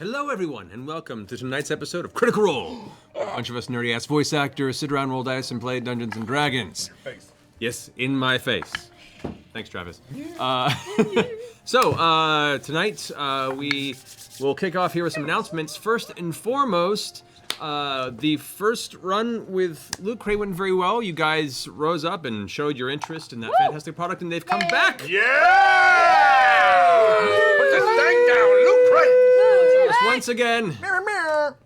Hello, everyone, and welcome to tonight's episode of Critical Role. A bunch of us nerdy-ass voice actors sit around, roll dice, and play Dungeons and Dragons. In your face. Yes, in my face. Thanks, Travis. Tonight we will kick off here with some announcements. First and foremost, the first run with Loot Crate went very well. You guys rose up and showed your interest in that fantastic product, and they've come back. Yeah! Put this thing down, Loot Crate! Just once again. Mirror, mirror.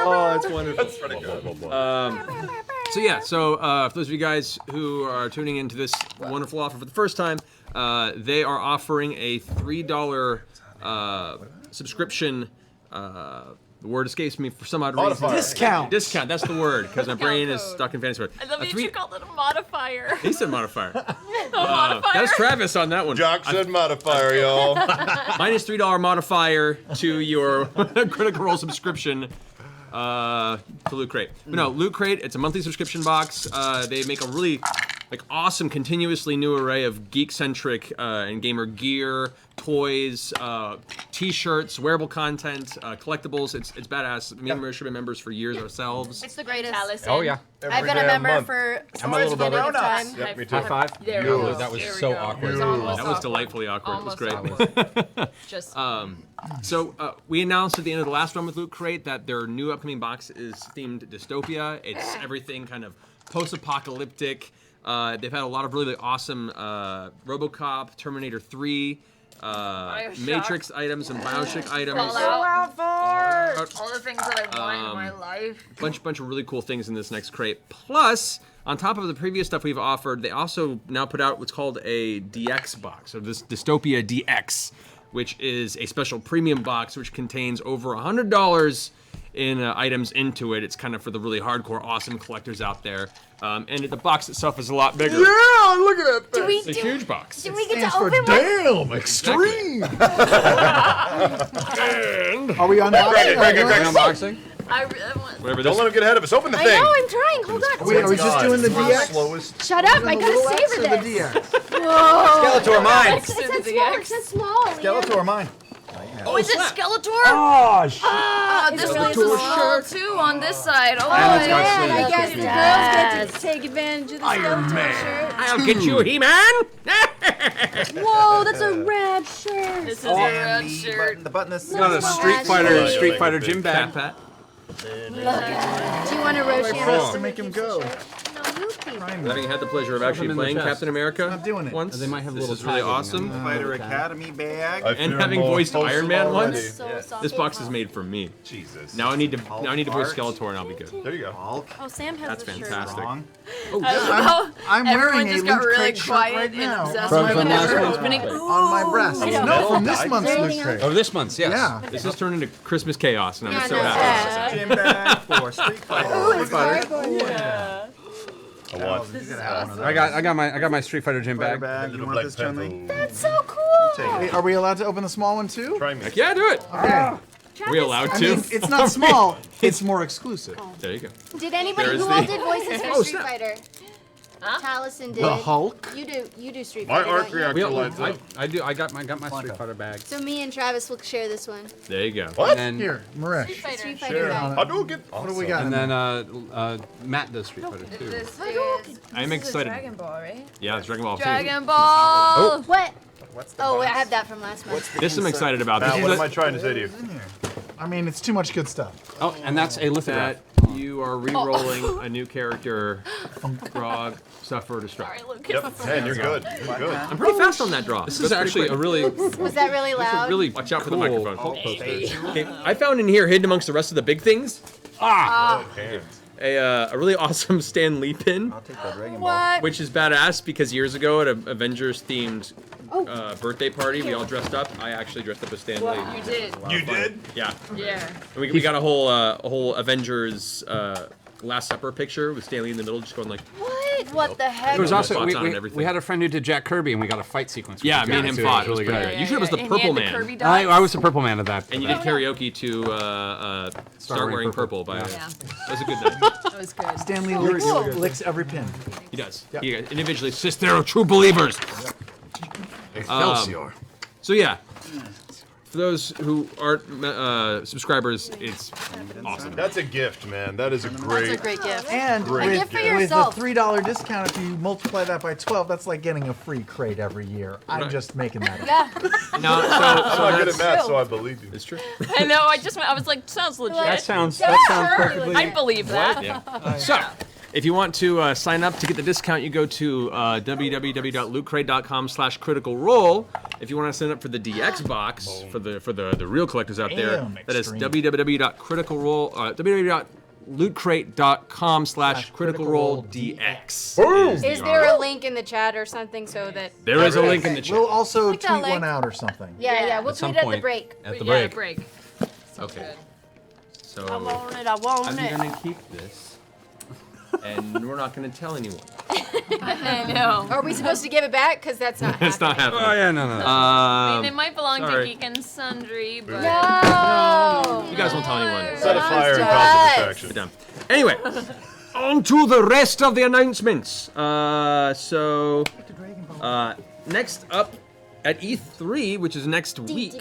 Oh, that's wonderful. That's pretty good. For those of you guys who are tuning into this wonderful offer for the first time, they are offering a $3 subscription. The word escapes me for some odd reason. Modifier. Discount, that's the word, because my brain is stuck in fantasy. I love that you called it a modifier. He said modifier. Modifier. That's Travis on that one. Jock said modifier, y'all. Minus $3 modifier to your Critical Role subscription. To Loot Crate. But no, Loot Crate, it's a monthly subscription box. They make a really awesome, continuously new array of geek-centric and gamer gear, toys, t-shirts, wearable content, collectibles. It's badass. Me and Marisha have been members for years ourselves. It's the greatest. Allison. Oh yeah. I've been a member for I'm a little bit of time. Yep, me too. High five. There we That go. was- That was There we so go. awkward. It was almost That was awkward. delightfully awkward. Almost It was great. Just So we announced at the end of the last run with Loot Crate that their new upcoming box is themed dystopia. It's everything kind of post-apocalyptic. They've had a lot of really awesome RoboCop, Terminator 3, Matrix items and Bioshock items. Fallout 4. All the things that I want in my life. Bunch of really cool things in this next crate. Plus, on top of the previous stuff we've offered, they also now put out what's called a DX box, so this Dystopia DX, which is a special premium box which contains over $100 in items into it. It's kind of for the really hardcore, awesome collectors out there. And the box itself is a lot bigger. Yeah, look at that thing. It's a huge box. Do we get Stands to for open one? damn extreme. Are we unboxing? Greg, Unboxing. I want. Whatever Don't this. let him get ahead of us. Open the I thing. know, I'm trying. Hold on. Wait, are we just doing the It's the DX? slowest. Shut up, I The gotta little X savor or the this. DX? Whoa. Skeletor mine. It said small, it said small. Skeletor mine. Oh, is it Skeletor? Oh, shit. This a one's really small too on this side. Oh, And it's got yeah. sleeves. I guess the Yes. girls get to take advantage of the Skeletor shirt. I'll get you, He-Man! Whoa, that's a rad shirt. This is a red shirt. The button is Got a Street Fighter gym bag. Pat. Do you want a Roshan? to make him go. No, you keep. Having had the pleasure of actually them in the playing chest. Captain America Not doing it. once. They might have a This little is really tagging. awesome. Fighter Academy bag. I And fear having more voiced postal Iron Man already. once. So soft. This box is made for me. Jesus. Now I need to voice Skeletor and I'll be good. There you go. Oh, Sam has That's the shirt. fantastic. I'm Everyone wearing a just got Loot really Crate shirt quiet right and now. obsessed From with last their month's opening. Crate. On my breast. No, from this month's There Loot you Crate. Oh, this month's, yes. Yeah. This has turned into Christmas chaos and I'm Yeah, so no, happy. Gym bag for Street Fighter. Ooh, it's cardboard. I want. I got my Street Fighter gym bag. Bag. You Little want Black this, Chun-Li? Panther. That's so cool. Wait, are we allowed to open the small one too? Try me. Yeah, do it. Okay. Are we allowed I to? mean, it's not small. It's more exclusive. There you go. Did anybody There's who all the- did voices for Oh, Street snap. Fighter? Taliesin did. The Hulk. You do Street My Fighter. arc don't you? reactor lights up. I do. I got my Street Fighter bag. So me and Travis will share this one. There you go. What? And Here, Marish. Street Fighter bag. I do get. What do we got? and in then Matt does Street Fighter too. This is I'm excited. Dragon Ball, right? Yeah, it's Dragon Ball 2. Dragon Ball. What? What's Oh, I have that from last month. This I'm excited about. Matt, This what is am I trying to say to you? in here? I mean, it's too much good stuff. Oh, and that's a lithograph. that you are re-rolling a new character, Grog, Suffer, Destruct. Sorry, Lucas. Yep. 10. You're good. You're good. I'm pretty fast on that draw. This is actually a really, Was that really loud? really Watch out for the cool microphone. Hulk poster. Okay, I found in here, hidden amongst the rest of the big things, Damn. a really awesome Stan Lee pin, I'll take that Dragon What? which is badass because years ago at an Avengers-themed birthday party, we all dressed up. I actually dressed up as Stan Lee. You did. You did? Yeah, Yeah. and we got a whole Avengers Last Supper picture with Stan Lee in the middle, just going like. What the heck? There was also Spots on and we everything. had a friend who did Jack Kirby, and we got a fight sequence. with Yeah, Jack me and him too. fought. It was really great. good. You should have was the And Purple he had Man. The Kirby I dots. was the purple man of that. And you did karaoke to Start Wearing Purple by. Yeah. That was a good night. That was good. Stanley licks every pin. He does. Yep. He individually says there are true believers. Excelsior. So yeah, for those who aren't subscribers, it's awesome. That's a gift, man. That is a That's a great. great gift. And Great with, gift for with yourself. the $3 discount, if you multiply that by 12, that's like getting a free crate every year. I'm just making that up. Yeah. Now, I'm not good at math, so I believe you. it's true. I know. I was like, sounds legit. That sounds Yeah, perfectly. I believe that. Yeah. So, if you want to sign up to get the discount, you go to www.lootcrate.com/criticalrole. If you want to sign up for the DX box for the real collectors out there, Damn, that is extreme. www.criticalrole.com/criticalroledx. Is there a link in the chat or something so that? There is a link in the chat. We'll also Click that tweet link. one out or something. Yeah, we'll At some tweet at the point. break. At the Yeah, break. break. Okay. So I want it. I want I'm it. gonna keep this, and we're not gonna tell anyone. I know. Are we supposed to give it back? Because that's not It's not happening. Oh happening. yeah, no. I mean, it might belong sorry. to Geek and Sundry, but No. You guys won't tell anyone. Set a fire and cause a Yes. distraction. Down. Anyway, on to the rest of the announcements. Next up at E3, which is next week,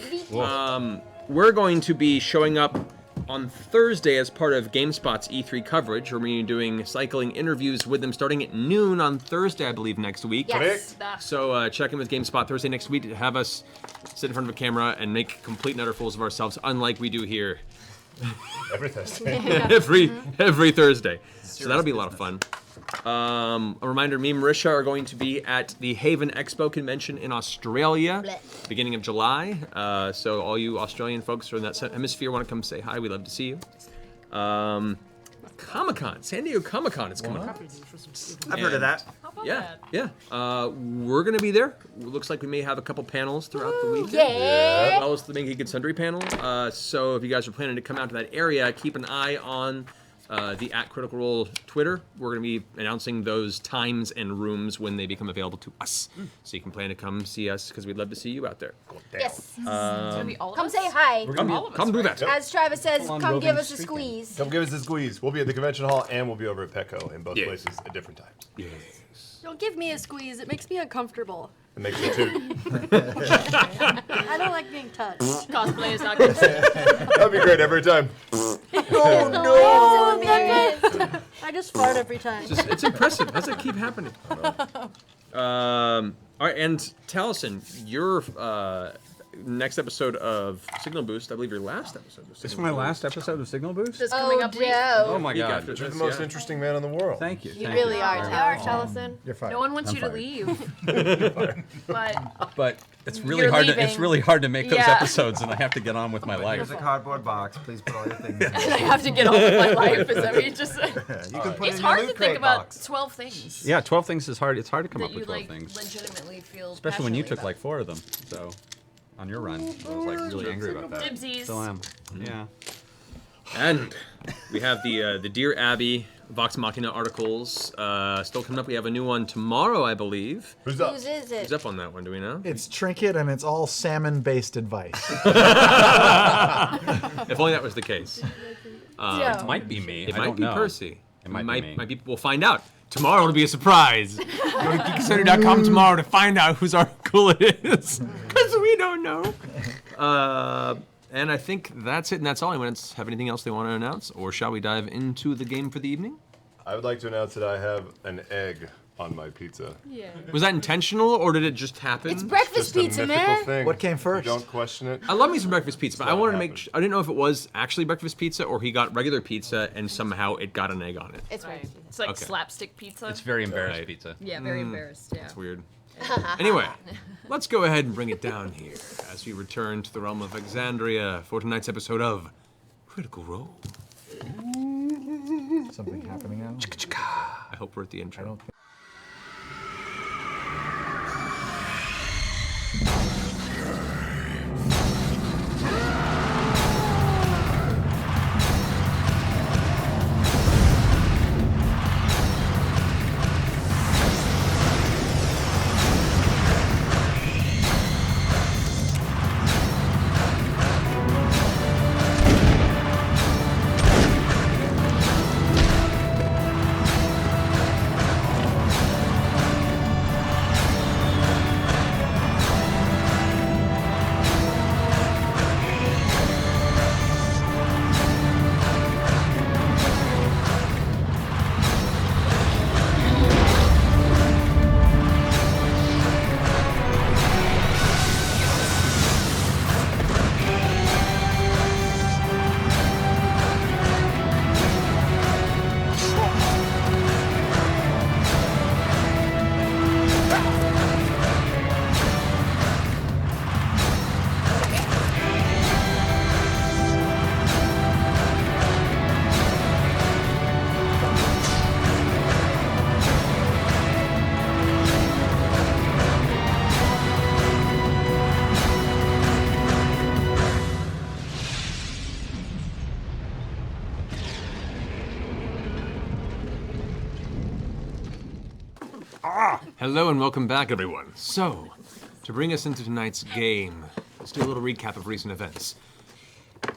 we're going to be showing up on Thursday as part of GameSpot's E3 coverage. We're going to be doing cycling interviews with them starting at noon on Thursday, I believe, next week. Yes. So check in with GameSpot Thursday next week to have us sit in front of a camera and make complete and utter fools of ourselves, unlike we do here Every Thursday. every Thursday. So that'll be a lot of fun. A reminder, me and Marisha are going to be at the Haven Expo convention in Australia, beginning of July. So all you Australian folks who are in that hemisphere want to come say hi, we'd love to see you. Comic-Con, San Diego Comic-Con is coming up. I've heard of that. Yeah. We're going to be there. Looks like we may have a couple panels throughout the weekend. Yeah. As well as the main Geek and Sundry panel. So if you guys are planning to come out to that area, keep an eye on the @Critical Twitter. We're going to be announcing those times and rooms when they become available to us. So you can plan to come see us because we'd love to see you out there. Yes. Maybe all of Come us? say hi. Come do that. As Travis says, on come roving give us a street squeeze. Come give us a squeeze. We'll be at the convention hall and we'll be over at Petco in both Yeah. places at different times. Don't give me a squeeze. It makes me uncomfortable. It makes you too. I don't like being touched. Cosplay is not good. That'd be great every time. Oh, no. I just fart every time. It's impressive. How does it keep happening? All right, and Taliesin, your next episode of Signal Boost, I believe your last episode of Signal This is my Boost. last episode of Signal Boost. Just coming Oh, up week. Joe. Oh my Week god. after You're this, the most yeah. interesting man in the world. Thank you. You thank really you. are, Taliesin. You're fired. No one wants I'm you to fired. leave. But But it's really You're hard. leaving. It's really hard to make those Yeah. episodes, and I have to get on with my Here's life. a cardboard box. Please put all your things in. I have to get on with my life. Is that what you just said? You can put It's it in hard your to loot think crate about box. 12 things Yeah, 12 things is hard. It's hard to come that up you with 12 like things, legitimately feel especially when you took passionately like 4 of them. So, on your run, I was like really angry about that. Dibsies. Still am. Yeah. And we have the Dear Abby Vox Machina articles still coming up. We have a new one tomorrow, I believe. Who's up? Whose is Who's it? up on that one? Do we know? It's Trinket, and it's all salmon-based advice. If only that was the case. It might be me. It I might don't be know. Percy. It might be me. We'll find out. Tomorrow it'll be a surprise. Go to geekcenter.com tomorrow to find out whose article it is. Because we don't know. And I think that's it, and that's all. Anyone else have anything else they want to announce? Or shall we dive into the game for the evening? I would like to announce that I have an egg on my pizza. Yeah. Was that intentional, or did it just happen? It's breakfast Just a pizza, mythical man. thing. What came first? Don't question it. I love me some breakfast pizza, but I not wanted to what make I didn't know if it was actually breakfast pizza or he got regular pizza and somehow it got an egg on it. It's Right. right. It's like Okay. slapstick pizza. It's very embarrassed Right. pizza. yeah, very embarrassed. Yeah. It's weird. Anyway, let's go ahead and bring it down here as we return to the realm of Exandria for tonight's episode of Critical Role. Something happening now? I hope we're at the intro. I don't think. Hello and welcome back, everyone. So, to bring us into tonight's game, let's do a little recap of recent events.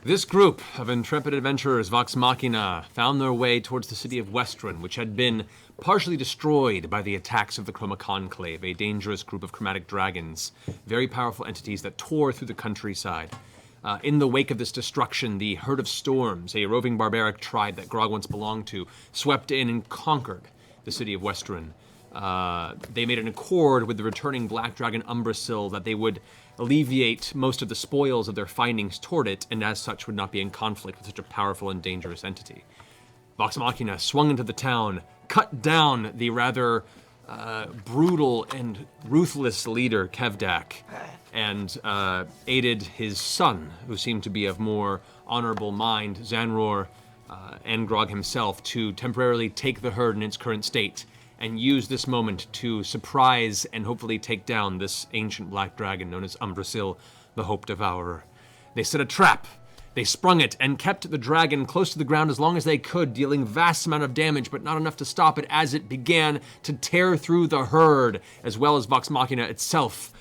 This group of intrepid adventurers, Vox Machina, found their way towards the city of Westrunn, which had been partially destroyed by the attacks of the Chroma Conclave, a dangerous group of chromatic dragons, very powerful entities that tore through the countryside. In the wake of this destruction, the Herd of Storms, a roving barbaric tribe that Grog once belonged to, swept in and conquered the city of Westruun. They made an accord with the returning black dragon Umbrasyl that they would alleviate most of the spoils of their findings toward it, and as such would not be in conflict with such a powerful and dangerous entity. Vox Machina swung into the town, cut down the rather brutal and ruthless leader, Kevdak, and aided his son, who seemed to be of more honorable mind, Zanror, and Grog himself, to temporarily take the herd in its current state and use this moment to surprise and hopefully take down this ancient black dragon known as Umbrasyl, the Hope Devourer. They set a trap, they sprung it, and kept the dragon close to the ground as long as they could, dealing vast amount of damage, but not enough to stop it as it began to tear through the herd, as well as Vox Machina itself.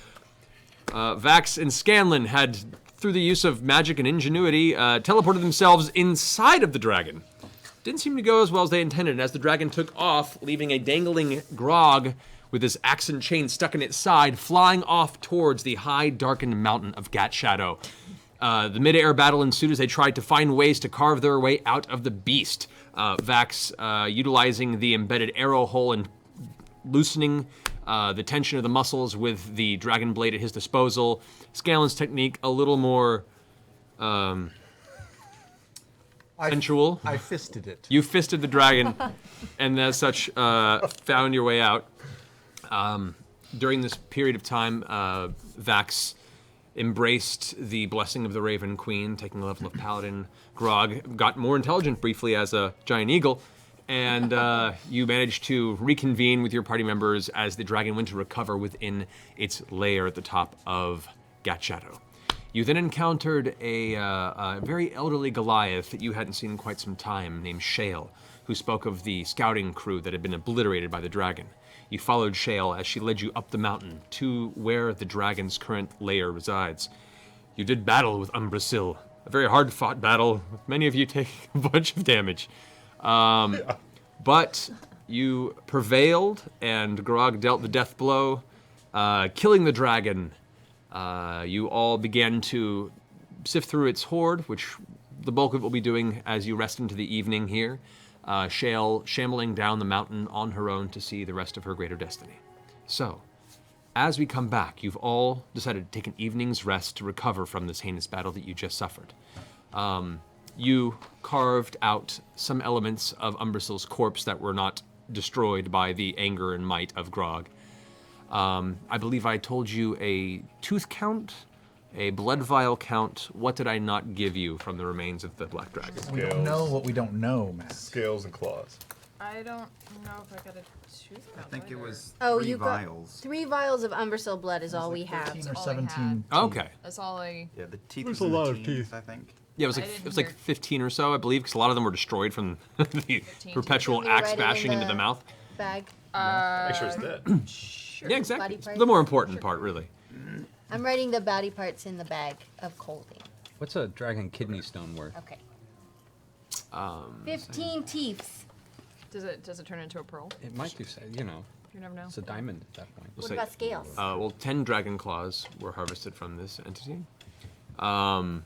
Vax and Scanlan had, through the use of magic and ingenuity, teleported themselves inside of the dragon. Didn't seem to go as well as they intended, as the dragon took off, leaving a dangling Grog with his axe and chain stuck in its side, flying off towards the high, darkened mountain of Gat Shadow. The mid-air battle ensued as they tried to find ways to carve their way out of the beast. Vax utilizing the embedded arrow hole and loosening the tension of the muscles with the dragon blade at his disposal. Scanlan's technique a little more sensual. I fisted it. You fisted the dragon, and as such, found your way out. During this period of time, Vax embraced the blessing of the Raven Queen, taking a level of Paladin. Grog got more intelligent briefly as a giant eagle, and you managed to reconvene with your party members as the dragon went to recover within its lair at the top of Gat Shadow. You then encountered a very elderly Goliath that you hadn't seen in quite some time, named Shale, who spoke of the scouting crew that had been obliterated by the dragon. You followed Shale as she led you up the mountain to where the dragon's current lair resides. You did battle with Umbrasyl, a very hard-fought battle, with many of you taking a bunch of damage. But you prevailed, and Grog dealt the death blow, killing the dragon. You all began to sift through its hoard, which the bulk of it will be doing as you rest into the evening here. Shale shambling down the mountain on her own to see the rest of her greater destiny. So, as we come back, you've all decided to take an evening's rest to recover from this heinous battle that you just suffered. You carved out some elements of Umbrasyl's corpse that were not destroyed by the anger and might of Grog. I believe I told you a tooth count, a blood vial count. What did I not give you from the remains of the black dragon? We don't know what we don't know, Matt. Scales and claws. I don't know if I got a tooth count. I think it was Oh, 3 you got vials. 3 vials of Umbrasyl blood is all we have. 13 or That's all I 17. Okay. That's all I. Yeah, the teeth There's was in a lot the of teens, teeth. I think. Yeah, it I didn't was like hear. 15 or so, I believe, because a lot of them were destroyed from the perpetual Can we write axe it in bashing into the- the mouth. Bag. Make sure it's dead. Sure. Yeah, exactly. Body It's part? the more important part, really. I'm writing the body parts in the bag of clothing. What's a dragon kidney stone worth? Okay. 15 teeths. Does it turn into a pearl? It might do, you know, You never know. it's a diamond at that point. What say- about scales? Well, 10 dragon claws were harvested from this entity. Now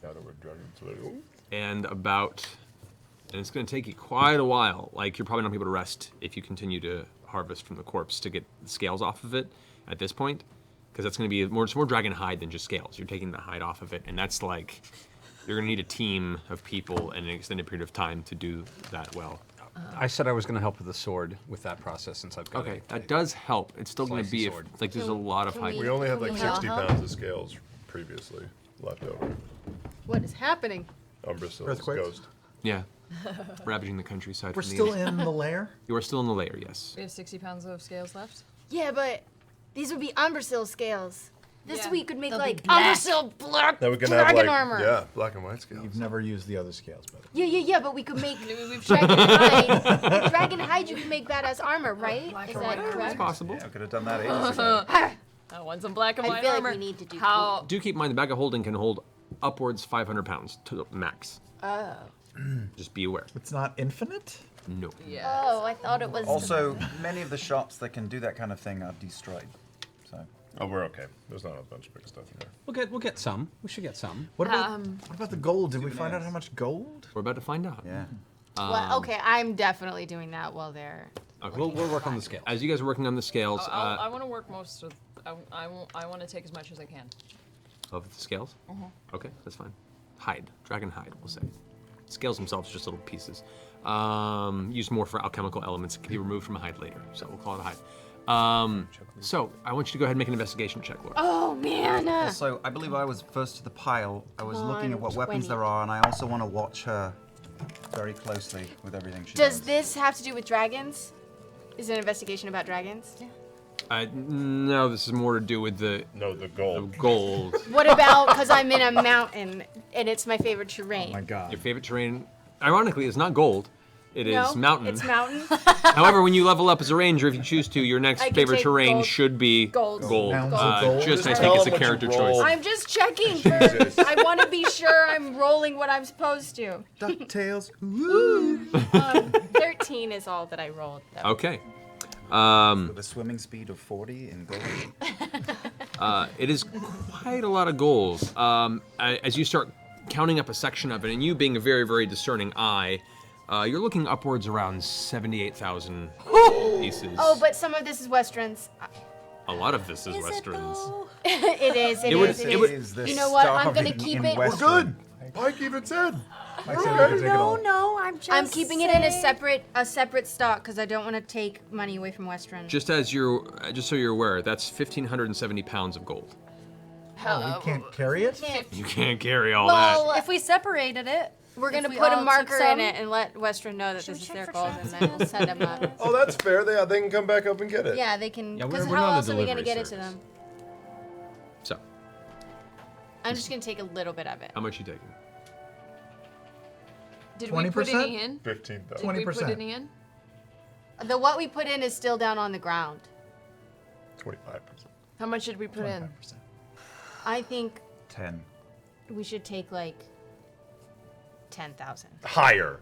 that we're dragons. And it's going to take you quite a while. Like, you're probably not going to be able to rest if you continue to harvest from the corpse to get the scales off of it at this point. Because that's going to be it's more dragon hide than just scales. You're taking the hide off of it, and that's like, you're going to need a team of people and an extended period of time to do that well. I said I was going to help with the sword with that process since I've got Okay, a that does help. It's still going to Slicey be, sword. like, there's a lot of Can hide. We only had Can like we 60 help? pounds of scales previously left over. What is happening? Umbrasyl's Earthquakes? ghost. Yeah. Ravaging the countryside. We're from the still east. in the lair? You are still in the lair, yes. We have 60 pounds of scales left. Yeah, but these would be Umbrasyl scales. This we could make They'll like be black. Umbrasyl black Then we can have dragon like armor. black and white scales. You've never used the other scales, by the way. Yeah, but we could make dragon hide. With dragon hide, you can make badass armor, right? Is that It's correct? possible. I could have done that ages ago. I want some black and I white feel armor. like we need to do How? Do keep in mind the bag of holding can hold upwards 500 pounds to the max. Oh. Just be aware. It's not infinite? No. Yeah. Oh, I thought it was. Also, many of the shops that can do that kind of thing are destroyed. So Oh, we're okay. There's not a bunch of big stuff in there. We'll get some. We should get some. What about the gold? Did we find out how much gold? We're about to find out. yeah. Well, okay, I'm definitely doing that while they're. Okay. We'll work on the scale. As you guys are working on the scales I want to work most of. I want to take as much as I can. of the scales, okay, that's fine. Hide, dragon hide, we'll say. Scales themselves are just little pieces. Used more for alchemical elements. It can be removed from a hide later, so we'll call it a hide. So I want you to go ahead and make an investigation check, Laura. Oh man. So I believe I was first to the pile. I was looking at what weapons 20. there are, and I also want to watch her very closely with everything she Does does. this have to do with dragons? Is it an investigation about dragons? No, this is more to do with the No, the gold. gold. What about because I'm in a mountain and it's my favorite terrain? Oh my god. Your favorite terrain, ironically, is not gold. It No, is mountain. It's mountain. However, when you level up as a ranger, if you choose to, your next I can favorite take terrain gold. should be Gold. Pounds of gold? Just, I Just think tell it's a them what you character roll. choice. I'm just checking. Jesus. I want to be sure I'm rolling what I'm supposed to. DuckTales. 13 is all that I rolled. Though. Okay. With a swimming speed of 40 in gold. It is quite a lot of goals. As you start counting up a section of it, and you being a very, very discerning eye, you're looking upwards around 78,000 pieces. Oh, but some of this is Westrunn's. A lot of this is Westruun's. It is. It It would- is. it would- Is the You know what? I'm gonna starving keep in it- We're Westruun. good. Pike even said. Mike said we could take it all. No, I'm just. I'm keeping it in a separate stock because I don't want to take money away from Westruun. Just so you're aware, that's 1,570 pounds of gold. Oh, we can't carry it? You can't carry all Well, If we separated it, we're gonna if we put a all took marker some- in it and let Westruun know that Should we this is check their for gold, traps? and then we'll send them up. Oh, that's fair. They can come back up and get it. Yeah, they can. Yeah, Because we're how not a else are we gonna delivery get it to service. them? that. So, I'm just gonna take a little bit of it. how much you taking? Did we put 20%? any in? 15,000. Did we put 20%. any in? The what we put in is still down on the ground. 25%. How much did we put in? 25%. I think 10. we should take like 10,000. Higher.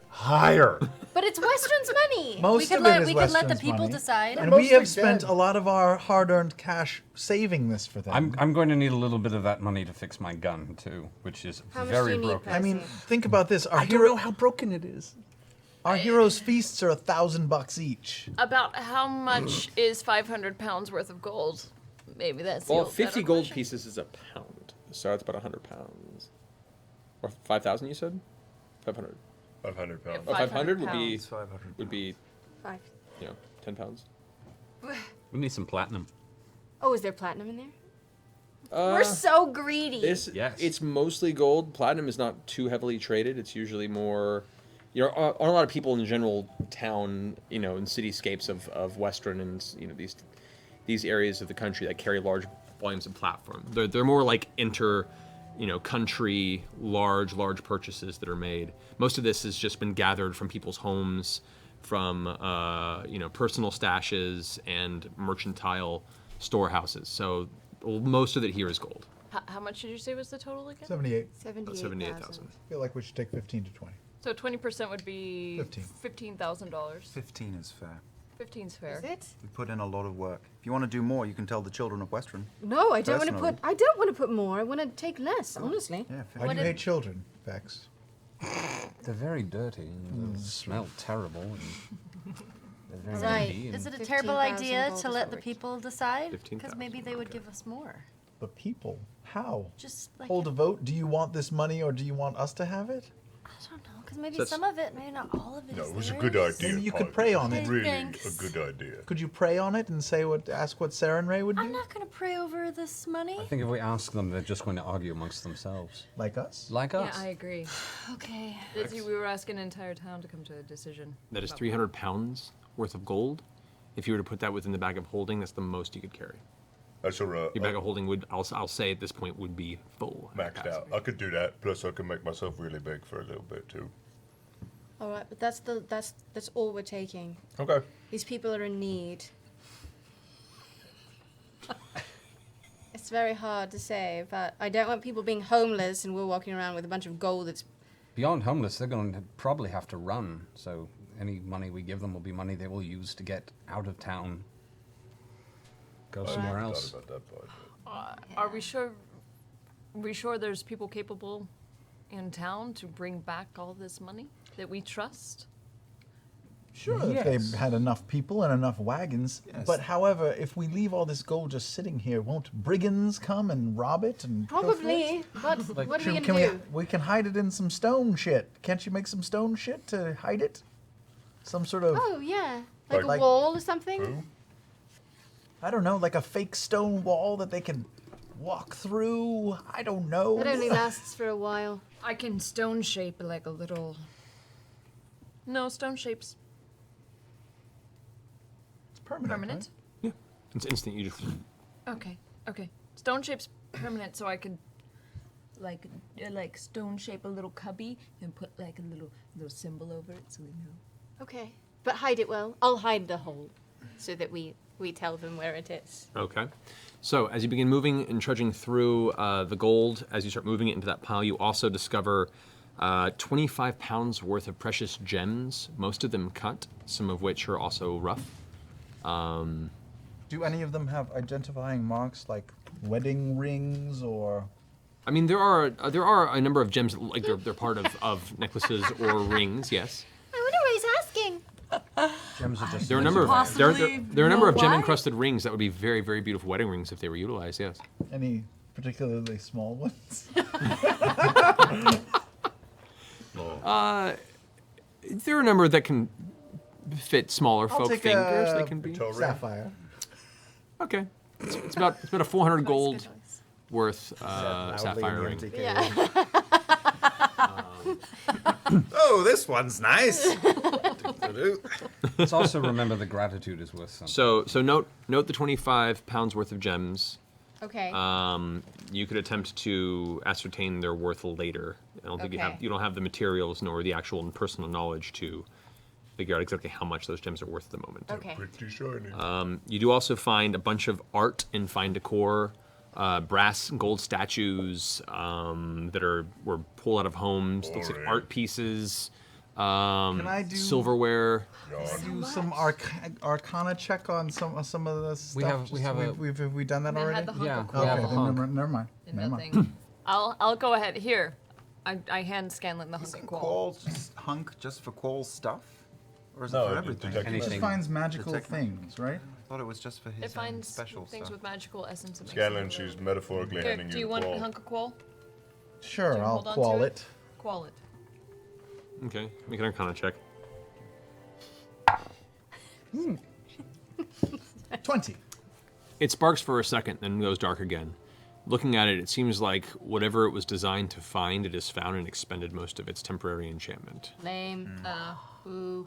But it's Westruun's money. Most we could of let it is we could let the Westruun's people money. decide. And we mostly have spent dead. a lot of our hard-earned cash saving this for them. I'm going to need a little bit of that money to fix my gun too, which is How much very do you need, broken. Pat? I mean, think about this. Our I don't know how broken it is. Our heroes' feasts are $1,000 each. About how much is 500 pounds worth of gold? Maybe that's the Well, old 50 better gold question. pieces is a pound, so that's about 100 pounds. Or 5,000, you said? 500. 500 pounds. Oh, 500 would be pounds. 500. would be 5. 10 pounds. We need some platinum. Oh, is there platinum in there? We're so greedy. This Yes. it's mostly gold. Platinum is not too heavily traded. It's usually more. Are a lot of people in general town, in cityscapes of Westruun and these areas of the country that carry large volumes of platform. They're more like country large purchases that are made. Most of this has just been gathered from people's homes, from personal stashes and mercantile storehouses. So most of it here is gold. How much did you say was the total again? 78. 78,000. I feel like we should take 15 to 20. So 20% would be 15. $15,000. 15 is fair. 15's fair. Is it? We put in a lot of work. If you want to do more, you can tell the children of Westruun. No, I don't want to Personally. put. I don't want to put more. I want to take less. Honestly. Yeah, Why do you hate children, Vex? They're very dirty. And they smell terrible. And they're very Right. needy and- Is it a terrible 15,000 idea gold to is let what the we're people decide? Because 15,000, maybe they would give us more. The people. How? Just like Hold a vote. Do you want this money or do you want us to have it? I don't know, because maybe So it's- some of it, maybe not all of it. No, is it was a theirs. good idea. Maybe you could Pike. pray on it. Really Thanks. a good idea. Could you pray on it and ask what Sarah and Ray would do? I'm not going to pray over this money. I think if we ask them, they're just going to argue amongst themselves. Like us? Like Yeah, us. I agree. Okay. We were asking an entire town to come to a decision. That is about 300 pounds worth of gold. If you were to put that within the bag of holding, that's the most you could carry. I shall Your bag of holding would, I'll say at this point, would be full. maxed out. I could do that. Plus, I can make myself really big for a little bit too. All right, but that's all we're taking. Okay. These people are in need. It's very hard to say, but I don't want people being homeless and we're walking around with a bunch of gold that's... Beyond homeless, they're going to probably have to run. So any money we give them will be money they will use to get out of town. Go somewhere else. Thought about that part. Are we sure? There's people capable in town to bring back all this money that we trust? Sure, Yes. if they had enough people and enough wagons. Yes. But however, if we leave all this gold just sitting here, won't brigands come and rob it and pilfer it? Probably, but what are we Can going to do? we can hide it in some stone shit. Can't you make some stone shit to hide it? Some sort of, Oh, yeah. Like Like- a wall or something? Who? I don't know, like a fake stone wall that they can walk through. I don't know. That only lasts for a while. I can stone shape like a little. No, stone shapes It's permanent. permanent. It's instant. You just Okay. Stone shape's permanent, so I could like stone shape a little cubby and put like a little symbol over it, so they know. Okay. But hide it well. I'll hide the hole so that we tell them where it is. Okay. So as you begin moving and trudging through the gold, as you start moving it into that pile, you also discover 25 pounds worth of precious gems, most of them cut, some of which are also rough. Do any of them have identifying marks like wedding rings or? I mean, there are a number of gems, like they're part of necklaces or rings, yes. I wonder what he's asking. Gems are just. There are a number of Possibly there are a number of know gem why? encrusted rings that would be very, very beautiful wedding rings if they were utilized, yes. Any particularly small ones? There are a number that can fit smaller I'll folk take fingers. a They can be sapphire. okay. It's about a 400 gold worth sapphire ring. Yeah. Oh, this one's nice. Let's also remember the gratitude is worth something. So note the 25 pounds worth of gems. Okay. You could attempt to ascertain their worth later. I don't think Okay. you don't have the materials nor the actual personal knowledge to figure out exactly how much those gems are worth at the moment. Okay. Pretty shiny. You do also find a bunch of art and fine decor, brass and gold statues that were pulled out of homes. Looks like Boring. art pieces, I do- silverware. Do some arcana check on some of the stuff. Have we done that I already? had the hunk Yeah. of we coal have Okay, a then hunk. never mind. in Never the mind. thing. I'll go ahead. Here, I hand Scanlan the hunk Isn't of coal. Qual just hunk just for Qual stuff? Or is it No, for it everything? detects It just Anything. finds magical Detect- things, right? I thought it was just for his It finds special things stuff. with magical essence. and makes Scanlan, it she's really- metaphorically Here, handing do you you the want ball. a hunk of coal? Sure, Do you I'll hold on to qual it? it. Qual it. Okay, make an arcana check. 20. It sparks for a second, then goes dark again. Looking at it, it seems like whatever it was designed to find, it has found and expended most of its temporary enchantment. Lame. Ooh.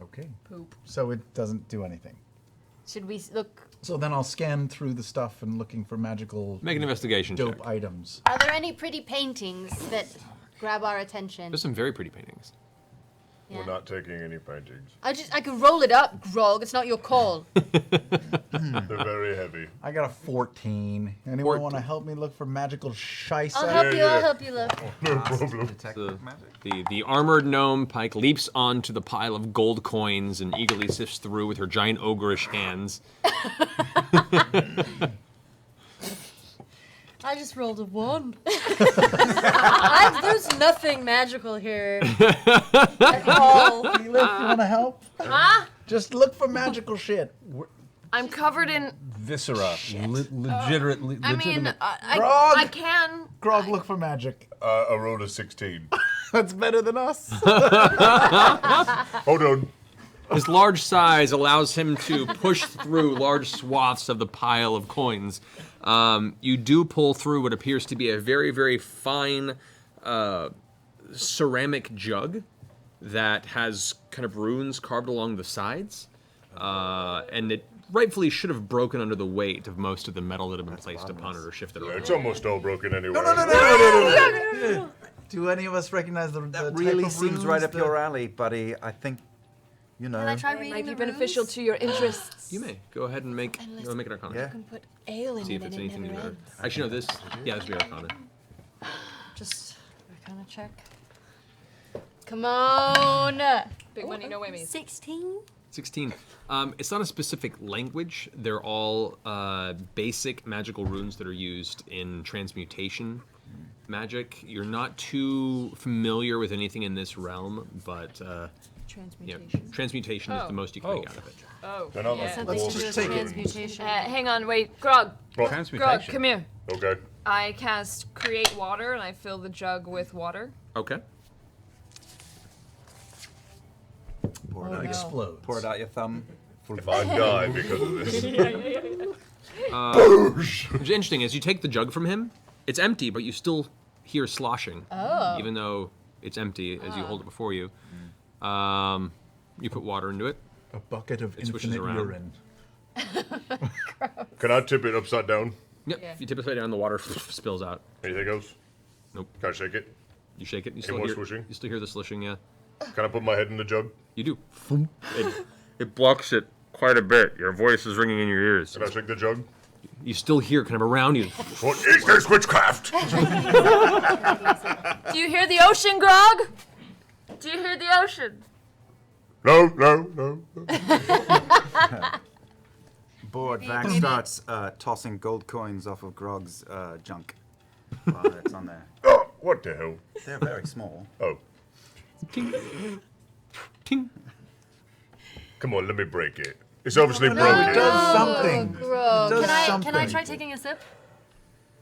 Okay. Poop. So it doesn't do anything. Should we look? So then I'll scan through the stuff and looking for magical Make an investigation dope check. items. Are there any pretty paintings that grab our attention? There's some very pretty paintings. Yeah. We're not taking any paintings. I could roll it up, Grog. It's not your call. They're very heavy. I got a 14. Anyone want to help me look for magical shice? I'll items? help you. I'll help you look. No problem. Detect The, magic? the armored gnome Pike leaps onto the pile of gold coins and eagerly sifts through with her giant ogreish hands. I just rolled a 1. There's nothing magical here at all. Felix, you want to help? Huh? Just look for magical shit. I'm covered in. Viscera. Legitimately. I mean, Grog! I can. Grog, look for magic. I rolled a 16. That's better than us. Hold on. His large size allows him to push through large swaths of the pile of coins. You do pull through what appears to be a very, very fine ceramic jug that has kind of runes carved along the sides. And it rightfully should have broken under the weight of most of the metal that had been placed upon it or shifted around. It's almost all broken anyway. No. Do any of us recognize the That type really of seems runes right up that- your alley, buddy. I think, you know. Can I try It reading might the be beneficial runes? to your interests. You may go ahead and make And go make an Arcana. Yeah. You can put ale in See it if it's and it anything you never know. ends. Actually, no. This would be Arcana. Just kind of check. Come on! Big money, no whammies. 16? 16. It's not a specific language. They're all basic magical runes that are used in transmutation magic. You're not too familiar with anything in this realm, but Transmutation. transmutation is the most you can make out of it. Oh, Then I'll yeah. Something to do with take it. transmutation. Hang on, wait. Grog, Transmutation. come here. Okay. I cast Create Water, and I fill the jug with water. Okay. Pour Oh, it out. no. Explodes. Pour it out your thumb. If I die because of this. What's interesting is you take the jug from him. It's empty, but you still hear sloshing, even though it's empty as you hold it before you. You put water into it. A bucket of It swishes infinite around. urine. Can I tip it upside down? Yep. Yeah. If you tip it upside down, the water spills out. Anything else? Nope. Can I shake it? You shake it. You still more hear. swishing? You still hear the slishing. Yeah. Can I put my head in the jug? You do. It blocks it quite a bit. Your voice is ringing in your ears. Can I shake the jug? You still hear kind of around you. What is this witchcraft? Do you hear the ocean, Grog? Do you hear the ocean? No. Bored, Vax starts tossing gold coins off of Grog's junk while it's on there. Oh, what the hell? They're very small. Oh, Ting. Ting. come on, let me break it. It's obviously No, broken. it does something. Grog. It does Can I something. try taking a sip?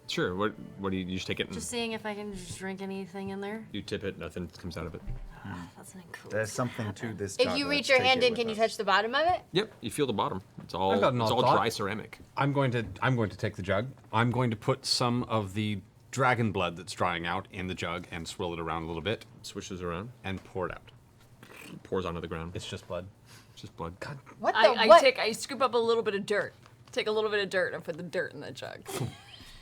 Sure. What do you just take it and Just seeing if I can just drink anything in there. you tip it? Nothing comes out of it. That's an cool. There's something to this. If jug. you reach Let's your take hand it in, with can you us. touch the bottom of it? Yep. You feel the bottom. It's all I've got an it's odd all thought. dry ceramic. I'm going to take the jug. I'm going to put some of the dragon blood that's drying out in the jug and swirl it around a little bit Swishes around. and pour it out. Pours onto the ground. It's just blood. It's just blood. God. What the I scoop up a little bit of dirt. Take a little bit of dirt and put the dirt in the jug.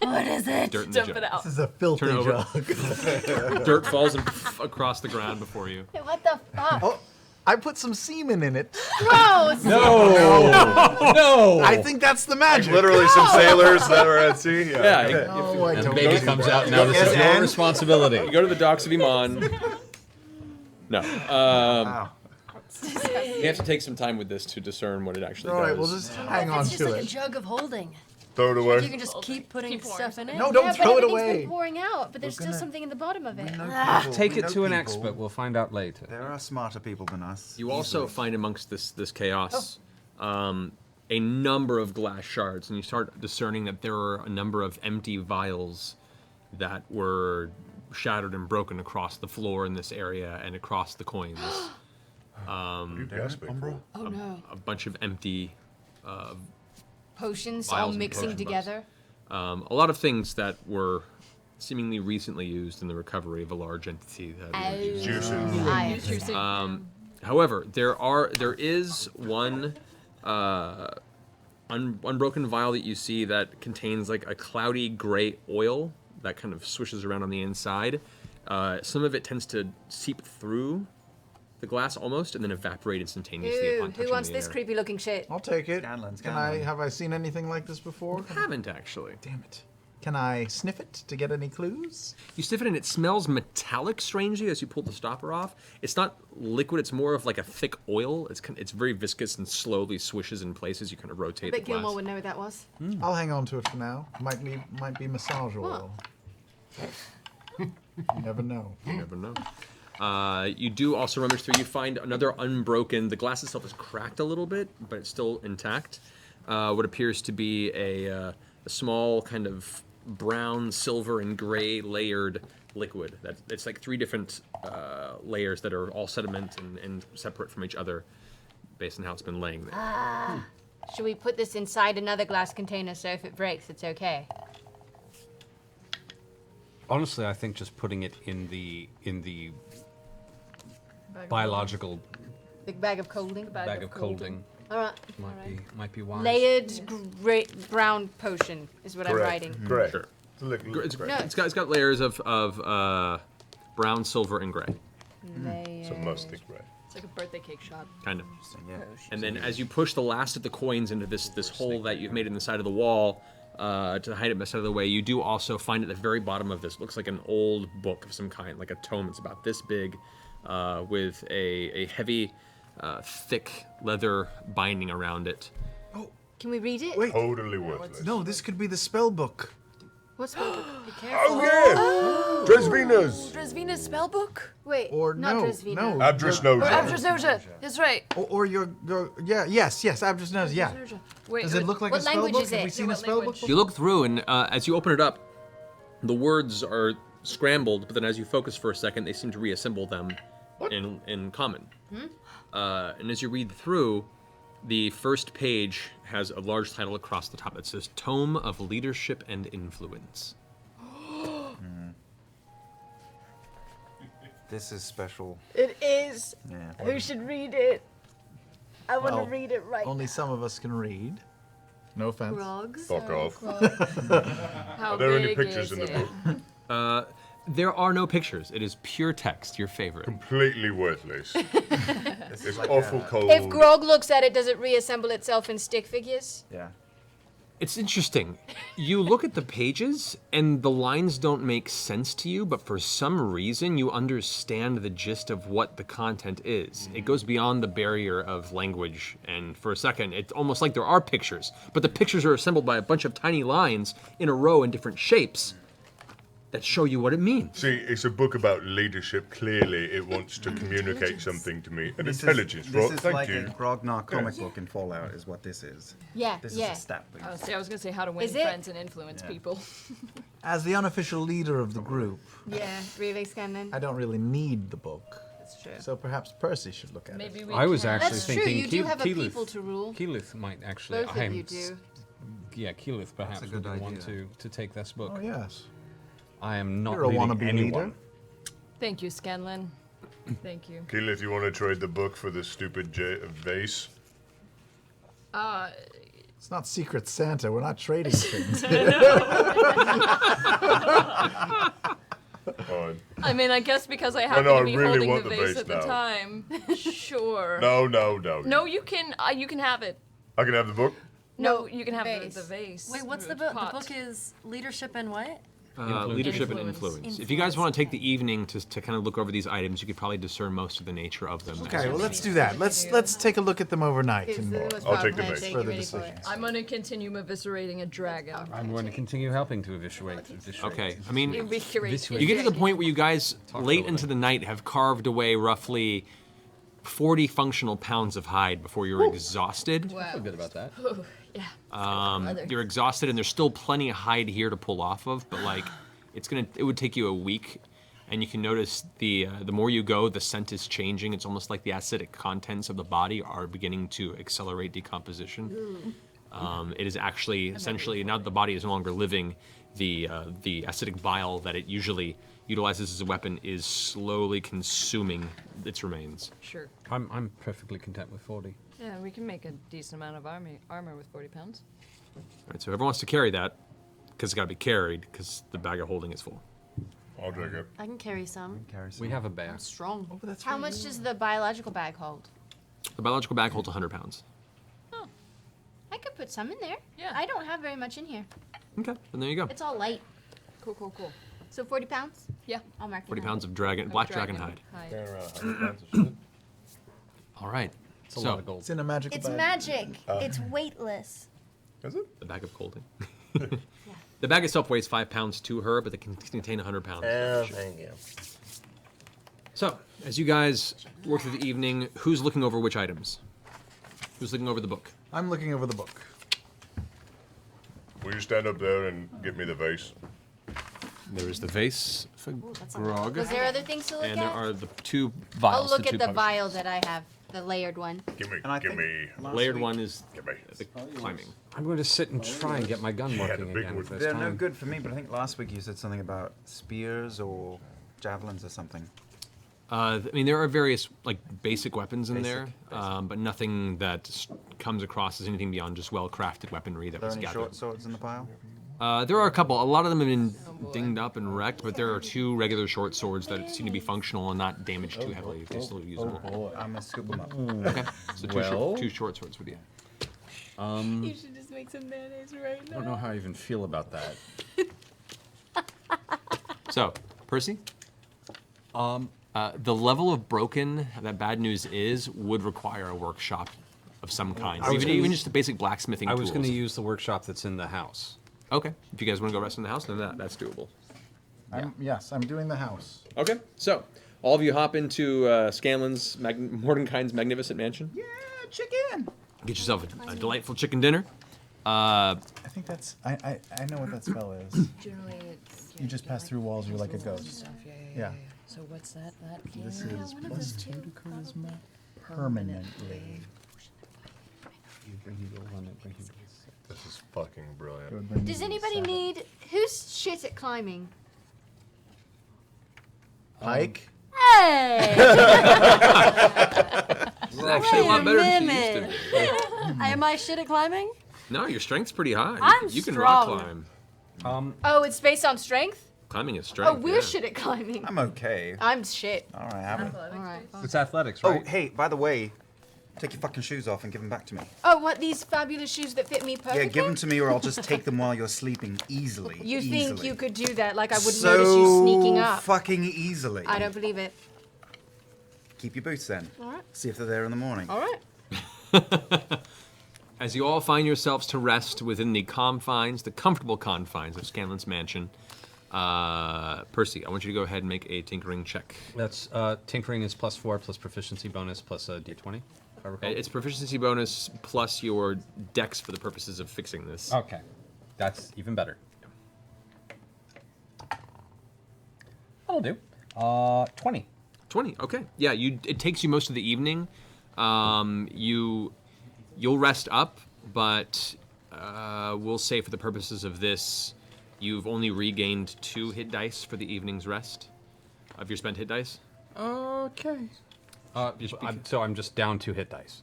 What is it? Dirt in the Dump jug. it out. This is a filthy Turn over. jug. Dirt falls across the ground before you. What the fuck? Oh, I put some semen in it. Gross! No! I think that's the magic. Literally some sailors that were at sea. Yeah. Oh, I And don't baby know. comes out now. This is your responsibility. You go to the docks of Iman. No. Wow. You have to take some time with this to discern what it actually All does. right, we'll just hang on It's just to like a it. jug of holding. Throw it You away. can just keep putting Keep pouring stuff in it. No, don't Yeah, throw but it everything's been away. pouring out, but there's still gonna- something in the bottom of it. We know people, Take we it know to an people. expert. We'll find out later. There are smarter people than us. You also easily. find amongst this chaos a number of glass shards, and you start discerning that there are a number of empty vials that were shattered and broken across the floor in this area and across the coins. What are you gasping for? Oh no. A bunch of empty, Potions Vials all and mixing potion together. a lot of things that were seemingly recently used in the recovery of a large entity. That was used. Juices. However, there is one unbroken vial that you see that contains like a cloudy gray oil that kind of swishes around on the inside. Some of it tends to seep through the glass almost and then evaporate instantaneously upon touching Who wants the this air. creepy looking shit? I'll take it. Scanlan's Can Scanlan. have I seen anything like this before? Haven't actually. Damn it. Can I sniff it to get any clues? You sniff it and it smells metallic strangely as you pull the stopper off. It's not liquid, it's more of like a thick oil. It's very viscous and slowly swishes in places. You kind of I rotate bet the glass. Gilmore would know what that was. I'll hang on to it for now. Might be massage oil. You never know. You never know. You do also rummage through. You find another unbroken. The glass itself is cracked a little bit, but it's still intact. What appears to be a small kind of brown, silver, and gray layered liquid. It's like three different layers that are all sediment and separate from each other, based on how it's been laying there. Should we put this inside another glass container so if it breaks, it's okay? Honestly, I think just putting it in the biological Big bag of colding? bag of colding All right. Might be wise. Layered brown potion is what I'm Correct. writing. Correct. Sure. It's No. It's got layers of brown, silver, and gray. So musty gray. It's like a birthday cake shot. Kind of. Yeah. And then as you push the last of the coins into this hole that you've made in the side of the wall to hide it out of the way, you do also find at the very bottom of this, looks like an old book of some kind, like a tome. It's about this big with a heavy, thick leather binding around it. Can we read it? Wait. Totally worthless. No, this could be the spell book. What's the Be careful. Oh yeah! Dresvina's! Dresvina's spell book? Wait, Or not no, Dresvina. no. Abdrisnoja. Abdrisnoja. That's right. Or your yes, Abdrisnoja, yeah. Wait, Does it look like what a spell language book? is Have it? we seen Yeah, a what spell book? language? You look through, and as you open it up, the words are scrambled, but then as you focus for a second, they seem to reassemble them in common. And as you read through, the first page has a large title across the top that says Tome of Leadership and Influence. This is special. It is. Yeah. Who should read it? I want Well, to read it right. Only some of us can read. No offense. Frogs. Fuck off. How Are there any big pictures is in the it? book? There are no pictures. It is pure text, your favorite. Completely worthless. It's like awful cold. If Grog looks at it, does it reassemble itself in stick figures? Yeah. It's interesting. You look at the pages, and the lines don't make sense to you, but for some reason, you understand the gist of what the content is. It goes beyond the barrier of language, and for a second, it's almost like there are pictures, but the pictures are assembled by a bunch of tiny lines in a row in different shapes that show you what it means. See, it's a book about leadership. Clearly, it wants to communicate something to me. And This intelligence, is, right? this is Thank like you. a Grognar comic book in Fallout, is what this is. Yeah, This yeah. is a stat book. Oh, see, I was gonna say how to win Is it? friends and influence people. As the unofficial leader of the group, Yeah, really, Scanlan? I don't really need the book. That's true. So perhaps Percy should look at Maybe it. we I was can. actually That's true, thinking you do have a Keyleth- people to rule. Keyleth might actually. Both of you do. Yeah, Keyleth perhaps a good would want idea. to take this book. Oh yes. I am not You're a leading wannabe anyone. leader. Thank you, Scanlan. Thank you. Keela, if you want to trade the book for this stupid vase, It's not Secret Santa. We're not trading things. fine. I mean, I guess because I happen no, to I be really holding want the the vase vase at the now. time. Sure. No. No, you can have it. I can have the book. No, you can have vase. the vase. Wait, what's the pot. book? The book is leadership and what? Leadership and Influence. influence. If you guys want to take the evening to kind of look over these items, you could probably discern most of the nature of them. Okay, well let's do that. Let's take a look at them overnight. It's And the most I'll take the powerful base. handshake Further you're ready for it. decisions. I'm gonna continue eviscerating a dragon. I'm going to continue helping to eviscerate. Okay, I mean, Eviscerate. you get to the point where you guys, Talk late over into it. the night, have carved away roughly 40 functional pounds of hide before you're exhausted. I feel good about that. You're exhausted, and there's still plenty of hide here to pull off of, but like, it would take you a week, and you can notice the more you go, the scent is changing. It's almost like the acidic contents of the body are beginning to accelerate decomposition. It is actually essentially, now that the body is no longer living, the acidic bile that it usually utilizes as a weapon is slowly consuming its remains. Sure. I'm perfectly content with 40. Yeah, we can make a decent amount of armor with 40 pounds. All right, so everyone wants to carry that, because it's got to be carried, because the bag of holding is full. I'll take it. I can carry some. We have a bear. I'm strong. How much does the biological bag hold? The biological bag holds 100 pounds. I could put some in there. Yeah. I don't have very much in here. Okay, and there you go. It's all light. Cool. So 40 pounds? Yeah. I'll mark it 40 down. pounds of black dragon hide. Carry around 100 pounds of shit. All right, It's a so lot of gold. it's in a magical It's bag. magic. It's weightless. Is it? the bag of holding. The bag itself weighs 5 pounds to her, but it can contain 100 pounds. Thank you. So, as you guys work through the evening, who's looking over which items? Who's looking over the book? I'm looking over the book. Will you stand up there and get me the vase? There is the vase for Grog, Was there other things to look and there at? are the 2 I'll vials. look the at 2 the potions. vial that I have, the layered one. Give me. And I Give think me. last Layered week- one is Give me. the climbing. I'm going to sit and try and get my gun Yeah, the working big again one. this They're time. no good for me, but I think last week you said something about spears or javelins or something. I mean, there are various like basic weapons in there, but nothing that comes across as anything beyond just well-crafted weaponry that Are there was any gathered. short swords in the pile? There are a couple. A lot of them have been dinged up and wrecked, but there are 2 regular short swords that seem to be functional and not damaged too heavily. They're still usable. I'm gonna scoop them up. Okay, so two short swords with you. You should just make some mayonnaise right I don't know how I even feel about that. So, Percy? The level of broken that bad news is would require a workshop of some kind. Even just the basic blacksmithing I tools. was going to use the workshop that's in the house. Okay, if you guys want to go rest in the house, then that's doable. Yes, I'm doing the house. Okay, so all of you hop into Scanlan's Mordenkainen's magnificent mansion. Yeah, chicken. Get yourself a delightful chicken dinner. I think that's. I know what that spell is. Generally, it's. You just pass through walls. You're like a ghost. Yeah. So what's that? This is +2 to charisma permanently. This is fucking brilliant. Does anybody need... Who's shit at climbing? Pike? Hey! This is actually a lot better than she used to be. Am I shit at climbing? No, your strength's pretty high. I'm you can rock strong. climb. Oh, it's based on strength? Climbing is strength. Oh, we're yeah. shit at climbing. I'm okay. I'm shit. All right, have it. All right. It's athletics, Oh, right? hey, by the way, take your fucking shoes off and give them back to me. Oh, what, these fabulous shoes that fit me perfectly? Yeah, give them to me or I'll just take them while you're sleeping easily. You easily. think you could do that like I wouldn't so notice you sneaking up? fucking easily. I don't believe it. Keep your boots then. All right. See if they're there in the morning. All right. As you all find yourselves to rest within the comfortable confines of Scanlan's mansion, Percy, I want you to go ahead and make a tinkering check. That's tinkering is +4 plus proficiency bonus plus a d20. If I recall. It's proficiency bonus plus your dex for the purposes of fixing this. Okay, that's even better. That'll do. 20. 20. Okay. Yeah. It takes you most of the evening. You'll rest up, but we'll say for the purposes of this, you've only regained 2 hit dice for the evening's rest of your spent hit dice. Okay. So I'm just down 2 hit dice.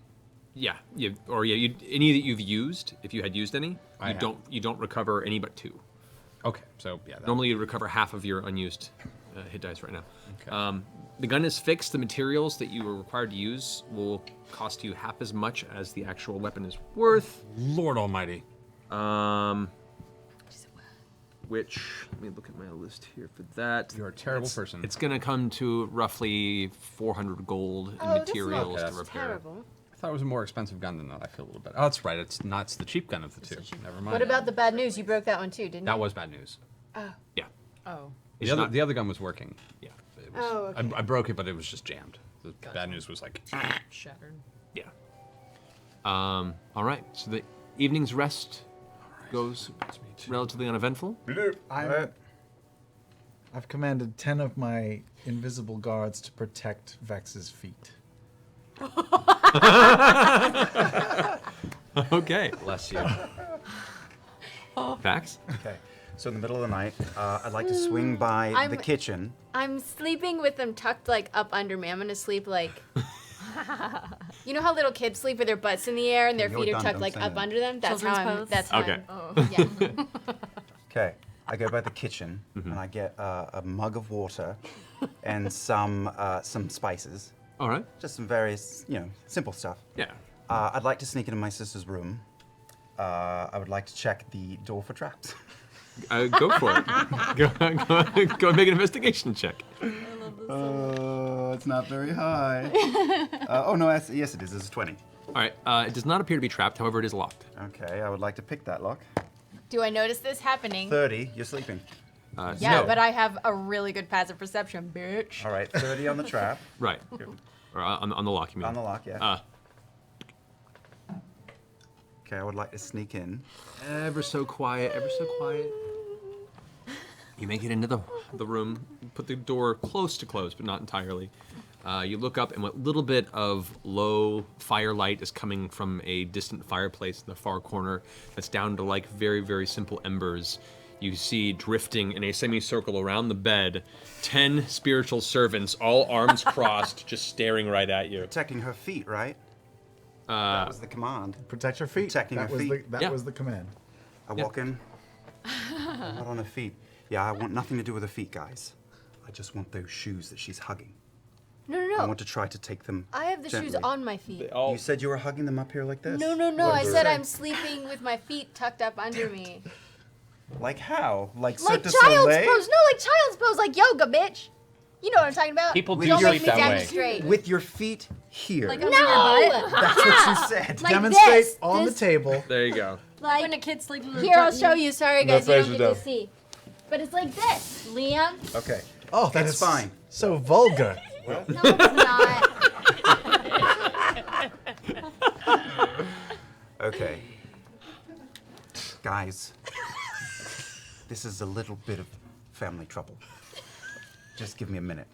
Yeah. Any that you've used, if you had used any, I you don't recover any but 2. Okay, so yeah. Normally you recover half of your unused hit dice right now. Okay. The gun is fixed. The materials that you are required to use will cost you half as much as the actual weapon is worth. Lord Almighty. Which, let me look at my list here for that. You're a terrible person. It's going to come to roughly 400 gold in materials that's to not repair. terrible. I thought it was a more expensive gun than that. I feel a little better. Oh, that's right. It's the cheap gun of the two. Never mind. What about the bad news? You broke that one too, didn't That you? was bad news. Yeah. Oh. The other gun was working. Yeah. It was, Oh, okay. I broke it, but it was just jammed. The bad news was like. Shattered. Yeah. All right. So the evening's rest goes relatively uneventful. I've commanded 10 of my invisible guards to protect Vex's feet. Okay. Bless you. Vax? Okay. So in the middle of the night, I'd like to swing by the kitchen. I'm sleeping with them tucked like up under me. I'm gonna sleep like. You know how little kids sleep with their butts in the air and their You're feet are done, tucked don't like say up that. under them? That's Children's how I'm. pose? That's how Okay. I'm. Yeah. Okay. I go by the kitchen and I get a mug of water and some spices. All right. Just some various, simple stuff. Yeah. I'd like to sneak into my sister's room. I would like to check the door for traps. Go for it. Go make an investigation check. It's not very high. Oh, no, yes it is. This is 20. All right. It does not appear to be trapped. However, it is locked. Okay, I would like to pick that lock. Do I notice this happening? 30, you're sleeping. Yeah, no. but I have a really good passive perception, bitch. All right, 30 on the trap. Right. Or on the lock, you mean? On the lock, yeah. Okay, I would like to sneak in. Ever so quiet, ever so quiet. You make it into the room, put the door close to close, but not entirely. You look up, and what little bit of low firelight is coming from a distant fireplace in the far corner that's down to like very, very simple embers. you see drifting in a semicircle around the bed 10 spiritual servants, all arms crossed, just staring right at you. Protecting her feet, right? That was the command. Protect her feet. Protecting that her was feet. That was the command. I walk in. Not on her feet. Yeah, I want nothing to do with her feet, guys. I just want those shoes that she's hugging. No, no, I no. want to try to take them I have the shoes gently. on my feet. You said you were hugging them up here like this? No, no, no. What I did you said say? I'm sleeping with my feet tucked up under me. Like how? Like Like Cirque du child's Soleil? pose. No, like child's pose, like yoga, bitch. You know what I'm talking about? People do Don't sleep make me that stand way. straight. With your feet here. Like No! under your butt. That's what you said. Like Demonstrate this, on this- the table. There you go. Like, When a kid's sleeping with here, I'll butt- show you. Sorry, guys, you face don't is get down. to see. But it's like this, Liam. Okay. Oh, That's that's fine. So vulgar. No, it's not. Okay. Guys, this is a little bit of family trouble. Just give me a minute.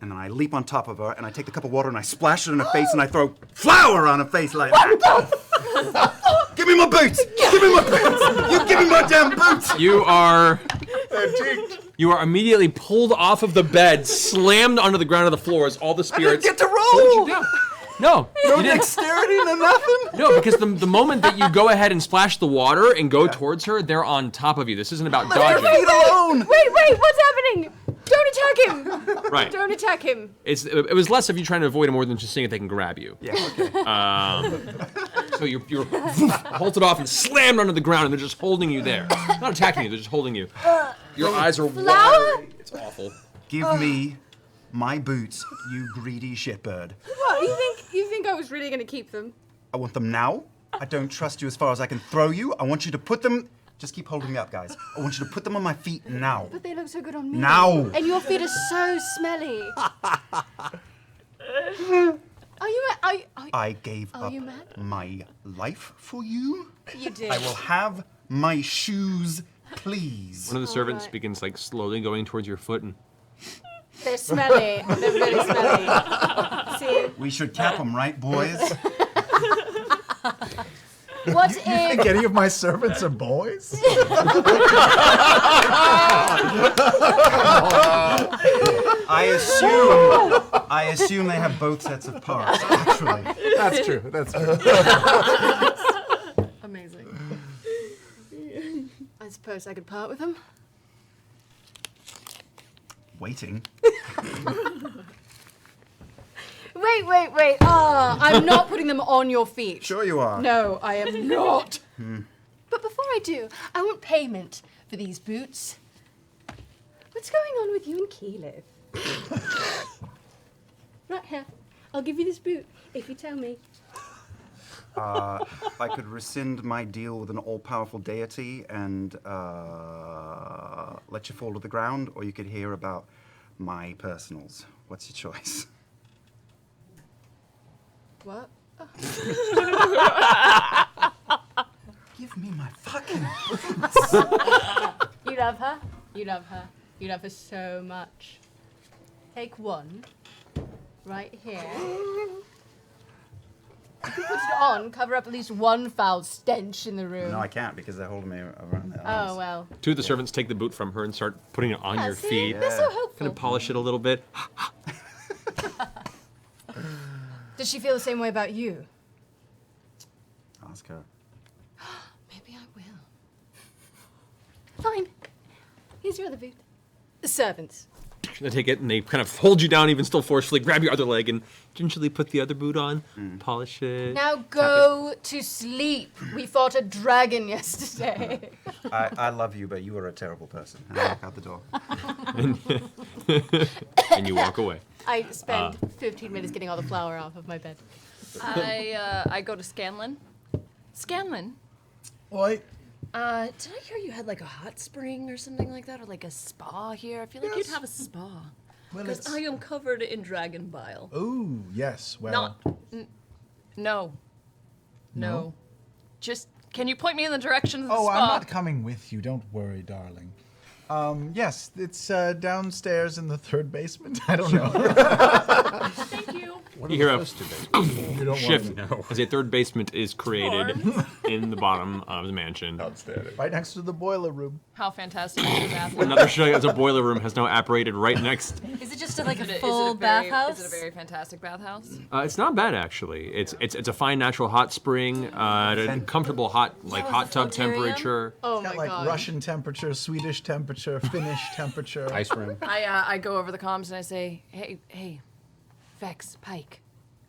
And then I leap on top of her, and I take the cup of water, and I splash it in her face, and I throw flour on her face like that. Give me my boots! Give me my boots! You give me my damn boots! You are immediately pulled off of the bed, slammed onto the ground of the floor as all the I didn't spirits get to pulled you roll! down. No, No you didn't. dexterity, no nothing! No, because the moment that you go ahead and splash the water and go towards her, they're on top of you. This isn't about Leave your dodging. feet alone! Wait, what's happening? Don't attack him! Right. Don't attack him. It was less of you trying to avoid him more than just seeing if they can grab you. Yeah, okay. So you're halted off and slammed onto the ground, and they're just holding you there. Not attacking you, they're just holding you. Your eyes are Flour? watery. It's awful. Give me my boots, you greedy shitbird. What, you think I was really gonna keep them? I want them now. I don't trust you as far as I can throw you. I want you to put them. Just keep holding me up, guys. I want you to put them on my feet now. But they look so good on me. Now. And your feet are so smelly. Are you mad? I gave Are up you mad? my life for you. You did. I will have my shoes, please. One of the servants right. begins like slowly going towards your foot, and They're smelly. They're really smelly. See? We should cap them, right, boys? What You think if... any of my servants are boys? I assume they have both sets of parts, actually. That's true. That's true. Amazing. I suppose I could part with them. Waiting. Wait. I'm not putting them on your feet. Sure you are. No, I am not. But before I do, I want payment for these boots. What's going on with you and Keyleth? Right here. I'll give you this boot if you tell me. I could rescind my deal with an all-powerful deity and let you fall to the ground, or you could hear about my personals. What's your choice? What? Give me my fucking... You love her? You love her. You love her so much. Take one. Right here. If you put it on, cover up at least one foul stench in the room. No, I can't because they're holding me around their arms. Oh, well. two of the servants take the boot from her and start putting it on Yeah, your see? feet. They're so helpful. Kind of polish it a little bit. Does she feel the same way about you? Ask her. Maybe I will. Fine. Here's your other boot. The servants. They take it and they kind of hold you down, even still forcefully, grab your other leg and gingerly put the other boot on, polish it. Now go to sleep. We fought a dragon yesterday. I love you, but you are a terrible person. And I walk out the door. And you walk away. I spend 15 minutes getting all the flour off of my bed. I go to Scanlan. Scanlan, What? Did I hear you had like a hot spring or something like that, or like a spa here? I feel like you'd have a spa. Well, because it's... I am covered in dragon bile. Ooh, yes. Well, No. No. Just, can you point me in the direction of the oh, spa? I'm not coming with you. Don't worry, darling. Yes, it's downstairs in the third basement. I don't know. Thank you. What You are hear the a first two basements? You don't shift want to as a third basement is created in the bottom of the mansion. Outstanding. right next to the boiler room. How fantastic is the bathroom? Another show as a boiler room has now apparated right next. Is it just like a Is it full very- bathhouse? Is it a very fantastic bathhouse? It's not bad actually. It's a fine natural hot spring, at a comfortable hot hot tub temperature. Oh Got my like god. Russian temperature, Swedish temperature, Finnish temperature. Ice room. I go over the comms and I say, hey, Vex, Pike,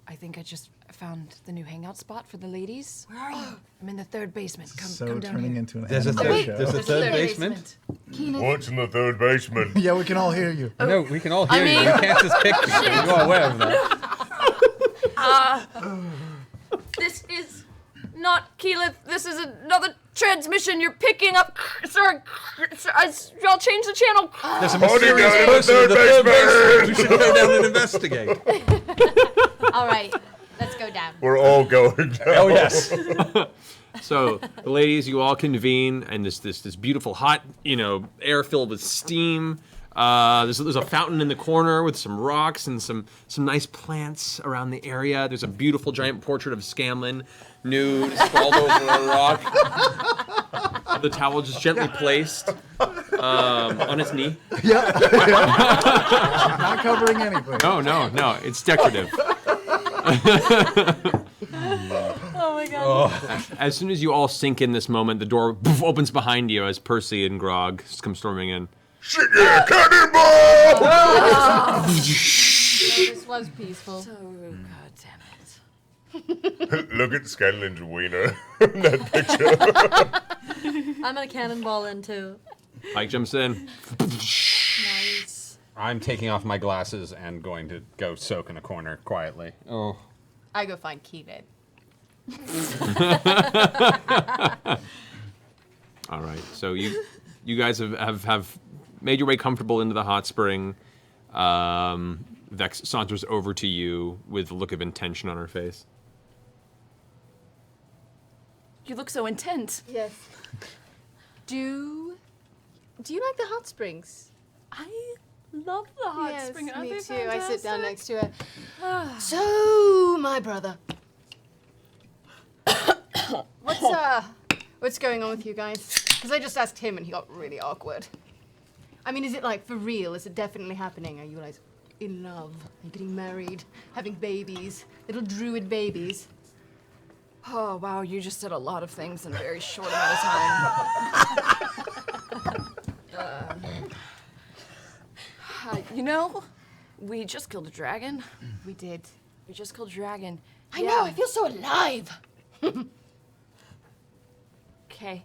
I think I just found the new hangout spot for the ladies. Where are you? I'm in the third basement. So Come down turning here. into an There's a anime third. show. There's a third basement. What's in the third basement? Yeah, we can all hear you. No, we can all hear you. You can't just pick me. You are aware of that. This is not Keyleth. This is another transmission. You're picking up. Sorry, I'll change the channel. There's a What do you mysterious got in the person in third the third basement? basement. We should go down and investigate. All right, let's go down. We're all going down. Oh yes. So the ladies, you all convene, and this beautiful hot, air filled with steam. There's a fountain in the corner with some rocks and some nice plants around the area. There's a beautiful giant portrait of Scanlan, nude, sprawled over a rock. The towel just gently placed on his knee. Not covering anything. No, it's decorative. Oh my god. As soon as you all sink in this moment, the door opens behind you as Percy and Grog come storming in. Shit, yeah, Cannonball! This was peaceful. God damn it. Look at Scanlan's wiener in that picture. I'm gonna cannonball in too. Pike jumps in. Nice. I'm taking off my glasses and going to go soak in a corner quietly. Oh. I go find Keyleth. All right, so you guys have made your way comfortable into the hot spring. Vex saunters over to you with a look of intention on her face. You look so intent. Yes. Do you like the hot springs? I love the hot Yes, spring. Aren't me they too. I sit down fantastic? next to her. So, my brother, what's going on with you guys? Because I just asked him and he got really awkward. I mean, is it like for real? Is it definitely happening? Are you guys in love? Are you getting married? Having babies? Little druid babies? Oh wow, you just said a lot of things in a very short amount of time. We just killed a dragon. We did. We just killed a dragon. I know. I feel so alive. Okay.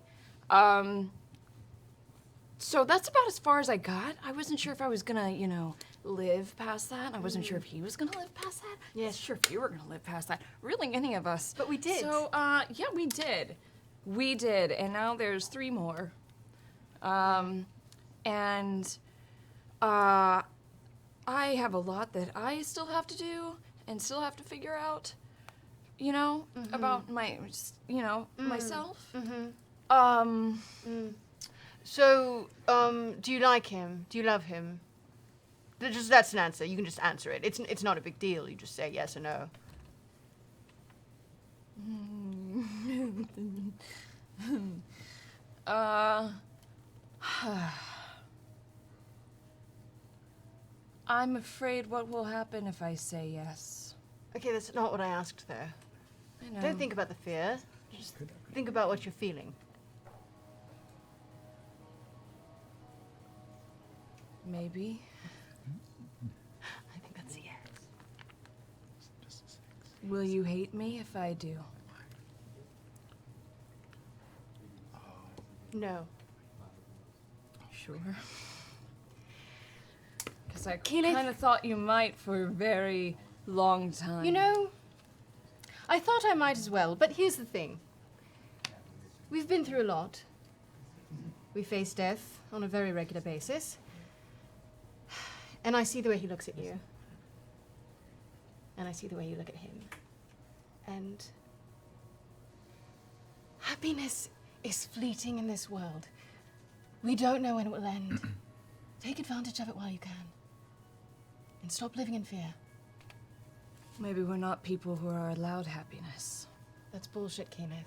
So that's about as far as I got. I wasn't sure if I was gonna, live past that. I wasn't sure if he was gonna live past that. Yes. Sure if you were gonna live past that. Really, any of us. But we did. So, yeah, we did. We did, and now there's 3 more. I have a lot that I still have to do and still have to figure out, about myself. So, do you like him? Do you love him? That's an answer. You can just answer it. It's not a big deal. You just say yes or no. I'm afraid what will happen if I say yes. Okay, that's not what I asked though. I know. Don't think about the fear. Just think about what you're feeling. Maybe. I think that's a yes. Will you hate me if I do? No. Sure. Because I kind of thought you might for a very long time. I thought I might as well, but here's the thing. We've been through a lot. We face death on a very regular basis. And I see the way he looks at you. And I see the way you look at him. And happiness is fleeting in this world. We don't know when it will end. Take advantage of it while you can. And stop living in fear. Maybe we're not people who are allowed happiness. That's bullshit, Kenneth.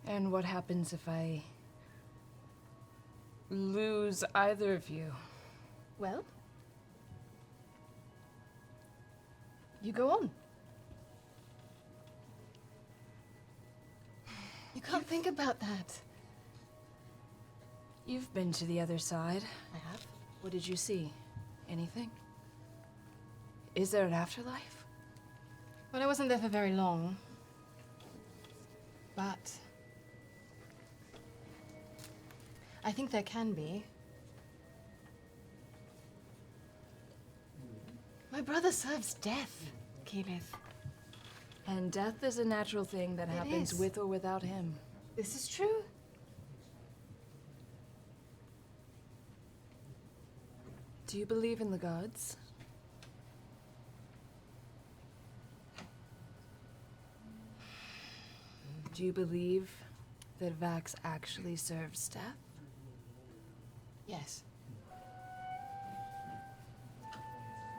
And what happens if I lose either of you? Well, you go on. You can't think about that. You've been to the other side. I have. What did you see? Anything? Is there an afterlife? Well, I wasn't there for very long. But I think there can be. My brother serves death, Kenneth. And death is a natural thing that happens is. with or without him. This is true. Do you believe in the gods? Do you believe that Vax actually serves death? Yes.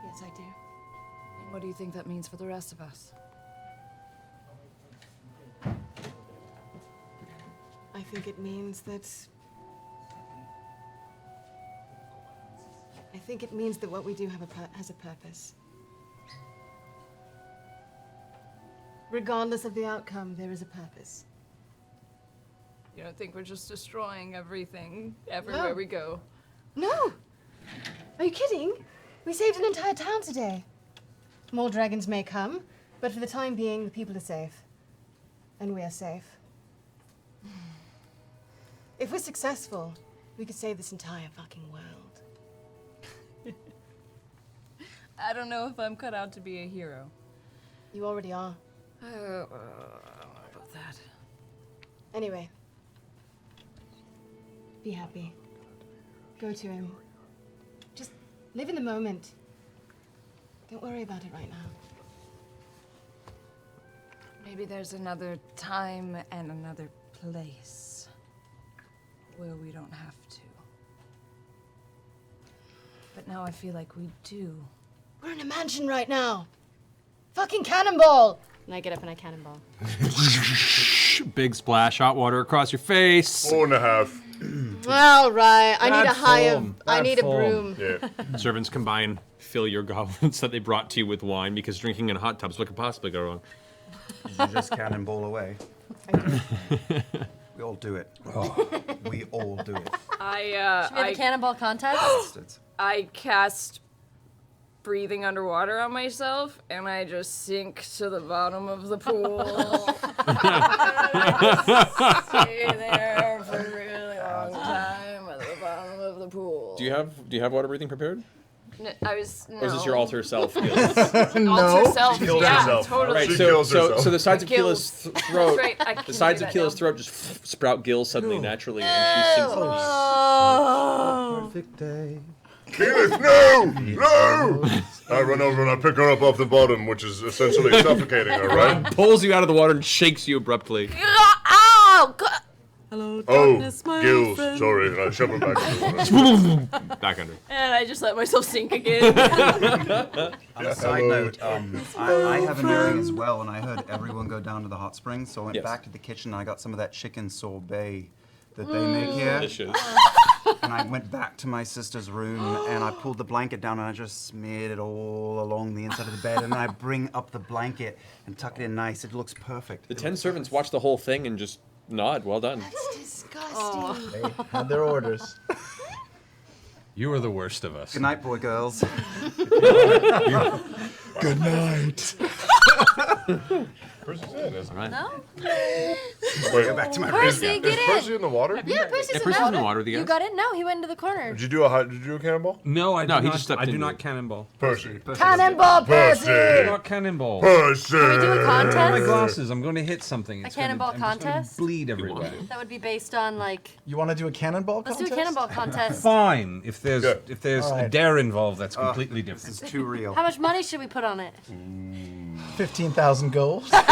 Yes, I do. And what do you think that means for the rest of us? I think it means that... I think it means that what we do has a purpose. Regardless of the outcome, there is a purpose. You don't think we're just destroying everything everywhere No. we go? No! Are you kidding? We saved an entire town today. More dragons may come, but for the time being, the people are safe. And we are safe. If we're successful, we could save this entire fucking world. I don't know if I'm cut out to be a hero. You already are. I don't know about that. Anyway. Be happy. Go to him. Just live in the moment. Don't worry about it right now. Maybe there's another time and another place where we don't have to. But now I feel like we do. We're in a mansion right now. Fucking Cannonball! And I get up and I cannonball. Big splash, hot water across your face. 4.5. All right, I need Bad a higher. form, I bad need a form. broom. Yeah. Servants combine, fill your goblets that they brought to you with wine because drinking in hot tubs, what could possibly go wrong? You just cannonball away. We all do it. We all do it. I Should we have a cannonball contest? Bastards. I cast breathing underwater on myself, and I just sink to the bottom of the pool. Stay there for a really long time at the bottom of the pool. Do you have water breathing prepared? I was no. Or is this your alter self skills? Alter self? She kills Yeah, herself. totally. Right, She so kills herself. the sides of Gills. Keela's throat, Right, I the can sides do of that Keela's now. throat just sprout gills suddenly naturally, and she sinks. Perfect day. Keyleth, no! No! I run over and I pick her up off the bottom, which is essentially suffocating her, right? Pulls you out of the water and shakes you abruptly. Ow! God. Oh, gills. Sorry, and I shove her back in the water. Back under. And I just let myself sink again. On a side note, I have an earring as well, and I heard everyone go down to the hot springs, so I went Yes. back to the kitchen and I got some of that chicken sorbet that they make here. Delicious. And I went back to my sister's room and I pulled the blanket down and I just smeared it all along the inside of the bed. And then I bring up the blanket and tuck it in nice. It looks perfect. The 10 servants watch the whole thing and just nod. Well done. That's disgusting. They had their orders. You are the worst of us. Good night, boy girls. Good night. Percy's in, isn't he? No? Wait, Go back to my Percy, room. get is in. Percy in the water? Yeah, Percy's Percy's in the water with you You guys. got it? No, he went into the corner. Did you do a cannonball? No, I do No, he not. just stepped I do into not it. cannonball. Percy. Cannonball, Percy! Percy. Not cannonball. Percy. Can we do a My contest? glasses. I'm going to hit something. A It's gonna- cannonball I'm just gonna contest? bleed everywhere. That would be based on like. You want to do a cannonball Let's contest? do a cannonball contest. Fine. If there's Yeah. a Alright. dare involved, that's completely This is different. too real. How much money should we put on it? 15,000 gold. How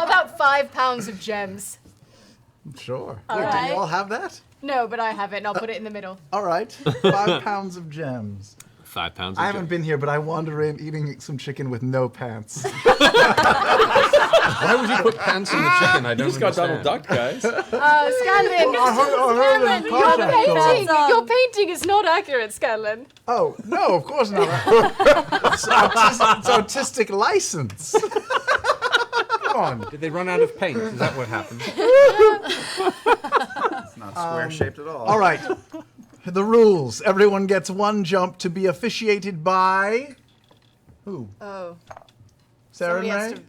about 5 pounds of gems? Sure. All Wait, do right. you all have that? No, but I have it, and I'll put it in the middle. All right. 5 pounds of gems. 5 pounds. I haven't been here, but I wander in eating some chicken with no pants. Why would you put pants in the chicken? I don't You just got understand. Donald Duck, guys. Scanlan, I heard in contract clause. your painting is not accurate, Scanlan. Oh, no, of course not. It's artistic license. Come on. Did they run out of paint? Is that what happened? It's not square-shaped at all. All right. The rules. Everyone gets 1 jump to be officiated by... Who? Oh. Sarah Somebody and has Ray? to-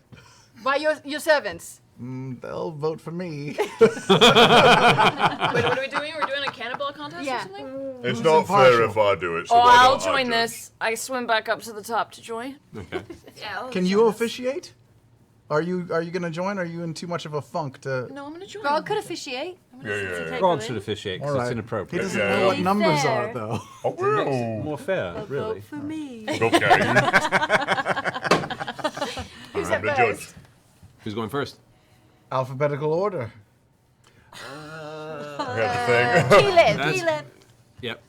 By your servants. They'll vote for me. Wait, what are we doing? We're doing a cannonball contest Yeah. or something? It's not fair impartial. if I do it. So Oh, why I'll don't I join do this. I swim back up to the top to join. Okay. Yeah. Can you officiate? Are you going to join? Or are you in too much of a funk to... No, I'm gonna join. Grog could officiate. it? Yeah. Grog should officiate because All it's right. He inappropriate. doesn't Yeah. know what Be numbers fair. are, though. Oh, Makes it more fair, really. Vote for me. Okay. Who's I'm at the first? judge. Who's going first? Alphabetical order. I got the thing. That's- Keelan. Yep.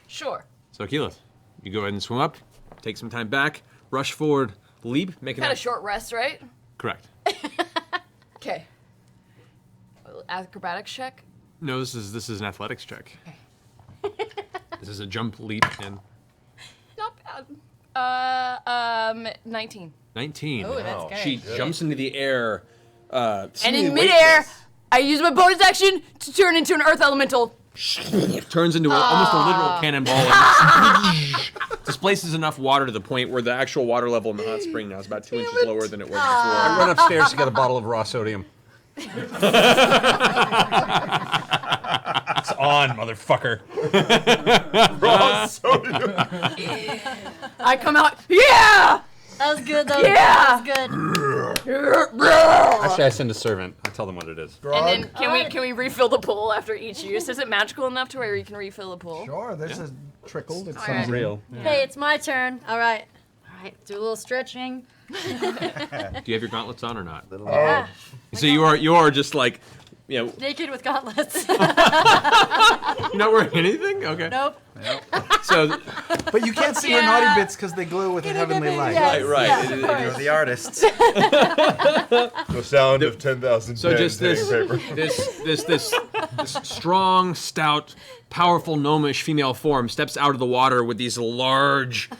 Sure. So Keyleth, you go ahead and swim up, take some time back, rush forward, leap, make an Had a short rest, right? Correct. Okay. Acrobatics check. No, this is an athletics check. This is a jump, leap, and Not bad. 19. 19. Oh, that's good. She jumps into the air. And seemingly in midair, weightless, I use my bonus action to turn into an earth elemental. turns into almost a literal cannonball and displaces enough water to the point where the actual water level in the hot spring now is about 2 inches lower than it was I before. run upstairs to get a bottle of raw sodium. It's on, motherfucker. Raw sodium. I come out, yeah! That was good. Yeah! That was good. Actually, I send a servant. I tell them what it is. And then can we refill the pool after each use? Is it magical enough to where you can refill the pool? Sure, there's a trickle that All comes right. in. Real. Hey, it's my turn. All right. All right. Do a little stretching. Do you have your gauntlets on or not? Yeah. So you are just like, Naked with gauntlets. you're not wearing anything? Okay. Nope. So, But you can't see her naughty bits because they glow with a heavenly light. Yes, right. yeah, It- of it- course. You're the artists. The sound of 10,000 So just this, paper. this strong, stout, powerful gnomish female form steps out of the water with these large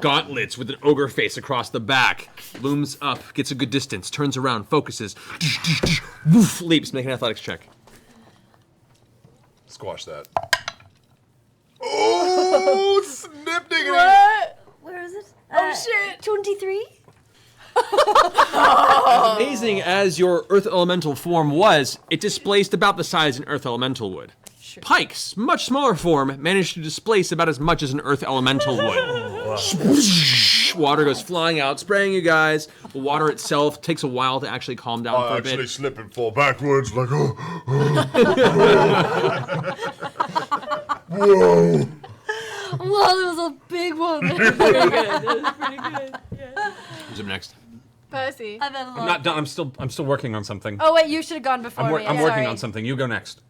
gauntlets with an ogre face across the back, looms up, gets a good distance, turns around, focuses, woof, leaps, make an athletics check. Squash that. Oh, snip diggity. Where is it? Oh shit! 23? Amazing as your earth elemental form was, it displaced about the size an earth elemental would. Pike's much smaller form managed to displace about as much as an earth elemental would. Water goes flying out, spraying you guys. The water itself takes a while to actually calm down I for a actually bit. slip and fall backwards like, oh. Whoa. Well, it was a big one. Who's up next? Percy. I've had a lot. I'm not done. I'm still working on something. Oh wait, you should have gone before I'm me. working Sorry. on something. You go next.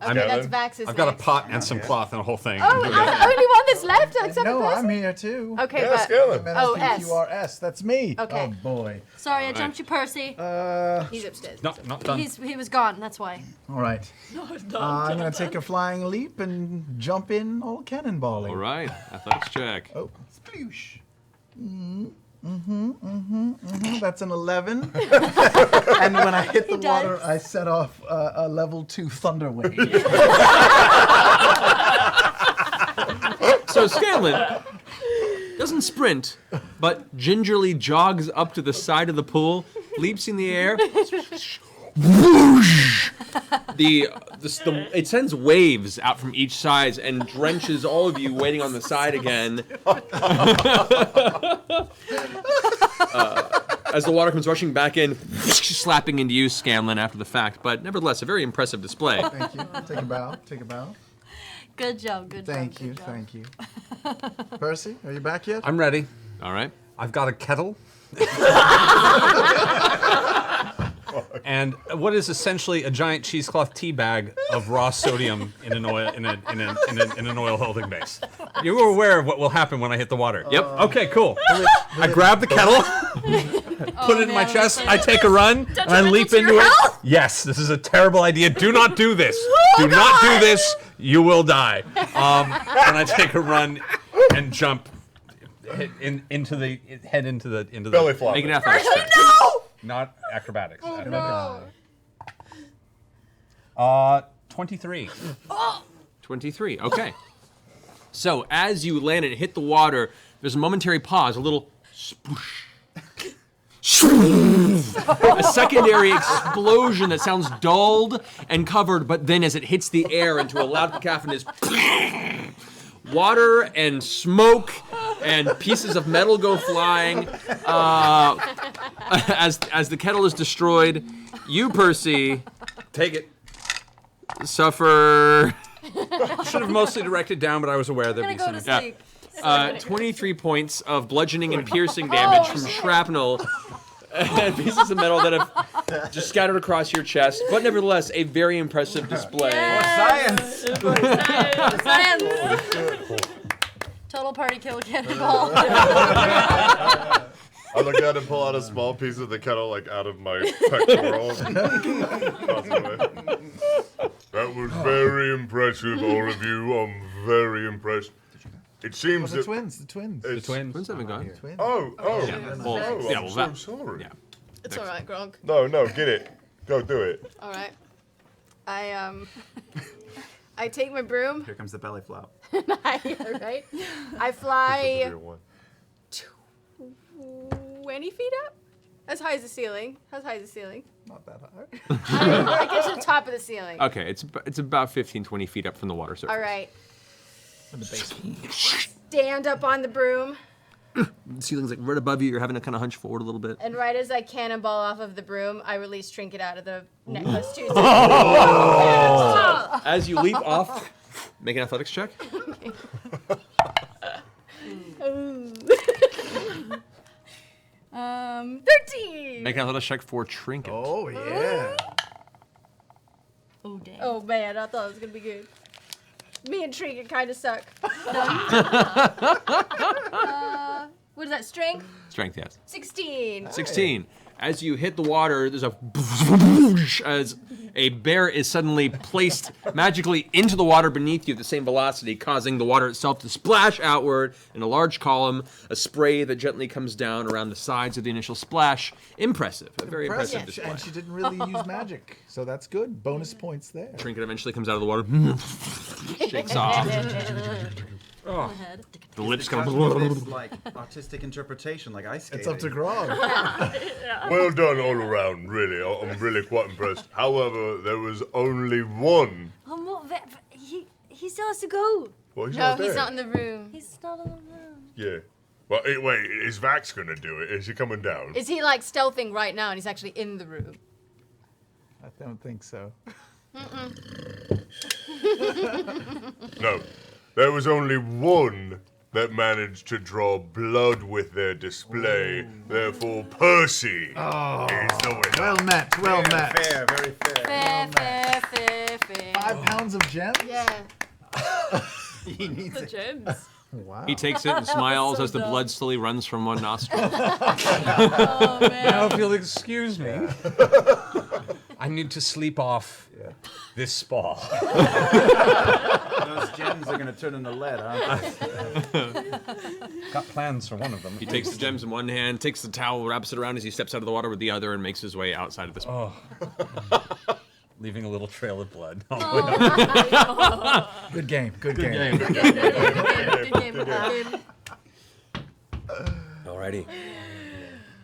Okay, that's Vax's I've got a next. pot and some cloth and a whole thing. Oh, I'm the only one that's left except No, for Percy? I'm here too. Okay, Yeah, but... Scanlan. Oh, S. S. That's me. Okay. Oh boy. Sorry, I jumped you, Percy. He's upstairs. No, not done. He was gone. That's why. All right. I'm gonna take a flying leap and jump in all cannonballing. All right, athletics check. Oh, sploosh. That's an 11. And when I hit the water, I set off a level 2 thunder wave. So Scanlan doesn't sprint, but gingerly jogs up to the side of the pool, leaps in the air. Whoosh! It sends waves out from each side and drenches all of you waiting on the side again. As the water comes rushing back in, slapping into you, Scanlan, after the fact. But nevertheless, a very impressive display. Thank you. Take a bow. Take a bow. Good job. Good job. Thank you. good job. Thank you. Percy, are you back yet? I'm ready. All right. I've got a kettle. and what is essentially a giant cheesecloth tea bag of raw sodium in an oil in an oil holding base. You were aware of what will happen when I hit the water. Yep. Okay, cool. I grab the kettle, put it in my chest. I take a run, and I leap into it. Yes, this is a terrible idea. Do not do this. Do not do this. You will die. And I take a run and jump into the belly flop. Make an athletics check. Not acrobatics. Oh, no. 23. 23. Okay. So as you land and hit the water, there's a momentary pause, a little sploosh. A secondary explosion that sounds dulled and covered, but then as it hits the air into a loud cacophonous water and smoke and pieces of metal go flying. As the kettle is destroyed, you, Percy, Take it. suffer Should have mostly directed down, but I was aware there'd be Go some. to sleep. 23 points of bludgeoning and piercing damage from shrapnel and pieces of metal that have just scattered across your chest, but nevertheless, a very impressive display. Science! Science. Total party kill Cannonball. I look at him, pull out a small piece of the kettle, like out of my pectorals. That was very impressive, all of you. I'm very impressed. It seems The that twins. The twins. The twins. Twins haven't gone. Twins. Oh, Yeah, I'm well, so that- sorry. Yeah. It's all right, Grog. No, get it. Go do it. All right. I take my broom. Here comes the belly flop. Right? I fly Real one. 20 feet up? As high as the ceiling. How high is the ceiling? Not that high. I get to the top of the ceiling. Okay, it's about 15, 20 feet up from the water surface. All right. In the basement. Stand up on the broom, The ceiling's like right above you. You're having to kind of hunch forward a little bit. and right as I cannonball off of the broom, I release Trinket out of the necklace too. As you leap off, make an athletics check. 13! Make an athletics check for trinket. Oh yeah. Oh, dang. Oh man, I thought it was gonna be good. Me and Trinket kind of suck. What is that, strength? Strength, yes. 16. 16. As you hit the water, there's a as a bear is suddenly placed magically into the water beneath you at the same velocity, causing the water itself to splash outward in a large column, a spray that gently comes down around the sides of the initial splash. Impressive. A very impressive display. And she didn't really use magic, so that's good. Bonus points there. Trinket eventually comes out of the water, shakes off. Oh. The lips kind It's of. like artistic interpretation, like ice skating. It's up to Grog. Well done all around, really. I'm really quite impressed. However, there was only one. He still has to go. Well, he's No, not there. he's not in the room. He's not in the room. Yeah. Well, wait, is Vax gonna do it? Is he coming down? Is he like stealthing right now and he's actually in the room? I don't think so. No. There was only one that managed to draw blood with their display. Therefore, Percy is the winner. Well met. Well met. Fair, very fair. Fair. 5 pounds of gems. Yeah. He needs The it. gems. Wow. He takes it and smiles as the blood slowly runs from one nostril. Oh, man. Now, if you'll excuse me, I need to sleep off this spa. Those gems are gonna turn into lead, aren't they? Got plans for one of them. He takes the gems in one hand, takes the towel, wraps it around as he steps out of the water with the other, and makes his way outside of this. Oh. Leaving a little trail of blood. Good game. Good game. Good game. Alrighty.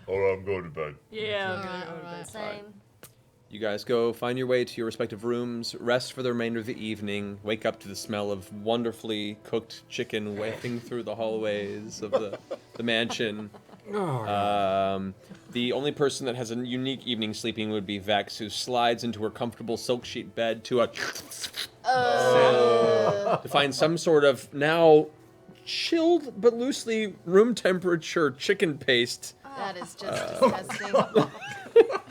All right, I'm going to bed. Yeah. Alright. Same. You guys go find your way to your respective rooms, rest for the remainder of the evening, wake up to the smell of wonderfully cooked chicken wafting through the hallways of the mansion. The only person that has a unique evening sleeping would be Vex, who slides into her comfortable silk sheet bed to find some sort of now chilled but loosely room temperature chicken paste That is just disgusting.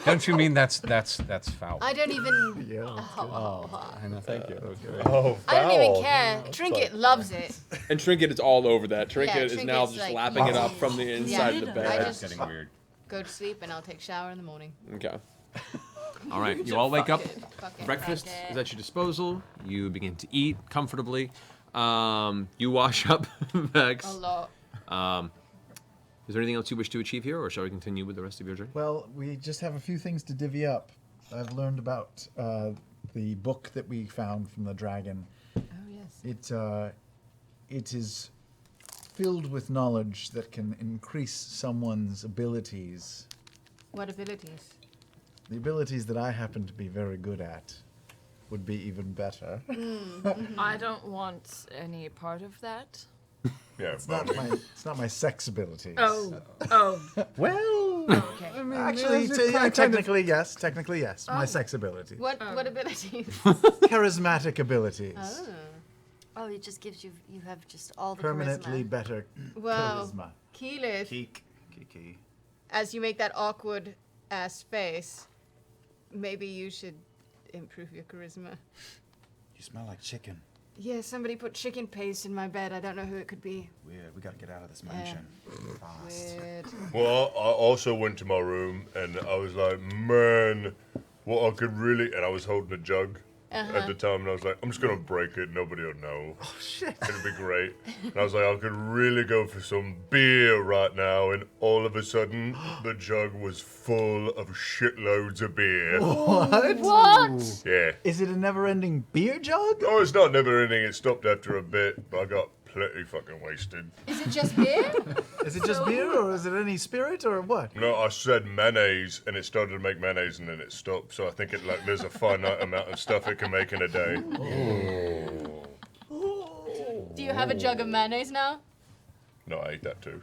Don't you mean that's foul? I don't even. I know. Thank you. Oh, I don't even foul. care. Trinket loves it. And Trinket is all over that. Trinket is now Trinket's just like, lapping it up from the inside of the I bed. just Getting weird. go to sleep and I'll take a shower in the morning. Okay. All right. You all wake up. Fuck it. Breakfast is at your disposal. You begin to eat comfortably. You wash up, Vex. A lot. Is there anything else you wish to achieve here, or shall we continue with the rest of your journey? Well, we just have a few things to divvy up. I've learned about the book that we found from the dragon. Oh yes. It is filled with knowledge that can increase someone's abilities. What abilities? The abilities that I happen to be very good at would be even better. I don't want any part of that. Yeah, It's not my sex abilities. Oh. Well, Okay. actually, technically yes. Technically yes. My sex abilities. What abilities? Charismatic abilities. Oh, it just gives you have just all the Permanently charisma. better Well, charisma. Keyleth, Kiki. as you make that awkward ass face, maybe you should improve your charisma. You smell like chicken. Yeah, somebody put chicken paste in my bed. I don't know who it could be. Weird. We gotta get out of this mansion. Fast. Weird. Well, I also went to my room and I was like, man, what I could really. And I was holding a jug at the time, and I was like, I'm just gonna break it. Nobody will know. Oh shit! It'll be great. And I was like, I could really go for some beer right now. And all of a sudden, the jug was full of shitloads of beer. What? Yeah. Is it a never-ending beer jug? Oh, it's not never ending. It stopped after a bit, but I got plenty fucking wasted. Is it just beer? Is it just beer, or is it any spirit, or what? No, I said mayonnaise, and it started to make mayonnaise, and then it stopped. So I think there's a finite amount of stuff it can make in a day. Do you have a jug of mayonnaise now? No, I ate that too.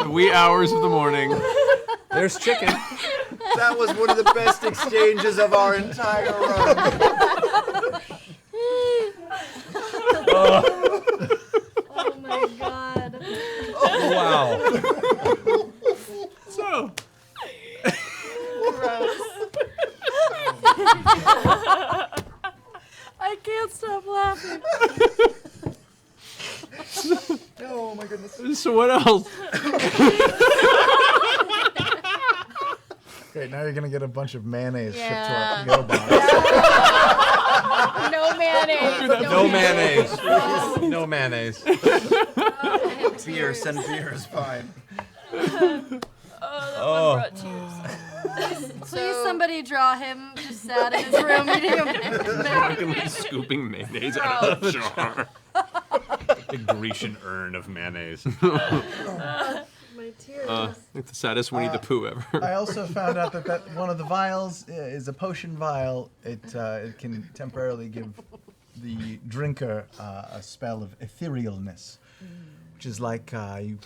The wee hours of the morning. There's chicken. That was one of the best exchanges of our entire run. Oh my god. Wow. So. I can't stop laughing. Oh my goodness. So what else? Okay, now you're gonna get a bunch of mayonnaise shipped to Yeah. our PO box. No mayonnaise. No mayonnaise. No mayonnaise. Beer, send beer is fine. Oh, that one brought tears. Please, somebody draw him just sat in his room eating a Fucking scooping mayonnaise out of a jar. A Grecian urn of mayonnaise. my tears. Like the saddest Winnie the Pooh ever. I also found out that one of the vials is a potion vial. It can temporarily give the drinker a spell of etherealness, which is like you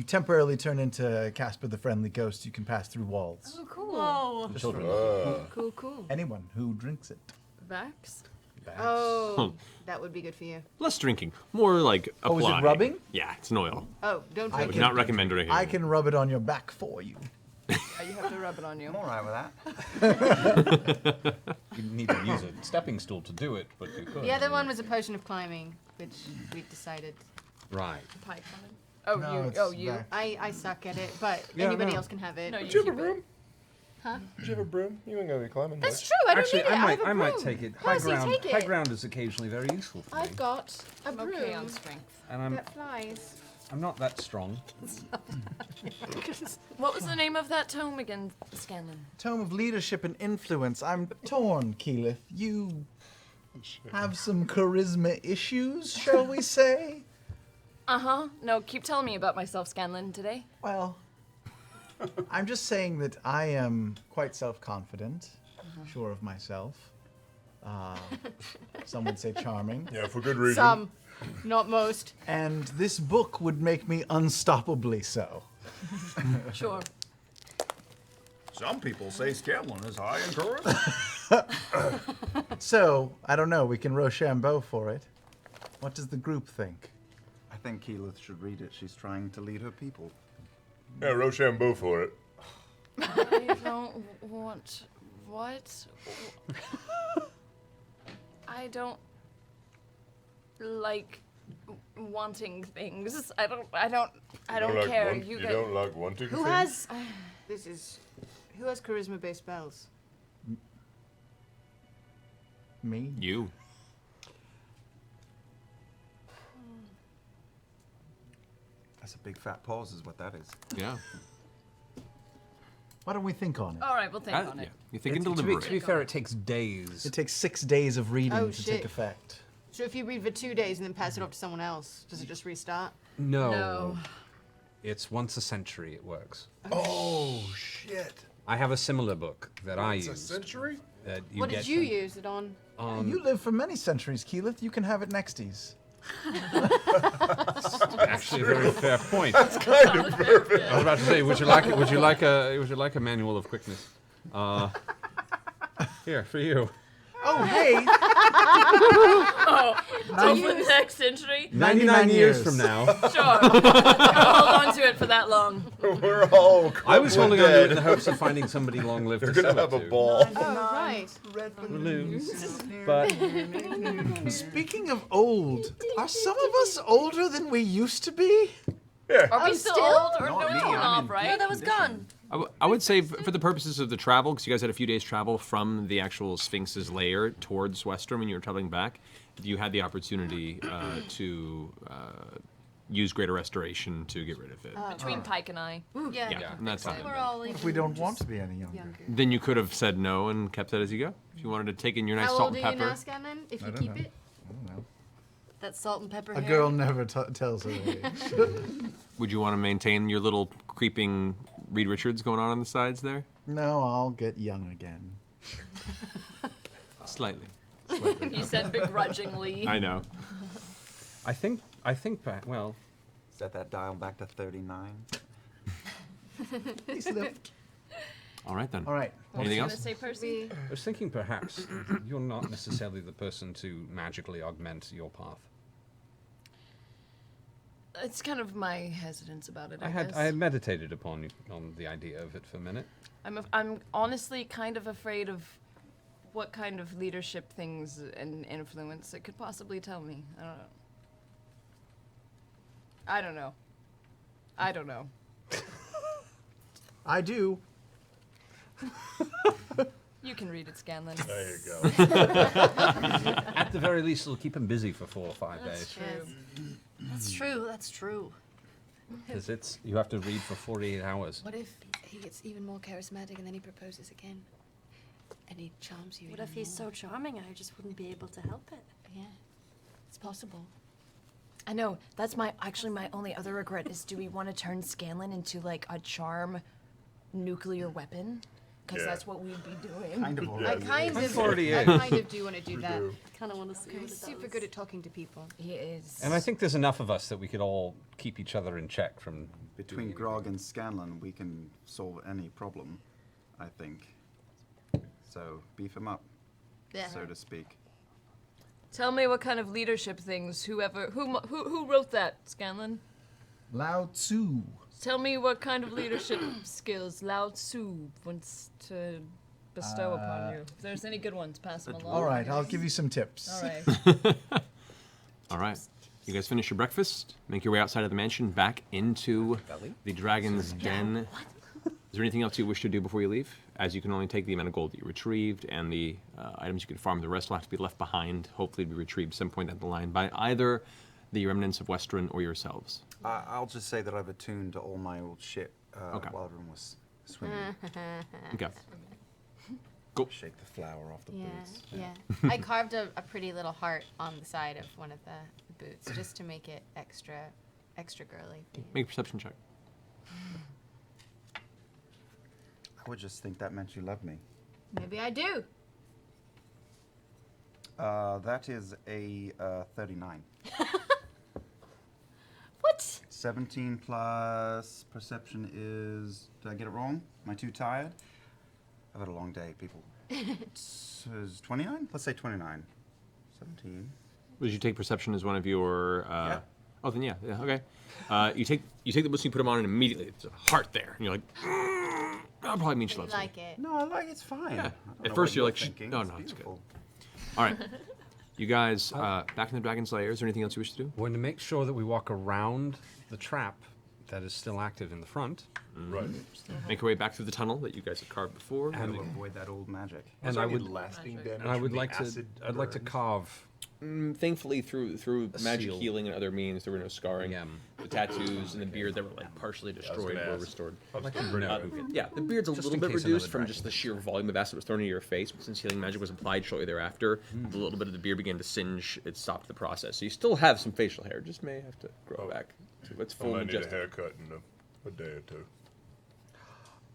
temporarily turn into Casper the Friendly Ghost. You can pass through walls. Oh, cool. Whoa. Children. Cool, cool. Anyone who drinks it. Vax? Oh, that would be good for you. Less drinking, more like Oh, is it applying. rubbing? Yeah, it's an oil. Oh, don't I drink would it. not recommend drinking. I can rub it on your back for you. You have to rub it on you. I'm all right with that. You need to use a stepping stool to do it, but you could. The other one was a potion of climbing, which we decided. Right. Pie coming. Oh, No, you. it's Oh, you. back. I suck at it, but Yeah, anybody no. else can have it. No, you Did you have keep a it. broom? Huh? Did you have a broom? You ain't gonna be climbing That's much. true. I don't Actually, need it. I have a might broom. take it. High Percy, ground. take it. High ground is occasionally very useful for me. I've got a I'm broom okay on strength. And that flies. I'm not that strong. What was the name of that tome again, Scanlan? Tome of Leadership and Influence. I'm torn, Keyleth. You have some charisma issues, shall we say? Uh-huh. No, keep telling me about myself, Scanlan, today. Well, I'm just saying that I am quite self-confident, sure of myself. Some would say charming. Yeah, for good reason. Some, not most. And this book would make me unstoppably so. Sure. Some people say Scanlon is high in charisma. So, I don't know. We can Rochambeau for it. What does the group think? I think Keyleth should read it. She's trying to lead her people. Yeah, Rochambeau for it. I don't want what? I don't like wanting things. I don't like care. You guys- don't like wanting Who things? has who has charisma-based spells? Me? You. That's a big fat pause, is what that is. Yeah. Why don't we think on it? All right, we'll think on Yeah. it. You think and To deliberate. be fair, it takes days. It takes 6 days of reading Oh, to shit. take effect. So if you read for 2 days and then pass it off to someone else, does it just restart? No. It's once a century it works. Oh, shit. I have a similar book that I It's a use. century? That What did get you from- use it on? You live for many centuries, Keyleth. You can have it nexties. Actually, a very fair point. That's kind of perfect. I was about to say, would you like a manual of quickness? Here for you. Oh, hey! So for the next century? 99 years from now. Sure. I'll hold on to it for that long. We're all I was holding on to it dead. in the hopes of finding somebody long-lived You're to gonna sell have it a to. ball. Oh, right. Balloons. But Speaking of old, are some of us older than we used to be? Yeah. Are we still old or no? Not We're me, going I'm off, in right? No, that was gone. I would say for the purposes of the travel, because you guys had a few days travel from the actual Sphinx's lair towards Westruun when you were traveling back, you had the opportunity to use Greater Restoration to get rid of it. Between Pike and I. Yeah, and that's fine. We're all If we don't want to be any younger. Then you could have said no and kept it as you go. If you wanted to take in your nice How salt old and are you pepper. now, Scanlan? If I you don't keep know. it? I don't know. that salt and pepper A hair. girl never tells her age. Would you want to maintain your little creeping Reed Richards going on the sides there? No, I'll get young again. Slightly. He said begrudgingly. I know. I think back. Well, Set that dial back to 39. He slipped. All right then. All right. Anything Gonna else? say Percy? I was thinking perhaps you're not necessarily the person to magically augment your path. It's kind of my hesitance about it. I I guess. had meditated on the idea of it for a minute. I'm honestly kind of afraid of what kind of leadership things and influence it could possibly tell me. I don't know. I do. You can read it, Scanlan. There you go. At the very least, it'll keep him busy for 4 or 5 That's days. true. That's true. That's true. Because you have to read for 48 hours. What if he gets even more charismatic and then he proposes again? And he charms you. What if he's so charming I just wouldn't be able to help it? Yeah, it's possible. I know. That's my only other regret is do we want to turn Scanlan into like a charm nuclear weapon? Because Yeah. that's what we'd be doing. Kind of I already. kind of, already I is. kind of do want to do that. do. Kind of want to see what He's it super does. good at talking to people. He is. And I think there's enough of us that we could all keep each other in check from Between doing Grog and Scanlan, we can solve any problem, I think. So, beef him up, Yeah. so to speak. Tell me what kind of leadership things who wrote that, Scanlan? Lao Tzu. Tell me what kind of leadership skills Lao Tzu wants to bestow upon you. If there's any good ones, pass them along. All right, I'll give you some tips. All right. All right. You guys finish your breakfast, make your way outside of the mansion, back into the Dragon's Den. Is there anything else you wish to do before you leave? As you can only take the amount of gold that you retrieved, and the items you can farm, the rest will have to be left behind, hopefully to be retrieved some point down the line by either the remnants of Westruun or yourselves. I'll just say that I've attuned to all my old shit Okay. while everyone was swimming. Okay. Go. Shake the flour off the Yeah, boots. yeah. I carved a pretty little heart on the side of one of the boots just to make it extra girly. Make a perception check. I would just think that meant you loved me. Maybe I do. That is a 39. What? 17 plus perception is. Did I get it wrong? Am I too tired? I've had a long day, people. It's 29? Let's say 29. 17. Would you take perception as one of your? Yeah. Oh, then yeah, okay. You take the boots and you put them on, and immediately it's a heart there, and you're like, that probably means she loves me. Like it. No, I like it's fine. Yeah. I don't At know first what you're like, thinking. no, it's good. All right, you guys, back in the Dragon's Lair. Is there anything else you wish to do? We're going to make sure that we walk around the trap that is still active in the front. Right. Make your way back through the tunnel that you guys have carved before. And avoid that old magic. And I would I'd like to carve. Thankfully, through A magic seal. healing and other means, there were no scarring. The tattoos and the beard that were like partially destroyed were restored. Yeah, the beard's a Just little in bit case reduced another from dragon just the sheer volume of acid that was thrown into your face. But since healing magic was applied shortly thereafter, a little bit of the beard began to singe. It stopped the process. So you still have some facial hair, just may have to grow back to its I full might need a majestic. haircut in a day or two.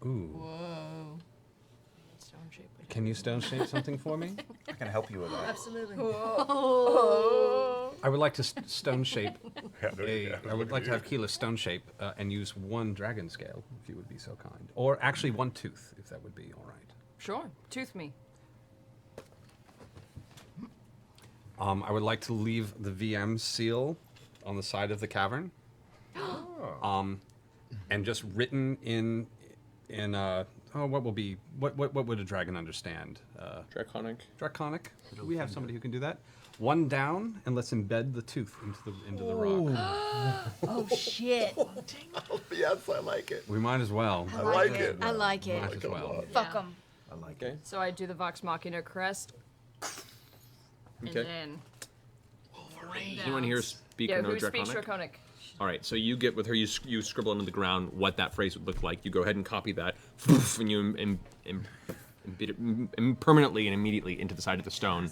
Ooh. Whoa. Stone shape. Can you stone shape something for me? I can help you with that. Absolutely. I would like to stone shape. Yeah, I would like to have Keela stone shape and use one dragon scale, if you would be so kind. Or actually one tooth, if that would be all right. Sure. Tooth me. I would like to leave the VM seal on the side of the cavern. And just written in what would a dragon understand? Draconic. Draconic. Do we have somebody who can do that? One down, and let's embed the tooth into the rock. Oh shit. Yes, I like it. We might as well. I like it. I like it. Might as well. Fuck them. I like Okay. So I do the Vox Machina crest. And Okay. then. Does anyone here speak Yeah, or know who speaks Draconic? Draconic? All right, so you get with her. You scribble into the ground what that phrase would look like. You go ahead and copy that, and you embed it permanently and immediately into the side of the stone.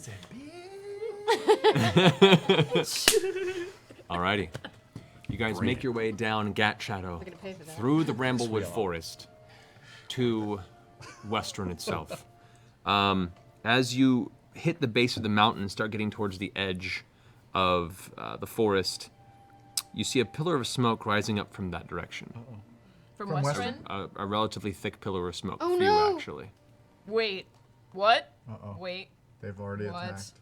Alrighty, you guys make your way down Gat Shadow We're gonna pay for that. through the Bramblewood Forest to Westruun itself. As you hit the base of the mountain and start getting towards the edge of the forest, you see a pillar of smoke rising up from that direction. From From Westruun? A relatively thick pillar of smoke. Oh, Few, no. actually. Wait. What? Uh-oh. Wait. They've already What? attacked.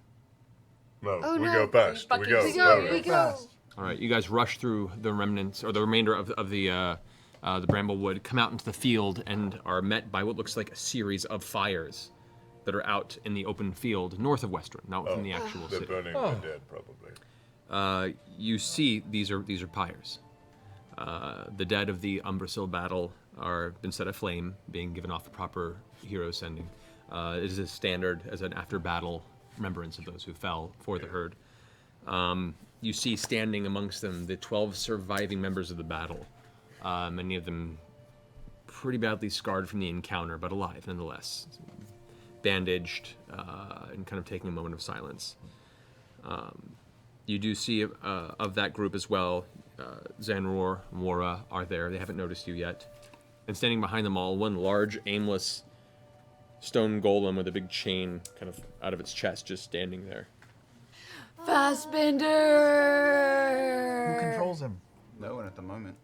No, Oh, we no. go fast. We go. We go. All right, you guys rush through the remnants, or the remainder of the Bramblewood, come out into the field, and are met by what looks like a series of fires that are out in the open field north of Westruun, not within the actual They're city. burning the dead, probably. You see these are pyres. The dead of the Umbrasyl battle are been set aflame, being given off the proper hero sending. It is a standard as an after-battle remembrance of those who fell for the herd. You see standing amongst them the 12 surviving members of the battle. Many of them pretty badly scarred from the encounter, but alive nonetheless. Bandaged and kind of taking a moment of silence. You do see of that group as well, Zanror and Wara are there. They haven't noticed you yet. And standing behind them all, one large, aimless stone golem with a big chain kind of out of its chest, just standing there. Fassbender! Who controls him? No one at the moment.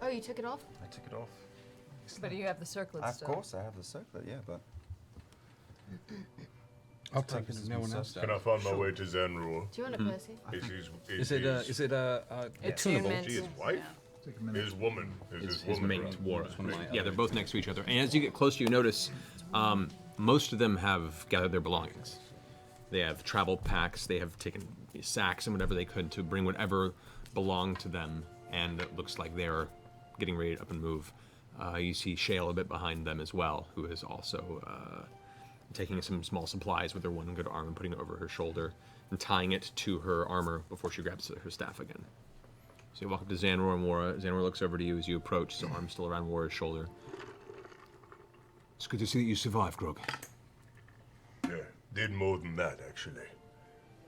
Oh, you took it off? I took it off. But you have the circlets Of still. course, I have the circlet, yeah, but. I'll take it. No one else does. Can I find my way to Zanror? Do you want it, Percy? Is it a tunable? Attunement. She his wife? His woman. His mate, Wara. One of my Yeah, they're both next to each other. And as you get closer, you notice most of them have gathered their belongings. They have travel packs. They have taken sacks and whatever they could to bring whatever belonged to them. And it looks like they're getting ready to up and move. You see Shale a bit behind them as well, who is also taking some small supplies with her one good arm and putting it over her shoulder and tying it to her armor before she grabs her staff again. So you walk up to Zanror and Wara. Zanror looks over to you as you approach, his arm still around Wara's shoulder. It's good to see that you survived, Grog. Yeah, did more than that, actually.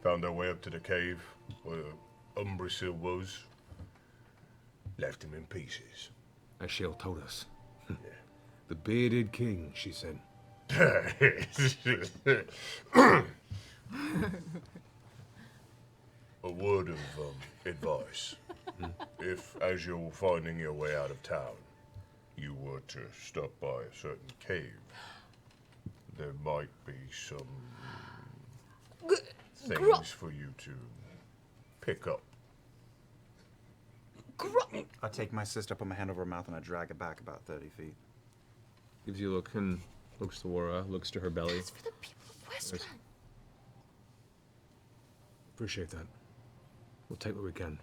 Found our way up to the cave where Umbrasyl was. Left him in pieces. As Shale told us. The bearded king, she said. A word of advice. If, as you're finding your way out of town, you were to stop by a certain cave, there might be some Gro- things for you to pick up. I take my sister, put my hand over her mouth, and I drag it back about 30 feet. Gives you a look and looks to Wara, looks to her belly. It's for the people of Westruun. Appreciate that. We'll take what we can.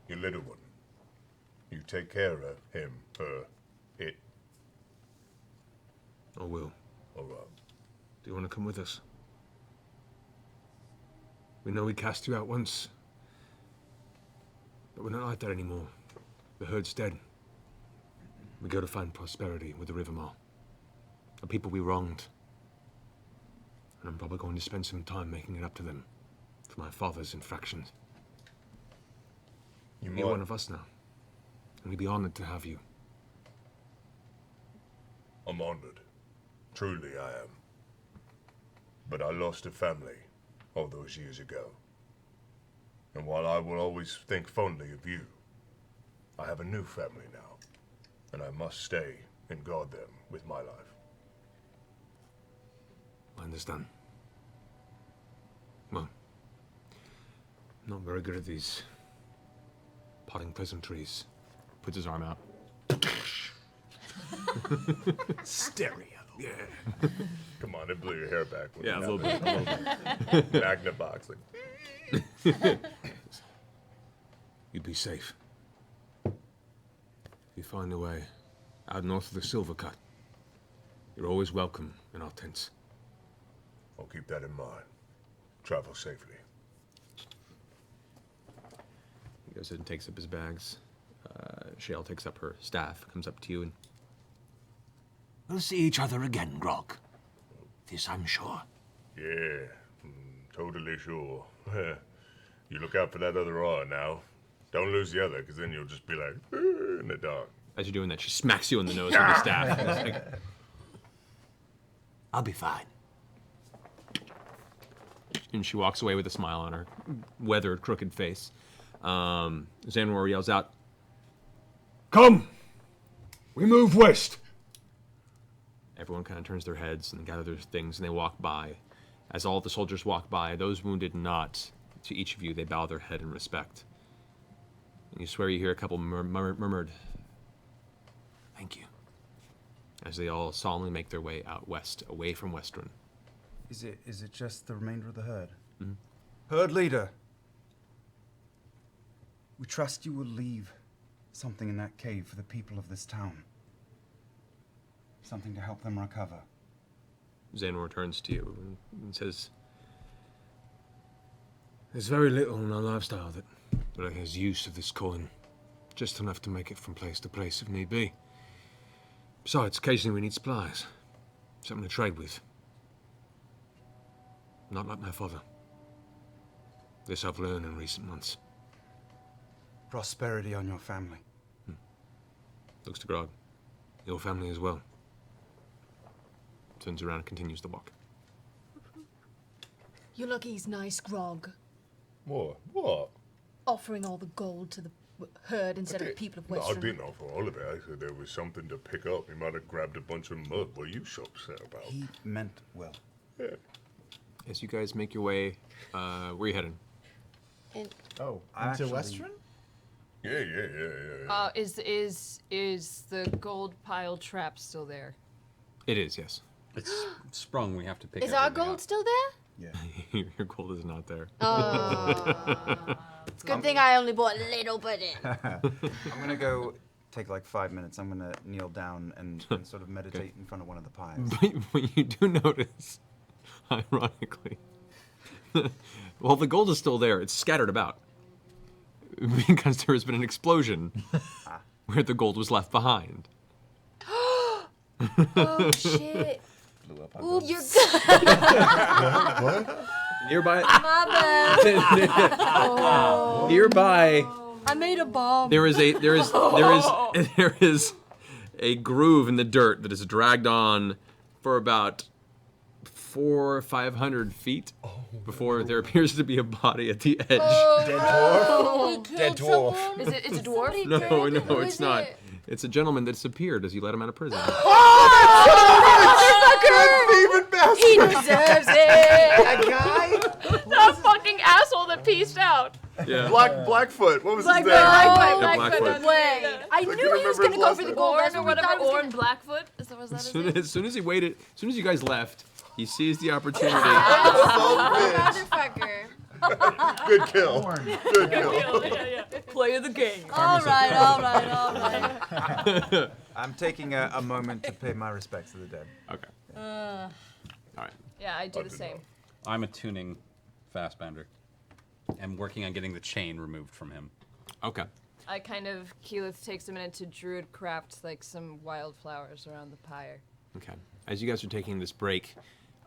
Your little one. You take care of him, her, it. I will. All right. Do you want to come with us? We know we cast you out once. But we're not like that anymore. The herd's dead. We go to find prosperity with the Rivermar. The people we wronged. And I'm probably going to spend some time making it up to them for my father's infractions. You're one of us now. And we'd be honored to have you. I'm honored. Truly I am. But I lost a family all those years ago. And while I will always think fondly of you, I have a new family now. And I must stay and guard them with my life. I understand. Well, I'm not very good at these potting pleasantries. Puts his arm out. Stereo. Yeah. Come on, it blew your hair back. Yeah, a little bit. Magna box. You'd be safe. If you find a way out north of the Silver Cut, you're always welcome in our tents. I'll keep that in mind. Travel safely. He goes and takes up his bags. Shale takes up her staff, comes up to you and... We'll see each other again, Grog. This I'm sure. Yeah, totally sure. You look out for that other eye now. Don't lose the other, because then you'll just be like, in the dark. As you're doing that, she smacks you in the nose with the staff. And it's like, I'll be fine. and she walks away with a smile on her weathered, crooked face. Zanror yells out, Come! We move west! Everyone kind of turns their heads and gather their things, and they walk by. As all the soldiers walk by, those wounded nod to each of you. They bow their head in respect. And you swear you hear a couple murmured, thank you, as they all solemnly make their way out west, away from Westruun. Is it just the remainder of the herd? Mm-hmm. Herd leader, we trust you will leave something in that cave for the people of this town. Something to help them recover. Zanror turns to you and says, There's very little in our lifestyle that has use of this coin. Just enough to make it from place to place if need be. Besides, occasionally we need supplies. Something to trade with. Not like my father. This I've learned in recent months. Prosperity on your family. Looks to Grog. Your family as well. Turns around and continues the walk. You're lucky he's nice, Grog. What? Offering all the gold to the herd instead of the people of No, I Westruun. didn't offer all of it. I said there was something to pick up. He might have grabbed a bunch of mud. What are you so upset about? He meant well. Yeah. As you guys make your way, where are you heading? And into Actually- Westruun? Yeah. Is the gold pile trap still there? It is, yes. It's sprung. We have to pick Is our everything gold up. still there? Your gold is not there. It's a good thing I only bought a little bit in. I'm gonna go take like 5 minutes. I'm gonna kneel down and sort of meditate in front of one of the piles. But you do notice, ironically, well, the gold is still there. It's scattered about because there has been an explosion where the gold was left behind. Oh shit! Ooh, you're What? Nearby, my bad. Oh. nearby, I made a bomb. there is a groove in the dirt that is dragged on for about 400 or 500 feet before there appears to be a body at the edge. Dead dwarf. Is it? It's a dwarf. No, it's not. It's a gentleman that disappeared as you let him out of prison. Oh, Motherfucker! He deserves it! That guy? That fucking asshole that pieced out. Yeah. Blackfoot. What was his name? Blackfoot. I knew he was remember gonna his go last for the name. gold. Orn That's or what we whatever. thought he was Orn gonna- Blackfoot. Was that As his soon, name? as soon as he waited, as soon as you guys left, he seized the opportunity. Motherfucker. Good kill. Good kill. Play of the game. All right. I'm taking a moment to pay my respects to the dead. Okay. All right. Yeah, I do the same. I'm attuning Fastbender. I'm working on getting the chain removed from him. Okay. I Keyleth takes a minute to druid craft like some wildflowers around the pyre. Okay. As you guys are taking this break,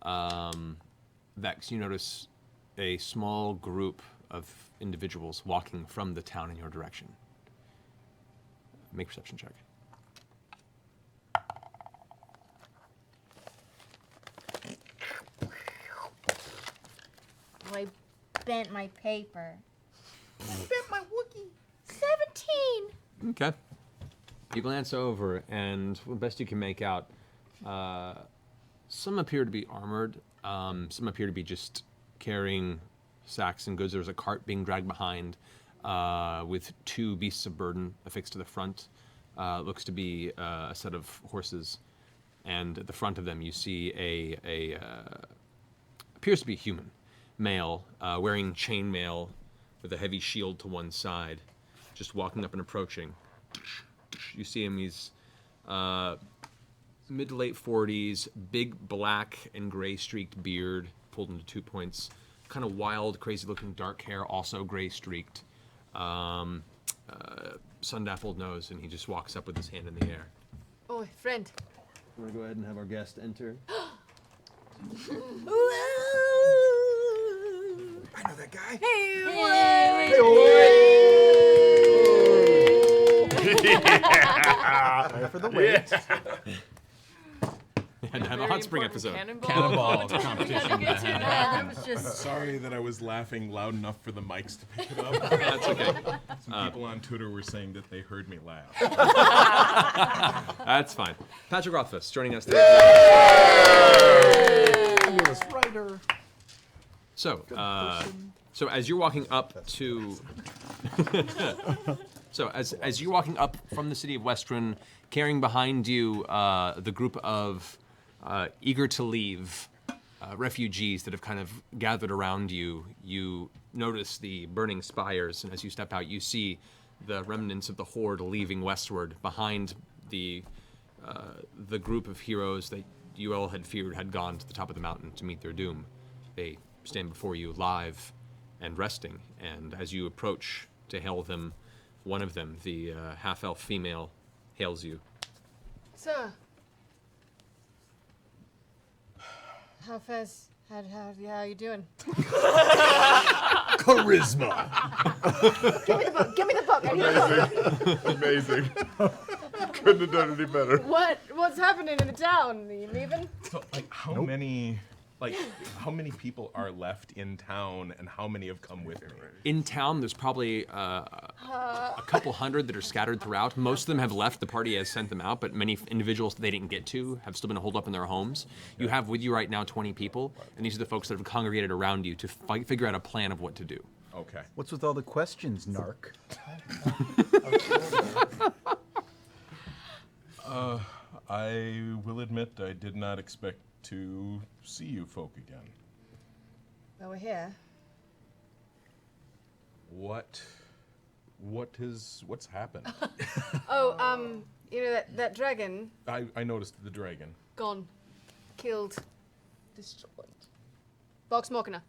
Vex, you notice a small group of individuals walking from the town in your direction. Make a perception check. I bent my paper. I bent my Wookiee. 17! Okay. You glance over, and the best you can make out, some appear to be armored. Some appear to be just carrying sacks and goods. There's a cart being dragged behind with 2 beasts of burden affixed to the front. Looks to be a set of horses. And at the front of them, you see a appears to be a human, male, wearing chainmail with a heavy shield to one side, just walking up and approaching. You see him, he's mid to late 40s, big black and gray streaked beard, pulled into 2 points, kind of wild, crazy looking dark hair, also gray streaked, sun-dappled nose, and he just walks up with his hand in the air. Oh, friend. We're gonna go ahead and have our guest enter. I know that guy. Sorry for the wait. And have a hot spring episode. Cannonball competition. That was just. Sorry that I was laughing loud enough for the mics to pick it up. That's okay. Some people on Twitter were saying that they heard me laugh. That's fine. Patrick Rothfuss joining us today. Fabulous writer. So, so as you're walking up to, so as you're walking up from the city of Westruun, carrying behind you the group of eager to leave refugees that have kind of gathered around you, you notice the burning spires, and as you step out, you see the remnants of the horde leaving westward behind the group of heroes that you all had feared had gone to the top of the mountain to meet their doom. They stand before you live and resting, and as you approach to hail them, one of them, the half-elf female, hails you. Sir. How fast? How are you doing? Charisma. Give me the book. Give me the book. I need the book. Amazing. Couldn't have done any better. What's happening in the town? Are you leaving? So, like, how many people are left in town, and how many have come with me? In town, there's probably a couple hundred that are scattered throughout. Most of them have left. The party has sent them out, but many individuals that they didn't get to have still been holed up in their homes. You have with you right now 20 people, and these are the folks that have congregated around you to figure out a plan of what to do. Okay. What's with all the questions, Narc? I will admit I did not expect to see you folk again. Well, we're here. What's happened? Oh, you know that dragon? I noticed the dragon. Gone. Killed. Destroyed. Vox Machina.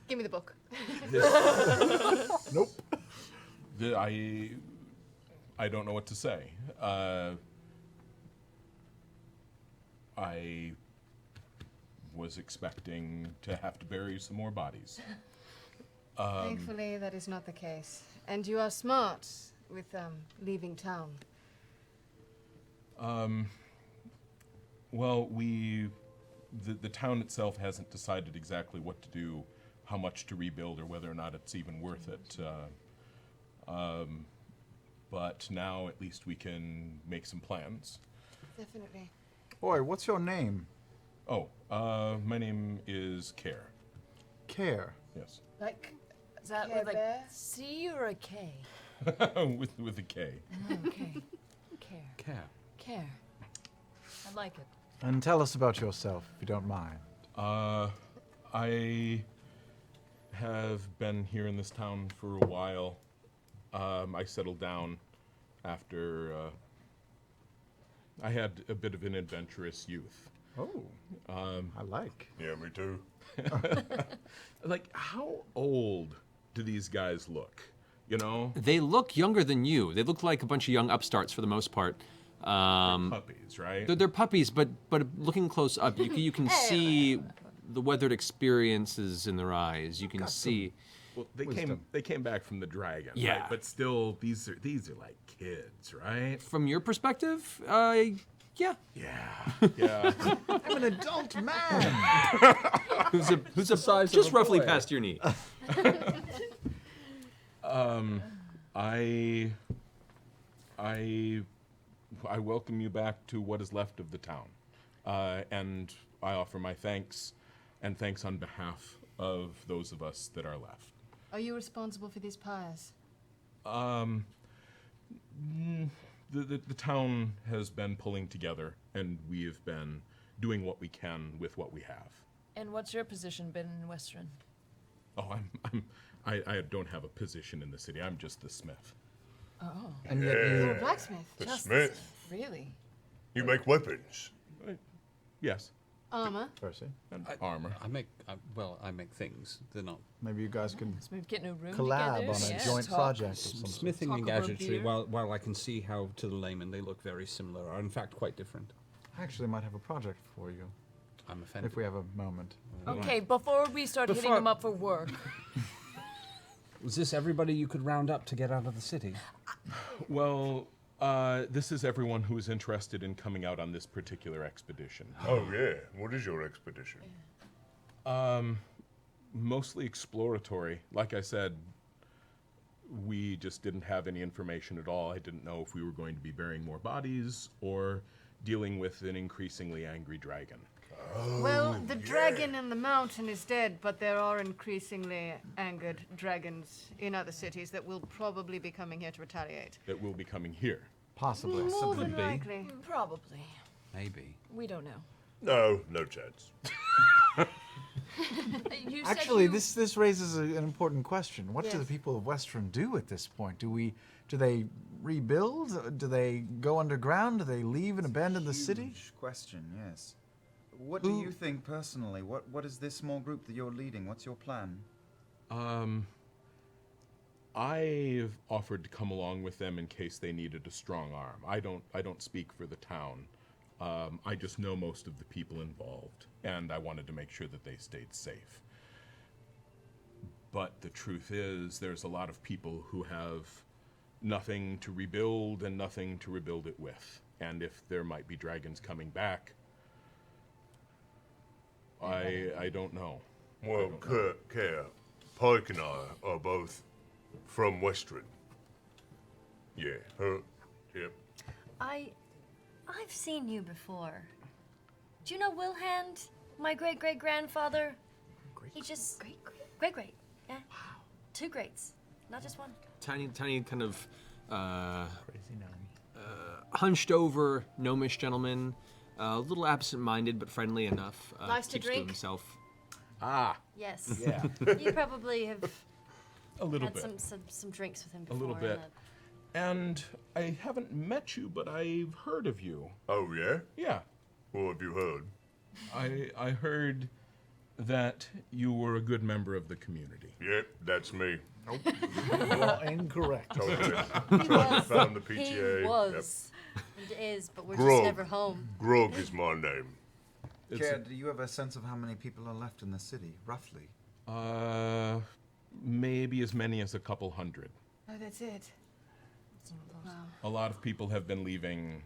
Give me the book. Nope. I don't know what to say. I was expecting to have to bury some more bodies. Thankfully, that is not the case. And you are smart with leaving town. Well, the town itself hasn't decided exactly what to do, how much to rebuild, or whether or not it's even worth it. but now at least we can make some plans. Definitely. Boy, what's your name? Oh, my name is Care. Care. Yes. Like, Is that Care with a Bear? C or a K? with a K. Okay. Care. Care. Care. I like it. And tell us about yourself, if you don't mind. I have been here in this town for a while. I settled down after I had a bit of an adventurous youth. Oh, I like. Yeah, me too. Like, how old do these guys look? You know? They look younger than you. They look like a bunch of young upstarts for the most part. Puppies, right? They're puppies, but looking close up, you can see the weathered experiences in their eyes. You can see. Well, they came back from the dragon. Yeah. Right? But still, these are like kids, right? From your perspective, yeah. Yeah. I'm an adult man. who's a size just of a roughly boy. past your knee. I welcome you back to what is left of the town, and I offer my thanks, and thanks on behalf of those of us that are left. Are you responsible for these pyres? The town has been pulling together, and we have been doing what we can with what we have. And what's your position been in Westruun? Oh, I don't have a position in the city. I'm just the smith. Oh. And yet You're you a blacksmith. The Just smith. Really? You make weapons. Yes, Armor. Percy. and armor. I make things. They're not Maybe you guys can So we've getting a room collab together. on a yeah. joint Talk. project. Of some sort. smithing and Talk over gadgetry. beer. While I can see how to the layman they look very similar, are in fact quite different. I actually might have a project for you, I'm offended. if we have a moment. Okay, before we start hitting Before- them up for work, Was this everybody you could round up to get out of the city? Well, this is everyone who is interested in coming out on this particular expedition. Oh, yeah. What is your expedition? Mostly exploratory. Like I said, we just didn't have any information at all. I didn't know if we were going to be burying more bodies or dealing with an increasingly angry dragon. Well, the dragon in the mountain is dead, but there are increasingly angered dragons in other cities that will probably be coming here to retaliate. That will be coming here. Possibly. More than Could be. likely. probably. Maybe. We don't know. No chance. You said Actually, you- this raises an important question. What do the Yes. people of Westruun do at this point? Do they rebuild? Do they go underground? Do they leave and abandon the city? Huge question, yes. What do you think personally? What is this small group that you're leading? What's your plan? I've offered to come along with them in case they needed a strong arm. I don't speak for the town. I just know most of the people involved, and I wanted to make sure that they stayed safe. But the truth is, there's a lot of people who have nothing to rebuild and nothing to rebuild it with. And if there might be dragons coming back, I don't know. Well, Care, Pike and I are both from Westruun. Yeah. Yep. I've seen you before. Do you know Wilhand? My great-great-grandfather? He just... Great-great. Yeah. Wow. 2 greats. Not just one. Tiny kind of hunched over gnomish gentleman, a little absent-minded but friendly enough. Likes to keeps drink? himself. Ah. Yes. Yeah. You probably have A little had bit. some drinks with him A before. little bit. And I haven't met you, but I've heard of you. Oh, yeah? Yeah. What have you heard? I heard that you were a good member of the community. Yep, that's me. Well, incorrect. Totally. He was. Found the PTA. He was. And is, but we're Grog. just never home. Grog is my name. Care, do you have a sense of how many people are left in the city, roughly? Maybe as many as a couple hundred. Oh, that's it. Wow. A lot of people have been leaving,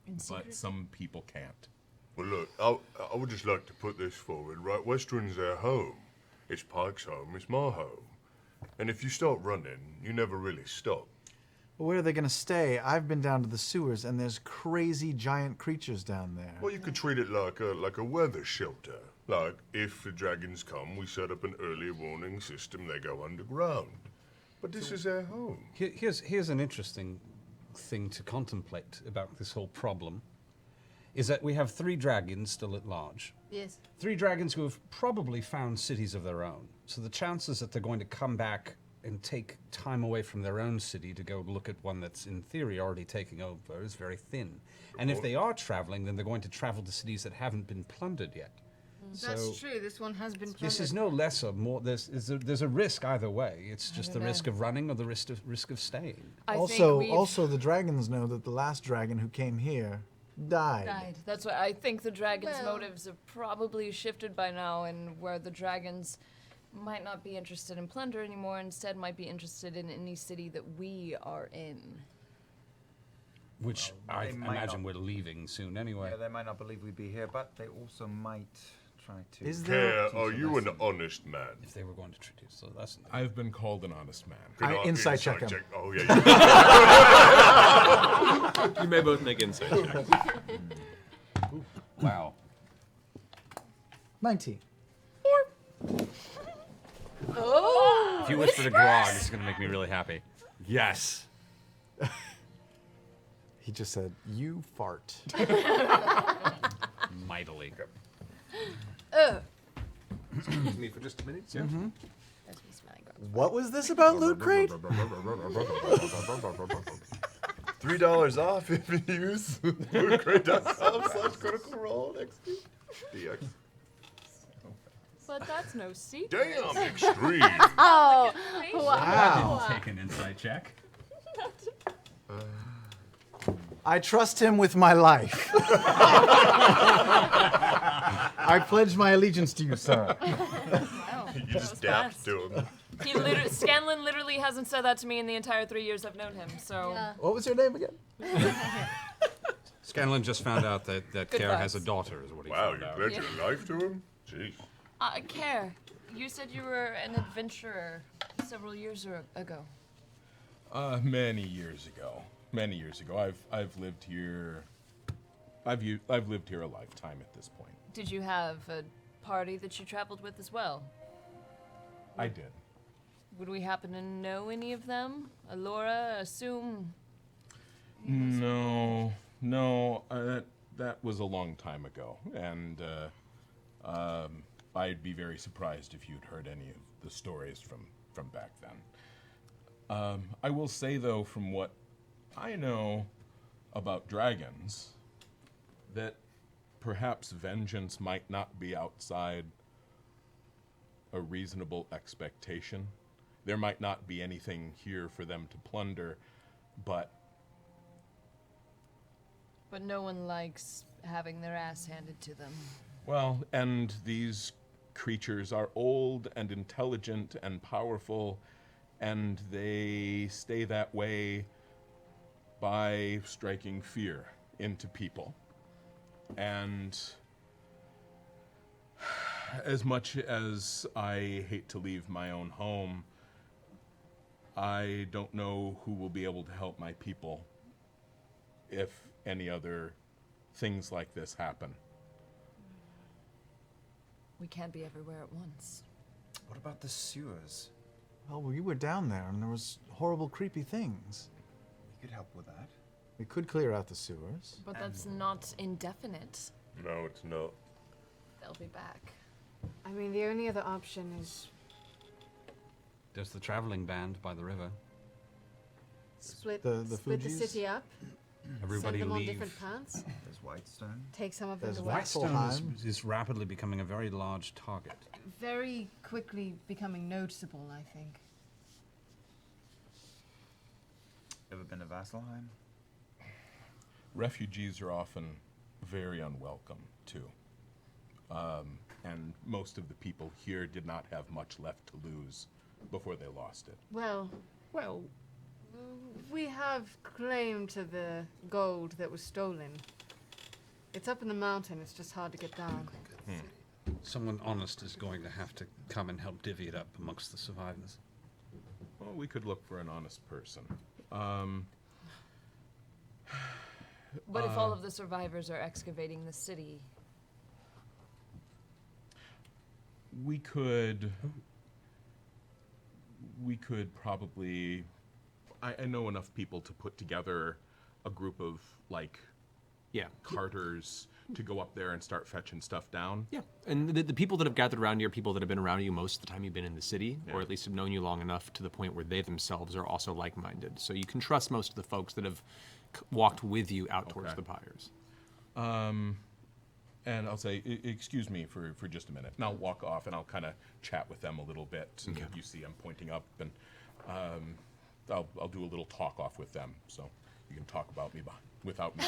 In but secret? some people can't. Well, look, I would just like to put this forward, right? Westruun's their home. It's Pike's home. It's my home. And if you start running, you never really stop. Well, where are they going to stay? I've been down to the sewers, and there's crazy giant creatures down there. Well, you could treat it like a weather shelter. Like, if the dragons come, we set up an early warning system, they go underground. But this is their home. Here's an interesting thing to contemplate about this whole problem, is that we have 3 dragons still at large. Yes. 3 dragons who have probably found cities of their own. So the chances that they're going to come back and take time away from their own city to go look at one that's in theory already taking over is very thin. And if they are traveling, then they're going to travel to cities that haven't been plundered yet. That's true. This one has been plundered. This is no less or more. There's a risk either way. It's just the risk of running or the risk of staying. Also, the dragons know that the last dragon who came here died. That's why I think the dragons' motives have probably shifted by now, and where the dragons might not be interested in plunder anymore, instead might be interested in any city that we are in. Which I imagine we're leaving soon anyway. Yeah, they might not believe we'd be here, but they also might try to... Is there... are you an honest man? If they were going to treat us, so that's... I've been called an honest man. Insight check him. Oh, yeah. You may both make insight checks. Wow. 19. Oh! If you whisper to Grog, it's going to make me really happy. Yes. He just said, "You fart." Mightily. Excuse me for just a minute, sir. Mm-hmm. What was this about Loot Crate? $3 off if you use lootcrate.com/criticalrole.xd. DX. But that's no secret. Damn, extreme. Oh, wow. Take an insight check. I trust him with my life. I pledge my allegiance to you, sir. You just dapped to him. Scanlan literally hasn't said that to me in the entire 3 years I've known him, so... Yeah. What was your name again? Scanlan just found out that Care vibes. has a daughter, is what he Wow, found you out. pledged your life to him? Jeez. Care, you said you were an adventurer several years ago. Many years ago. Many years ago. I've lived here. I've lived here a lifetime at this point. Did you have a party that you traveled with as well? I did. Would we happen to know any of them? Alora, assume... No. That was a long time ago, and I'd be very surprised if you'd heard any of the stories from back then. I will say, though, from what I know about dragons, that perhaps vengeance might not be outside a reasonable expectation. There might not be anything here for them to plunder, but no one likes having their ass handed to them. well, and these creatures are old and intelligent and powerful, and they stay that way by striking fear into people. And as much as I hate to leave my own home, I don't know who will be able to help my people if any other things like this happen. We can't be everywhere at once. What about the sewers? Well, we were down there, and there was horrible, creepy things. We could help with that. We could clear out the sewers. But that's not indefinite. No, it's not. They'll be back. I mean, the only other option is There's the traveling band by the river. split The split the Fugees? city up, Everybody send them leave. on different paths, There's Whitestone. take some of them There's to West. Westruun is rapidly becoming a very large target. Very quickly becoming noticeable, I think. Ever been to Vasselheim? Refugees are often very unwelcome, too. And most of the people here did not have much left to lose before they lost it. Well, we have claim to the gold that was stolen. It's up in the mountain, it's just hard to get down. Someone honest is going to have to come and help divvy it up amongst the survivors. Well, we could look for an honest person. But if all of the survivors are excavating the city, we could probably. I know enough people to put together a group of carters to go up there and start fetching stuff down. Yeah, and the people that have gathered around you are people that have been around you most of the time you've been in the city, or at least have known you long enough to the point where they themselves are also like-minded. So you can trust most of the folks that have walked with you out towards the pyres. And I'll say, excuse me for just a minute. And I'll walk off and I'll kind of chat with them a little bit. And you see I'm pointing up, and I'll do a little talk off with them. So you can talk about me without me.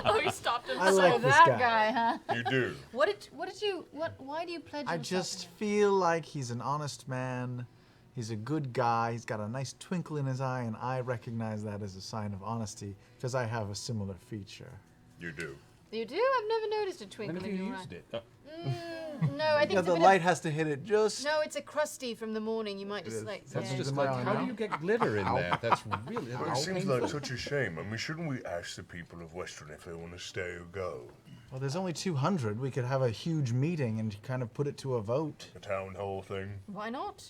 Oh, he stopped him. I like this that guy. huh? You do. Why do you pledge I yourself just to him? feel like he's an honest man. He's a good guy. He's got a nice twinkle in his eye, and I recognize that as a sign of honesty because I have a similar feature. You do. You do? I've never noticed a twinkle in your eye. Used it. No, I think Yeah, it's a the bit light of, has to hit it just. No, it's a crusty from the morning. You might just That's yeah. just like, how do you get glitter in there? That's really. Well, it seems like such a shame. I mean, shouldn't we ask the people of Westruun if they want to stay or go? Well, there's only 200. We could have a huge meeting and kind of put it to a vote. A town hall thing. Why not?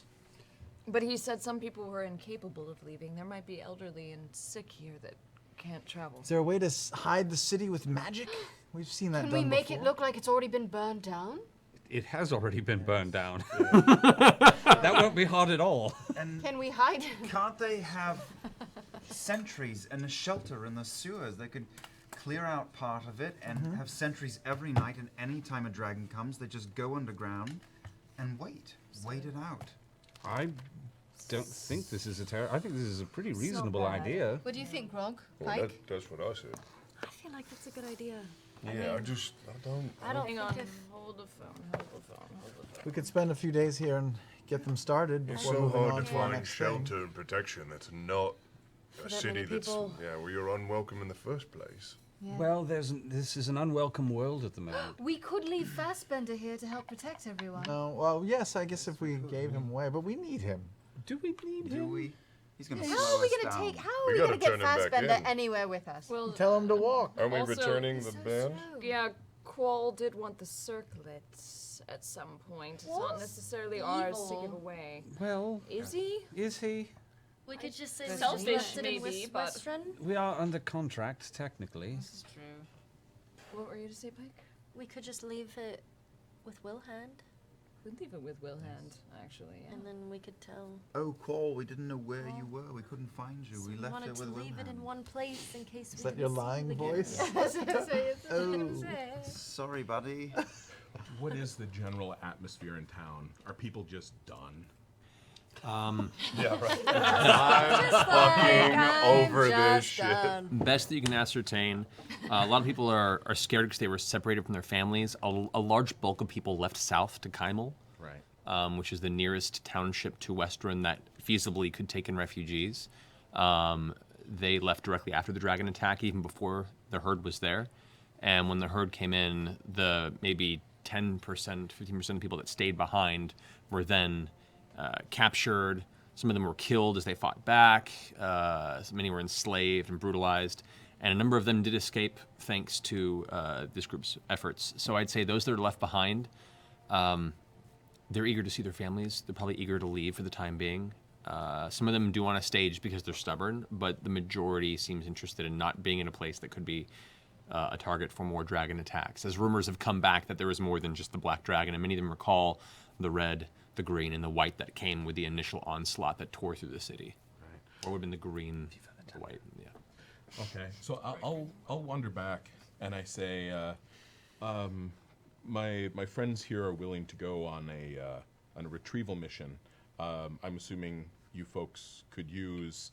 but he said some people were incapable of leaving. There might be elderly and sick here that can't travel. Is there a way to hide the city with magic? We've seen that Can done we make before. it look like it's already been burned down? It has already been burned down. That won't be hard at all. And Can we hide? can't they have sentries and a shelter in the sewers? They could clear out part of it and have sentries every night, and any time a dragon comes, they just go underground and wait it out. I don't think this is I think this is a pretty reasonable bad. idea. What do you think, Grog? Well, Pike? that's what I said. I feel like that's a good idea. Yeah, I don't. I don't think think if- hold the phone, hold the phone, hold the phone. We could spend a few days here and get them started It's before so moving hard on to to our find next shelter thing. and protection that's not a that city many that's people. where you're unwelcome in the first place. Yeah. Well, this is an unwelcome world at the moment. We could leave Fassbender here to help protect everyone. No, well, yes, I guess if we gave him away, but we need him. Do we need Do him? we? He's gonna How slow are we us gonna down. take? How are We we gotta gonna get turn him back Fassbender in. anywhere with us? Well, Tell him to walk. Aren't we Also, returning the band? yeah, Qual did want the circlets at some point. It's not necessarily ours to give away. Well, Is he? is he? We could just say There's we just selfish, left it in maybe, but- Westrunn. We are under contract, technically. This is true. What were you to say, Pike? We could just leave it with Wilhand, We'd leave it with Wilhand, actually. Yeah. and then we could tell. Oh, Qual, we didn't know where you were. We couldn't find you. So We we left wanted it to with leave it in Wilhelm. one place in case Is we that your didn't see lying him again. voice? Oh, sorry, buddy. What is the general atmosphere in town? Are people just done? Yeah, right. I'm fucking over this shit. Best that you can ascertain, a lot of people are scared because they were separated from their families. A large bulk of people left south to Kymel, Right. which is the nearest township to Westruun that feasibly could take in refugees. They left directly after the dragon attack, even before the herd was there. And when the herd came in, the maybe 10%, 15% of people that stayed behind were then captured. Some of them were killed as they fought back. Many were enslaved and brutalized. And a number of them did escape thanks to this group's efforts. So I'd say those that are left behind, they're eager to see their families. They're probably eager to leave for the time being. Some of them do want to stage because they're stubborn, but the majority seems interested in not being in a place that could be a target for more dragon attacks. As rumors have come back that there was more than just the black dragon, and many of them recall the red, the green, and the white that came with the initial onslaught that tore through the city. Right. Or would have been the green, the white, yeah. Okay, so I'll wander back and I say, my friends here are willing to go on a retrieval mission. I'm assuming you folks could use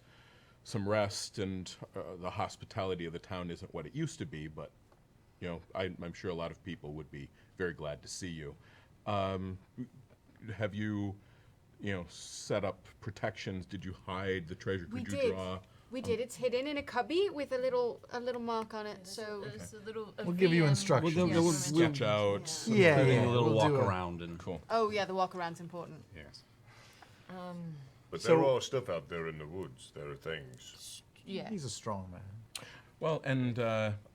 some rest, and the hospitality of the town isn't what it used to be, but you know, I'm sure a lot of people would be very glad to see you. Have you, set up protections? Did you hide the treasure? Could you draw? We did. It's hidden in a cubby with a little mark on it. So We'll give you instructions. We'll Sketch out. Yeah, doing yeah, a little we'll walk do it. around and Cool. Oh yeah, the walk around's important. Yes. But So- there are stuff out there in the woods. There are things. Yeah. He's a strong man. Well, and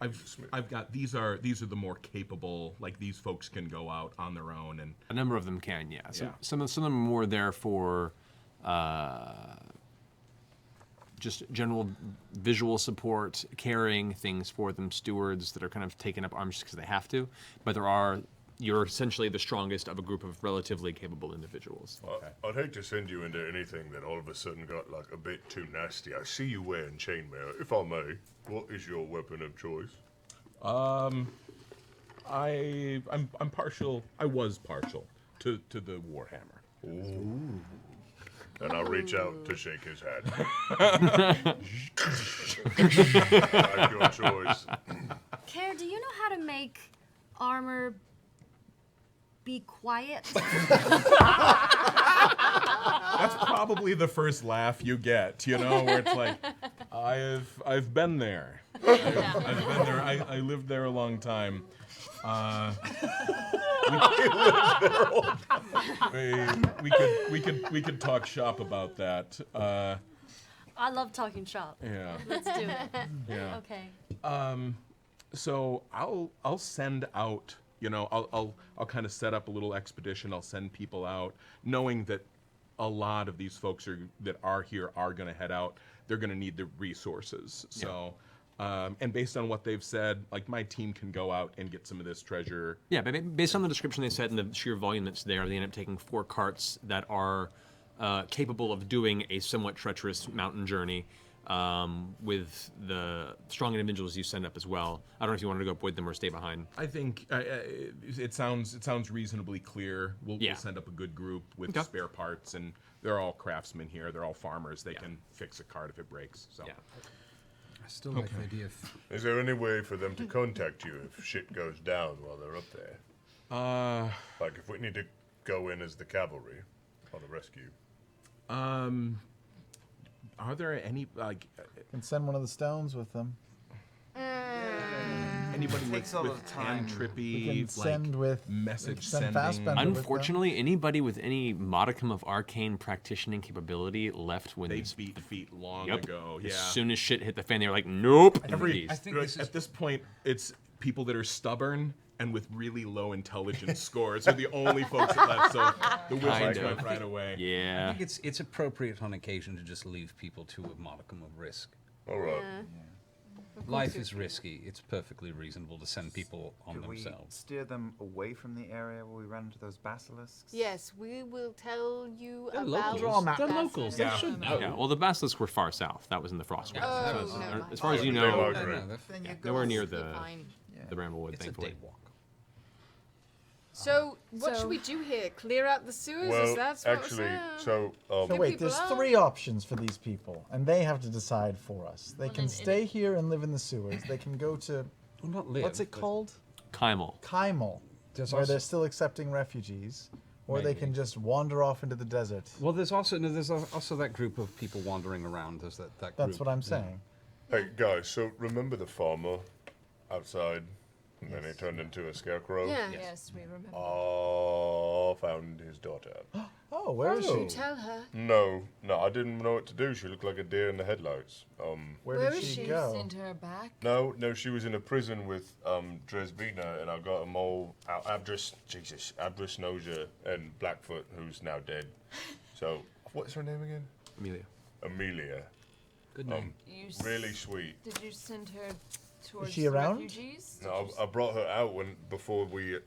I've got these are the more capable. Like these folks can go out on their own, and A number of them can, yeah. Yeah. Some of them are more there for just general visual support, carrying things for them, stewards that are kind of taking up arms just because they have to. But you're essentially the strongest of a group of relatively capable individuals. I'd hate to send you into anything that all of a sudden got like a bit too nasty. I see you wearing chainmail. If I may, what is your weapon of choice? I'm partial. I was partial to the Warhammer. Ooh. And I'll reach out to shake his hand. Like your choice. Care, do you know how to make armor be quiet? That's probably the first laugh you get, where it's like, I've been there. I've been there. I lived there a long time. We could talk shop about that. I love talking shop. Yeah. Let's do it. Yeah. Okay. So I'll send out. I'll kind of set up a little expedition. I'll send people out, knowing that a lot of these folks that are here are going to head out. They're going to need the resources. So. And based on what they've said, like my team can go out and get some of this treasure. Yeah, but based on the description they said and the sheer volume that's there, they end up taking 4 carts that are capable of doing a somewhat treacherous mountain journey with the strong individuals you send up as well. I don't know if you wanted to go up with them or stay behind. I think it sounds reasonably clear. We'll send up a good group with spare parts, and they're all craftsmen here. They're all farmers. They can fix a cart if it breaks. So. I still like the idea of... Is there any way for them to contact you if shit goes down while they're up there? Like if we need to go in as the cavalry on a rescue. Are there any Can send one of the stones with them. Anybody takes with all the time. hand-trippy, We can send with message send sending? Fastbender with them. Unfortunately, anybody with any modicum of arcane practicing capability left when They beat feet long Yep. ago. Yeah. As soon as shit hit the fan, they were like, "Nope." I think at this point, it's people that are stubborn and with really low intelligence scores are the only folks that left. So the wizards Kind of. went right away. Yeah. I think it's appropriate on occasion to just leave people to a modicum of risk. All right. Life is risky. It's perfectly reasonable to send people on Could we themselves. steer them away from the area where we ran into those basilisks? Yes, we will tell you They're about locals. that. They're locals. They should know. Yeah, well, the basilisks were far south. That was in the Frostwoods. Oh, So never mind. as far as you They know, migrate. Then you nowhere go near sleep the fine. Bramblewood, It's a thankfully. day walk. So, what should we do here? Clear out the sewers? Well, Is that what actually, we're saying? So Get wait, people there's out. 3 options for these people, and they have to decide for us. They Well, can then stay here and live in the sewers. They can go to Well, not live. what's it but- called? Kymel. Kymel, There's where also- they're still accepting refugees, or they Maybe. can just wander off into the desert. Well, there's also that group of people wandering around. There's that group. That's what I'm yeah. saying. Hey guys, so remember the farmer outside, and then he turned into a scarecrow? Yeah. Yes, we remember. Oh, found his daughter. Oh, where is Did she? you tell her? No, I didn't know what to do. She looked like a deer in the headlights. Where Where did is she she? go? Send her back. No, she was in a prison with Dresbina, and I got them all out. Abdrusnoja and Blackfoot, who's now dead. So, what's her name again? Amelia. Amelia. Good name. Really sweet. Did you send her towards she the around? refugees? No, I brought her out before we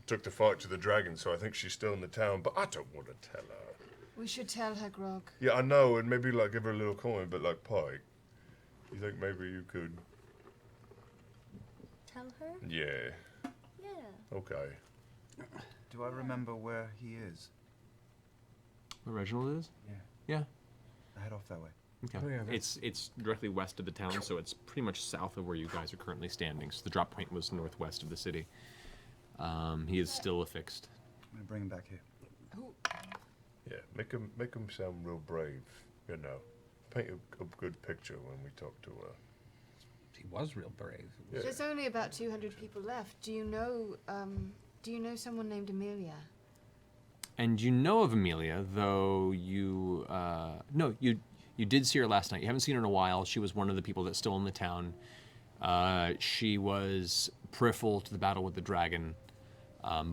took the fight to the dragon, so I think she's still in the town, but I don't want to tell her. We should tell her, Grog. Yeah, I know, and maybe give her a little coin, but Pike, you think maybe you could? Tell her? Yeah. Yeah. Okay. Do I remember where he is? Where Reginald is? Yeah. Yeah. I head off that way. Okay. Oh, yeah, It's directly west of the town, so it's pretty much south of where you guys are currently standing. So the drop point was northwest of the city. He is still affixed. I'm gonna bring him back here. Yeah, make him sound real brave. Paint a good picture when we talk to her. He was real brave. Yeah. There's only about 200 people left. Do you know someone named Amelia? And you know of Amelia, though you you did see her last night. You haven't seen her in a while. She was one of the people that's still in the town. She was peripheral to the battle with the dragon,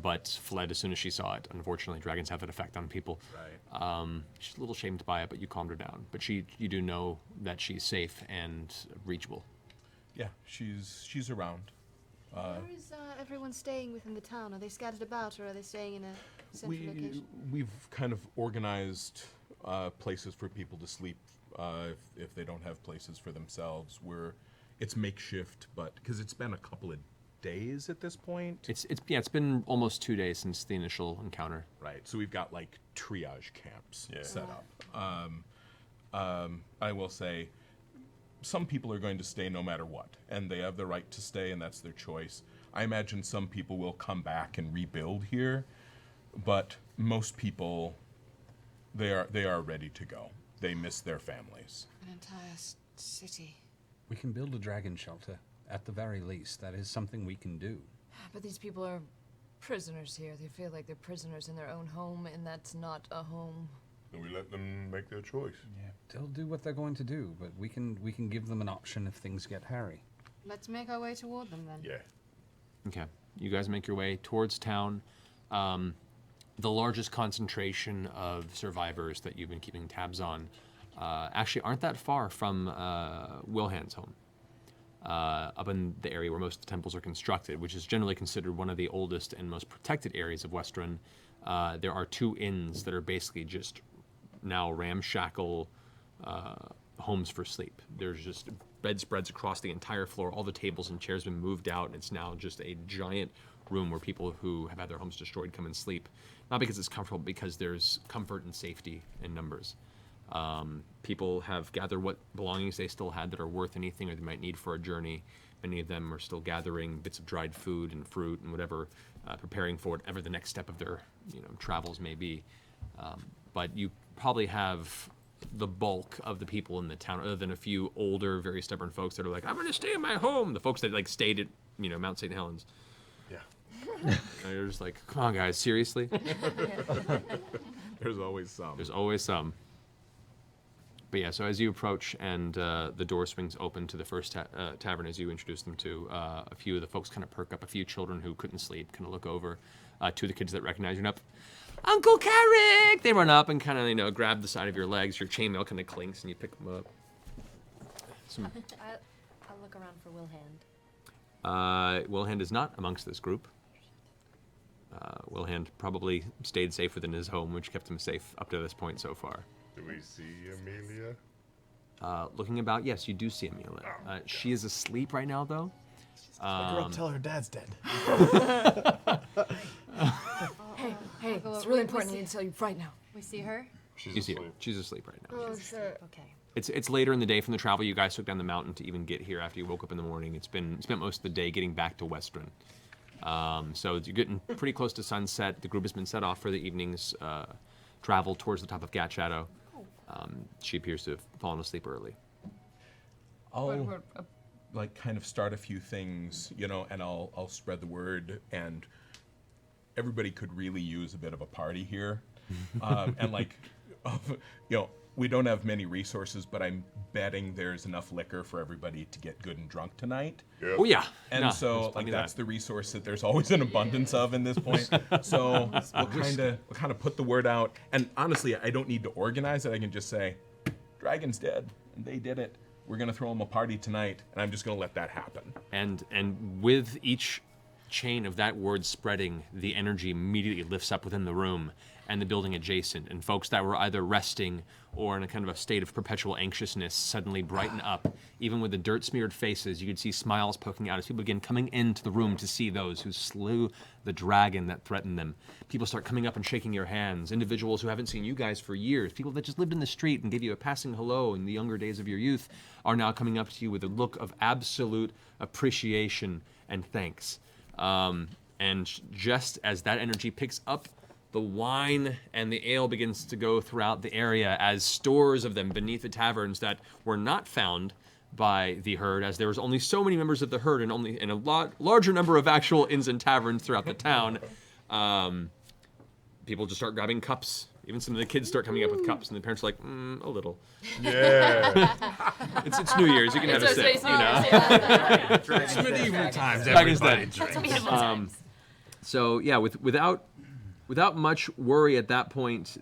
but fled as soon as she saw it. Unfortunately, dragons have that effect on people. Right. She's a little shamed by it, but you calmed her down. But you do know that she's safe and reachable. Yeah, she's around. Where is everyone staying within the town? Are they scattered about, or are they staying in a central location? We've kind of organized places for people to sleep if they don't have places for themselves. It's makeshift, but because it's been a couple of days at this point. It's been almost 2 days since the initial encounter. Right. So we've got like triage camps set up. I will say, some people are going to stay no matter what, and they have the right to stay, and that's their choice. I imagine some people will come back and rebuild here, but most people, they are ready to go. They miss their families. An entire city. We can build a dragon shelter. At the very least, that is something we can do. But these people are prisoners here. They feel like they're prisoners in their own home, and that's not a home. And we let them make their choice. Yeah, they'll do what they're going to do, but we can give them an option if things get hairy. Let's make our way toward them then. Yeah. Okay. You guys make your way towards town. The largest concentration of survivors that you've been keeping tabs on actually aren't that far from Wilhand's home. Up in the area where most of the temples are constructed, which is generally considered one of the oldest and most protected areas of Westruun. There are 2 inns that are basically just now ramshackle homes for sleep. There's just bedspreads across the entire floor. All the tables and chairs have been moved out, and it's now just a giant room where people who have had their homes destroyed come and sleep. Not because it's comfortable, because there's comfort and safety in numbers. People have gathered what belongings they still had that are worth anything or they might need for a journey. Many of them are still gathering bits of dried food and fruit and whatever, preparing for whatever the next step of their travels may be. But you probably have the bulk of the people in the town, other than a few older, very stubborn folks that are like, I'm going to stay in my home. The folks that like stayed at Mount St. Helens. Yeah. And you're just like, come on, guys, seriously? There's always some. There's always some. But yeah, so as you approach and the door swings open to the first tavern as you introduce them to, a few of the folks kind of perk up. A few children who couldn't sleep kind of look over. 2 of the kids that recognize you up. Uncle Carrick! They run up and kind of, grab the side of your legs. Your chainmail kind of clinks and you pick them up. I'll look around for Wilhand. Wilhand is not amongst this group. Wilhand probably stayed safe within his home, which kept him safe up to this point so far. Do we see Amelia? Looking about, yes, you do see Amelia. She is asleep right now, though. Pick her up, tell her dad's dead. Hey, it's really important I need to tell you right now. We see her? You see her. She's asleep right now. Oh, sir. Okay. It's later in the day from the travel you guys took down the mountain to even get here after you woke up in the morning. Spent most of the day getting back to Westruun. So you're getting pretty close to sunset. The group has been set off for the evening's travel towards the top of Gat Shadow. She appears to have fallen asleep early. I'll kind of start a few things, and I'll spread the word, and everybody could really use a bit of a party here. And we don't have many resources, but I'm betting there's enough liquor for everybody to get good and drunk tonight. Yeah. Oh yeah. And that's the resource that there's always an abundance of in this point. So we'll kind of put the word out. And honestly, I don't need to organize it. I can just say, Dragon's dead, and they did it. We're gonna throw them a party tonight, and I'm just gonna let that happen. And with each chain of that word spreading, the energy immediately lifts up within the room and the building adjacent, and folks that were either resting or in a kind of a state of perpetual anxiousness suddenly brighten up. Even with the dirt-smeared faces, you could see smiles poking out as people begin coming into the room to see those who slew the dragon that threatened them. People start coming up and shaking your hands. Individuals who haven't seen you guys for years, people that just lived in the street and gave you a passing hello in the younger days of your youth, are now coming up to you with a look of absolute appreciation and thanks. And just as that energy picks up, the wine and the ale begins to go throughout the area as stores of them beneath the taverns that were not found by the herd, as there was only so many members of the herd and a larger number of actual inns and taverns throughout the town. people just start grabbing cups. Even some of the kids start coming up with cups, and the parents are like, a little. Yeah. It's New Year's. You can have a sip. You know. It's medieval times. Dragon's Everybody Den. drinks. So yeah, without much worry at that point,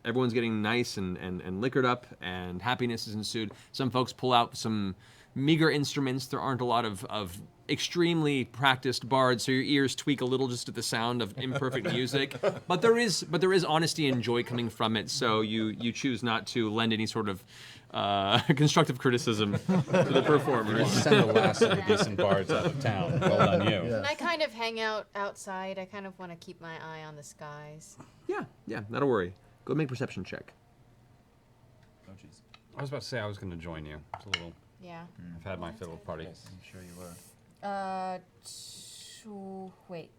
everyone's getting nice and liquored up, and happiness is ensued. Some folks pull out some meager instruments. There aren't a lot of extremely practiced bards, so your ears tweak a little just at the sound of imperfect music. But there is honesty and joy coming from it. So you choose not to lend any sort of constructive criticism to the performers. Send the last of the decent bards out of town. Well done, you. And I kind of hang out outside. I kind of want to keep my eye on the skies. Yeah, not a worry. Go make a perception check. Oh, jeez. I was about to say I was going to join you. It's a little. Yeah. I've had my fill of party. I'm sure you were. Wait.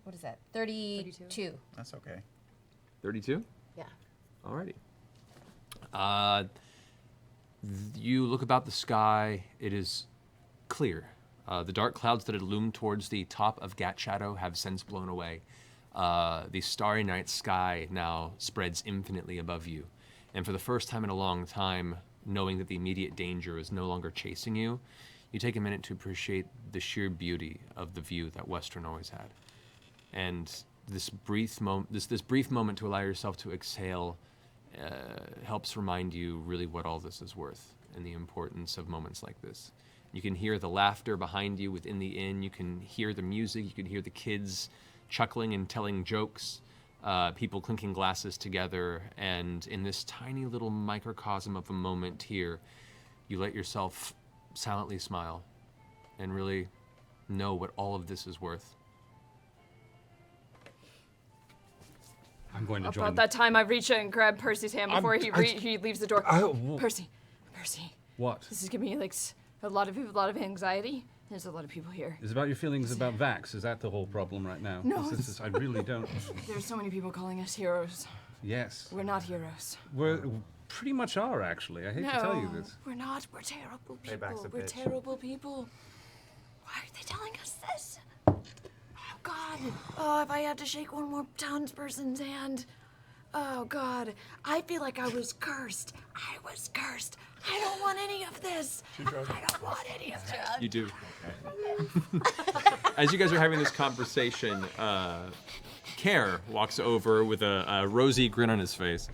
What is that? 32. That's okay. 32? Yeah. Alrighty. You look about the sky. It is clear. The dark clouds that had loomed towards the top of Gat Shadow have since blown away. The starry night sky now spreads infinitely above you. And for the first time in a long time, knowing that the immediate danger is no longer chasing you, you take a minute to appreciate the sheer beauty of the view that Westruun always had. And this brief moment to allow yourself to exhale helps remind you really what all this is worth and the importance of moments like this. You can hear the laughter behind you within the inn. You can hear the music. You can hear the kids chuckling and telling jokes, people clinking glasses together. And in this tiny little microcosm of a moment here, you let yourself silently smile and really know what all of this is worth. I'm going to join. About that time I reach in and grab Percy's hand before he leaves the door. Percy. What? This is giving me like a lot of anxiety. There's a lot of people here. Is about your feelings about Vax? Is that the whole problem right now? No. I really don't. There's so many people calling us heroes. Yes. We're not heroes. We're pretty much are, actually. I hate to tell you this. We're not. We're terrible people. Payback's a We're bitch. terrible people. Why are they telling us this? Oh, God. Oh, if I had to shake one more townsperson's hand. Oh, God. I feel like I was cursed. I was cursed. I don't want any of this. I don't want any of this. You do. As you guys are having this conversation, Care walks over with a rosy grin on his face.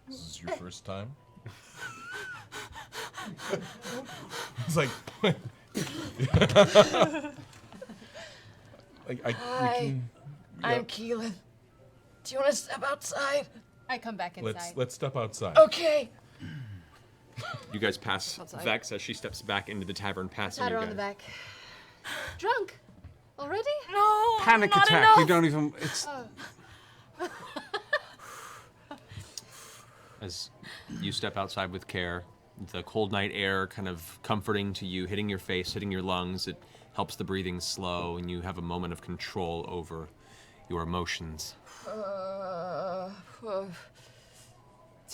This is your first time? It's like, Hi, I'm Keelan. Do you want to step outside? I come back inside. let's step outside. Okay. You guys pass Outside. Vex as she steps back into the tavern, passing Pat you her guys. on the back. Drunk? Already? No. Panic not attack. Enough. You don't even. It's. As you step outside with Care, the cold night air kind of comforting to you, hitting your face, hitting your lungs. It helps the breathing slow, and you have a moment of control over your emotions.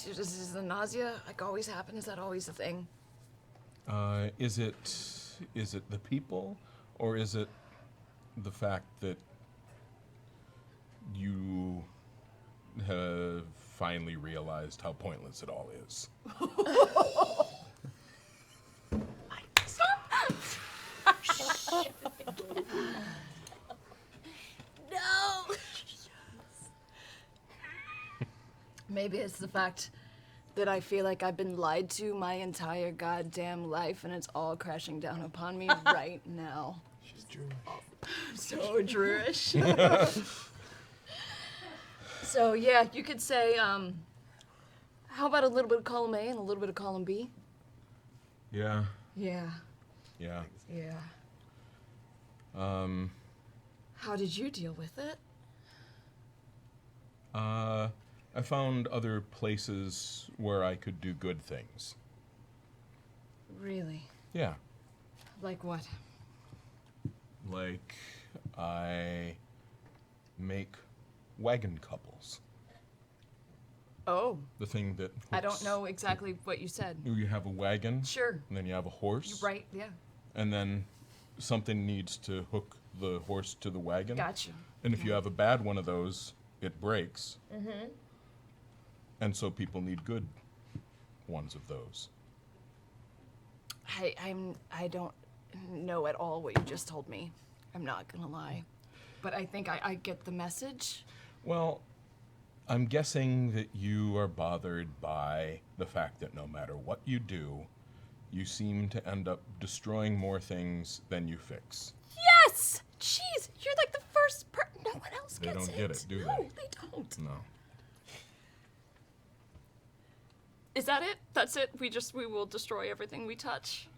Is the nausea like always happen? Is that always a thing? Is it the people, or is it the fact that you have finally realized how pointless it all is? No. Maybe it's the fact that I feel like I've been lied to my entire goddamn life, and it's all crashing down upon me right now. She's Jewish. I'm so Jewish. So yeah, you could say, how about a little bit of column A and a little bit of column B? Yeah. Yeah. Yeah. Yeah. How did you deal with it? I found other places where I could do good things. Really? Yeah. Like what? Like, I make wagon couples. Oh. The thing that I don't know exactly what you said. You have a wagon. Sure. And then you have a horse. You're right, yeah. And then something needs to hook the horse to the wagon. Gotcha. And if you have a bad one of those, it breaks. Mm-hmm. And so people need good ones of those. I don't know at all what you just told me. I'm not gonna lie. But I think I get the message. Well, I'm guessing that you are bothered by the fact that no matter what you do, you seem to end up destroying more things than you fix. Yes! Jeez, you're like the first no one else They gets don't get it, do they? No, they don't. No. Is that it? That's it? We will destroy everything we touch.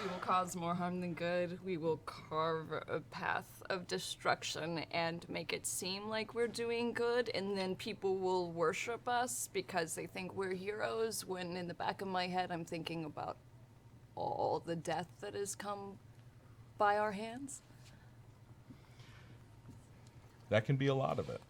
We will cause more harm than good. We will carve a path of destruction and make it seem like we're doing good, and then people will worship us because they think we're heroes, when in the back of my head I'm thinking about all the death that has come by our hands. That can be a lot of it.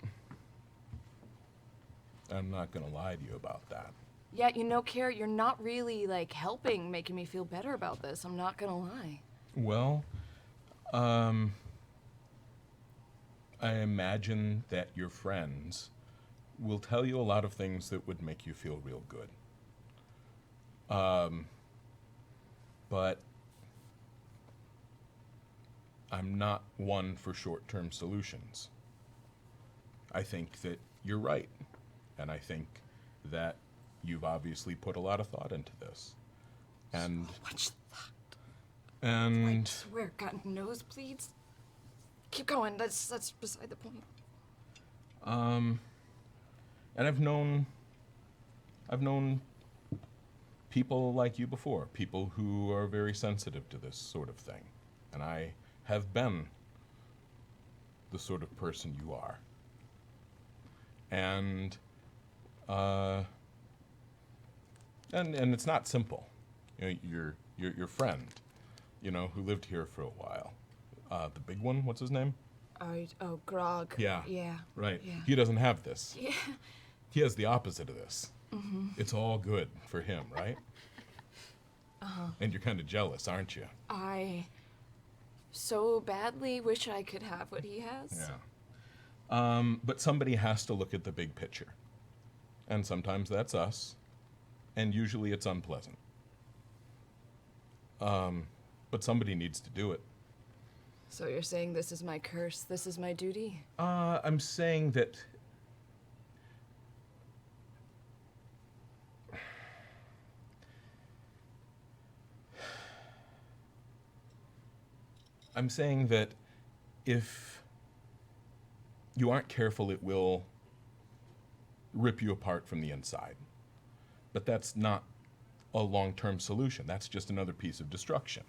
I'm not going to lie to you about that. Yeah, you know, Kara, you're not really, like, helping, making me feel better about this. I'm not gonna lie. Well, I imagine that your friends will tell you a lot of things that would make you feel real good. But I'm not one for short-term solutions. I think that you're right, and I think that you've obviously put a lot of thought into this. And So much thought. And I swear, got nosebleeds. Keep going. That's beside the point. And I've known people like you before, people who are very sensitive to this sort of thing. And I have been the sort of person you are. And it's not simple. You know, your friend, you know, who lived here for a while. The big one, what's his name? Oh, Grog. Yeah. Yeah. Right. Yeah. He doesn't have this. Yeah. He has the opposite of this. Mhm. It's all good for him, right? Uh-huh. And you're kind of jealous, aren't you? I so badly wish I could have what he has. Yeah. But somebody has to look at the big picture. And sometimes that's us. And usually it's unpleasant. But somebody needs to do it. So you're saying this is my curse, this is my duty? I'm saying that if you aren't careful, it will rip you apart from the inside. But that's not a long-term solution. That's just another piece of destruction.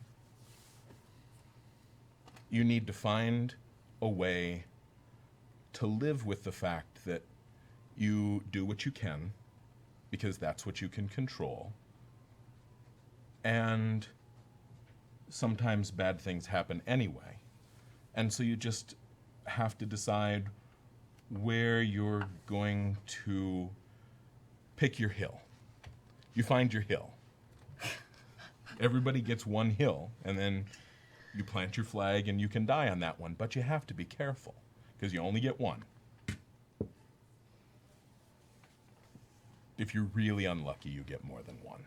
You need to find a way to live with the fact that you do what you can, because that's what you can control. And sometimes bad things happen anyway. And so you just have to decide where you're going to pick your hill. You find your hill. Everybody gets one hill, and then you plant your flag and you can die on that one, but you have to be careful, because you only get one. If you're really unlucky, you get more than one.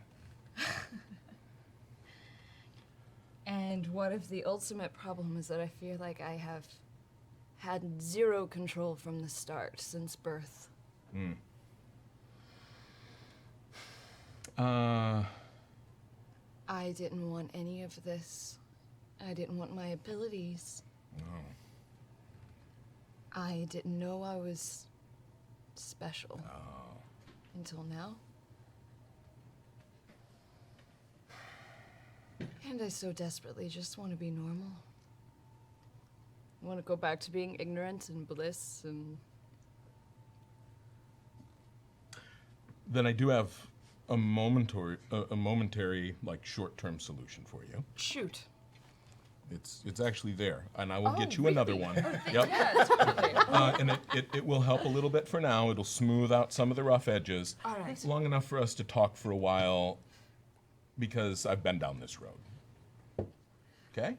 And what if the ultimate problem is that I feel like I have had zero control from the start since birth? I didn't want any of this. I didn't want my abilities. No. I didn't know I was special. Until now. And I so desperately just want to be normal. I want to go back to being ignorant and bliss and... Then I do have a momentary, like, short-term solution for you. Shoot. It's actually there, and I will Oh, get you another really? one. Oh, thank- Yep. yeah, totally. And it will help a little bit for now. It'll smooth out some of the rough edges. All right. Long enough for us to talk for a while, because I've been down this road. Okay? And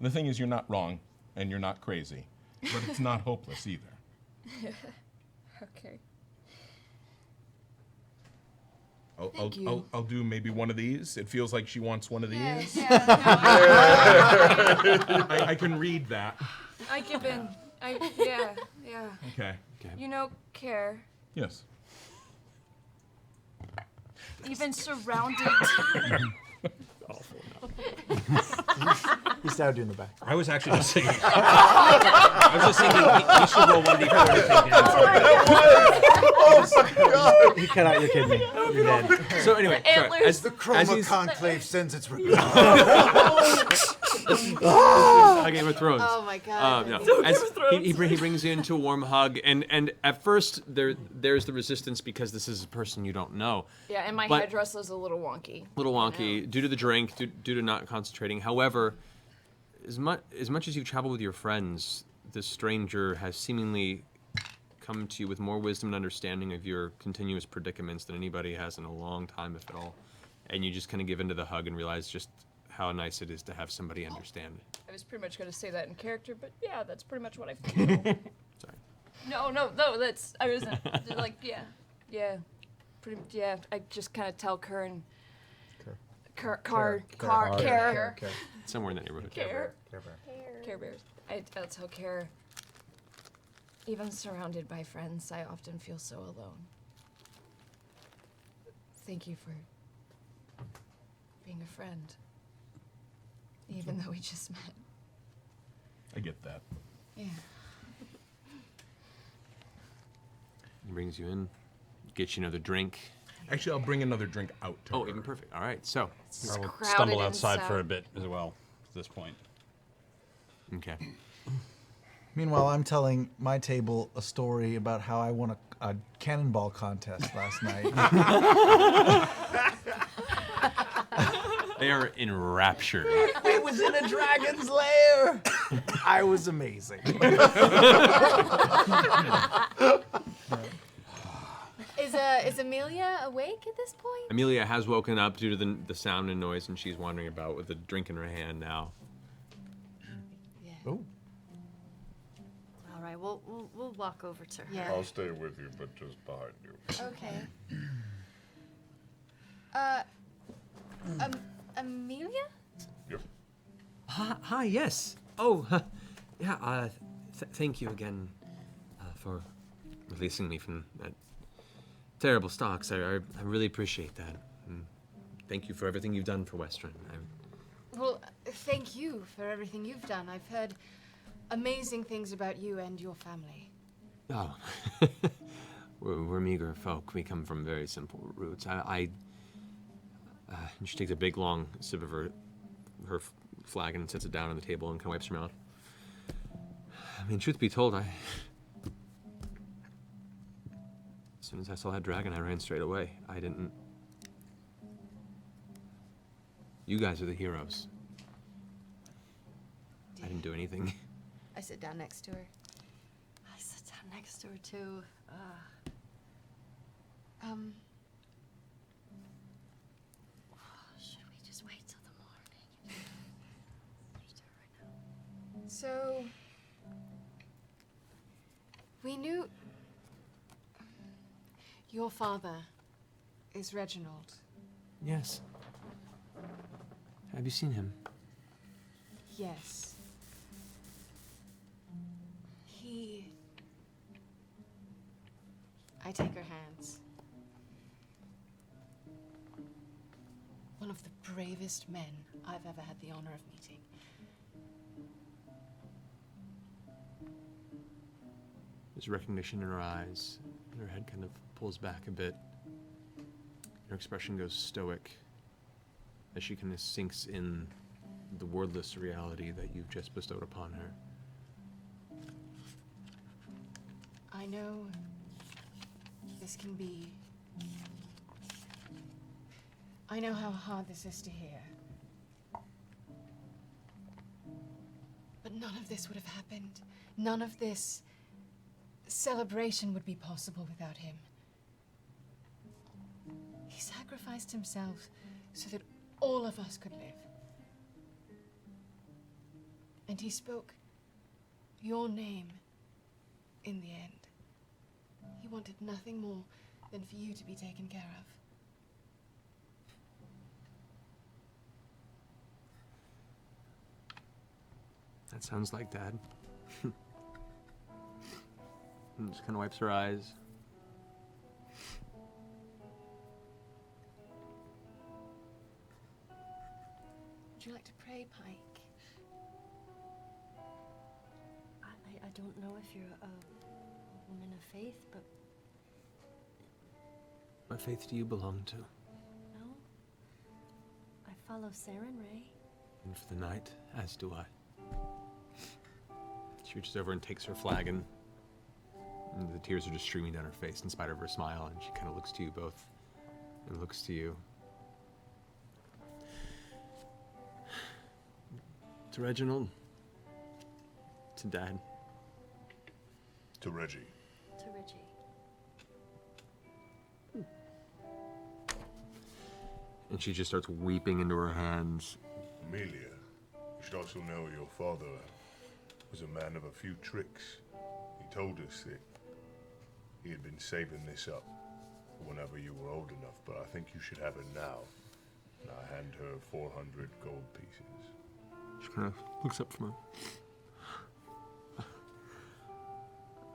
the thing is, you're not wrong, and you're not crazy, but it's not hopeless either. Okay. I'll do maybe one of these. It feels like she wants one of these. I can read that. I give in. Yeah. Okay. You know, Care. Yes. Even surrounded. Awful. He started doing the back. I was actually just thinking. I was just thinking you should roll 1d4 to take damage. Oh my God! He cut out your kidney. You're dead. So anyway, sorry, as the Chroma Conclave sends its Game of Thrones. Oh my God. No. So As Game of Thrones. he brings you into a warm hug, and at first there's the resistance because this is a person you don't know. Yeah, and my But- headdress is a little wonky. Little wonky due to the drink, due to not concentrating. However, as much as you've traveled with your friends, this stranger has seemingly come to you with more wisdom and understanding of your continuous predicaments than anybody has in a long time, if at all. And you just kind of give into the hug and realize just how nice it is to have somebody understand. I was pretty much going to say that in character, but yeah, that's pretty much what I feel. Sorry. No, that's, I was like, yeah. I just kind of tell Care. Somewhere in that neighborhood. Care Bears. I'll tell Care. Even surrounded by friends, I often feel so alone. Thank you for being a friend. Even though we just met. I get that. Yeah. He brings you in, gets you another drink. Actually, I'll bring another drink out to her. Even perfect. All right, so. I will stumble outside for a bit as well at this point. Okay. Meanwhile, I'm telling my table a story about how I won a Cannonball contest last night. They are enraptured. It was in a dragon's lair. I was amazing. Is Amelia awake at this point? Amelia has woken up due to the sound and noise, and she's wandering about with a drink in her hand now. Oh. All right, we'll walk over to her. Yeah. I'll stay with you, but just behind you. Okay. Amelia? Yep. Hi, yes. Oh, yeah, thank you again For releasing me from that terrible stocks. I really appreciate that. And thank you for everything you've done for Westruun. Well, thank you for everything you've done. I've heard amazing things about you and your family. Oh, we're meager folk. We come from very simple roots. She takes a big, long sip of her flagon and sets it down on the table and kind of wipes her mouth. I mean, truth be told, as soon as I saw that dragon, I ran straight away. I didn't. You guys are the heroes. I didn't do anything. I sit down next to her. I sit down next to her too. Should we just wait till the morning? Let's do it right now. So, we knew your father is Reginald. Yes. Have you seen him? Yes. I take her hands. One of the bravest men I've ever had the honor of meeting. There's recognition in her eyes. Her head kind of pulls back a bit. Her expression goes stoic as she kind of sinks in the wordless reality that you've just bestowed upon her. I know this can be... I know how hard this is to hear. But none of this would have happened. None of this celebration would be possible without him. He sacrificed himself so that all of us could live. And he spoke your name in the end. He wanted nothing more than for you to be taken care of. That sounds like Dad. And just kind of wipes her eyes. Would you like to pray, Pike? I don't know if you're a woman of faith, but What faith do you belong to? no. I follow Saren Ray. And for the night, as do I. She reaches over and takes her flagon. And the tears are just streaming down her face in spite of her smile, and she kind of looks to you both and looks to you. To Reginald. To Dad. To Reggie. To Reggie. And she just starts weeping into her hands. Amelia, you should also know your father was a man of a few tricks. He told us that he had been saving this up for whenever you were old enough, but I think you should have it now. And I hand her 400 gold pieces. She kind of looks up from her.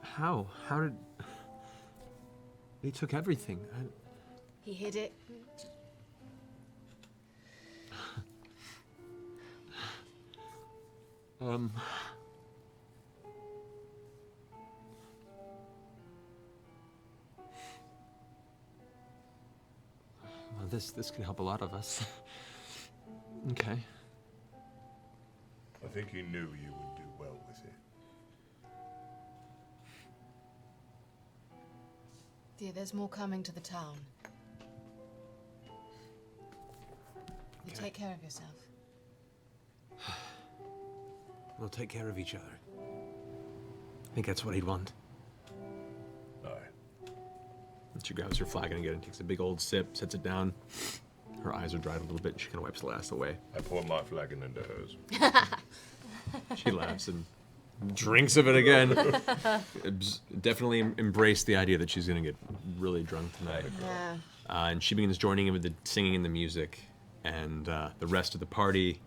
How? How did... They took everything. He hid it. Well, this could help a lot of us. Okay. I think he knew you would do well with it. Dear, there's more coming to the town. You take care of yourself. We'll take care of each other. I think that's what he'd want. Aye. And she grabs her flagon again and takes a big old sip, sets it down. Her eyes are dried a little bit, and she kind of wipes the last away. I pour my flagon into hers. She laughs and drinks of it again. Definitely embrace the idea that she's going to get really drunk tonight. Yeah. And she begins joining in with the singing and the music. And the rest of the party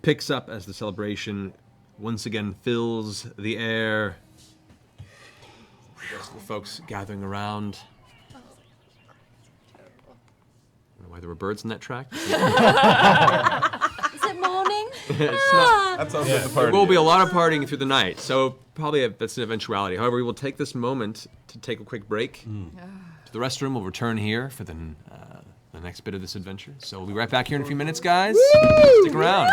picks up as the celebration once again fills the air. The rest of the folks gathering around. I don't know why there were birds in that track. Is it morning? It's not. That sounds like the party. There will be a lot of partying through the night, so probably that's an eventuality. However, we will take this moment to take a quick break. To the restroom, we'll return here for the next bit of this adventure. So we'll be right back here in a few minutes, guys. Woo! Stick around.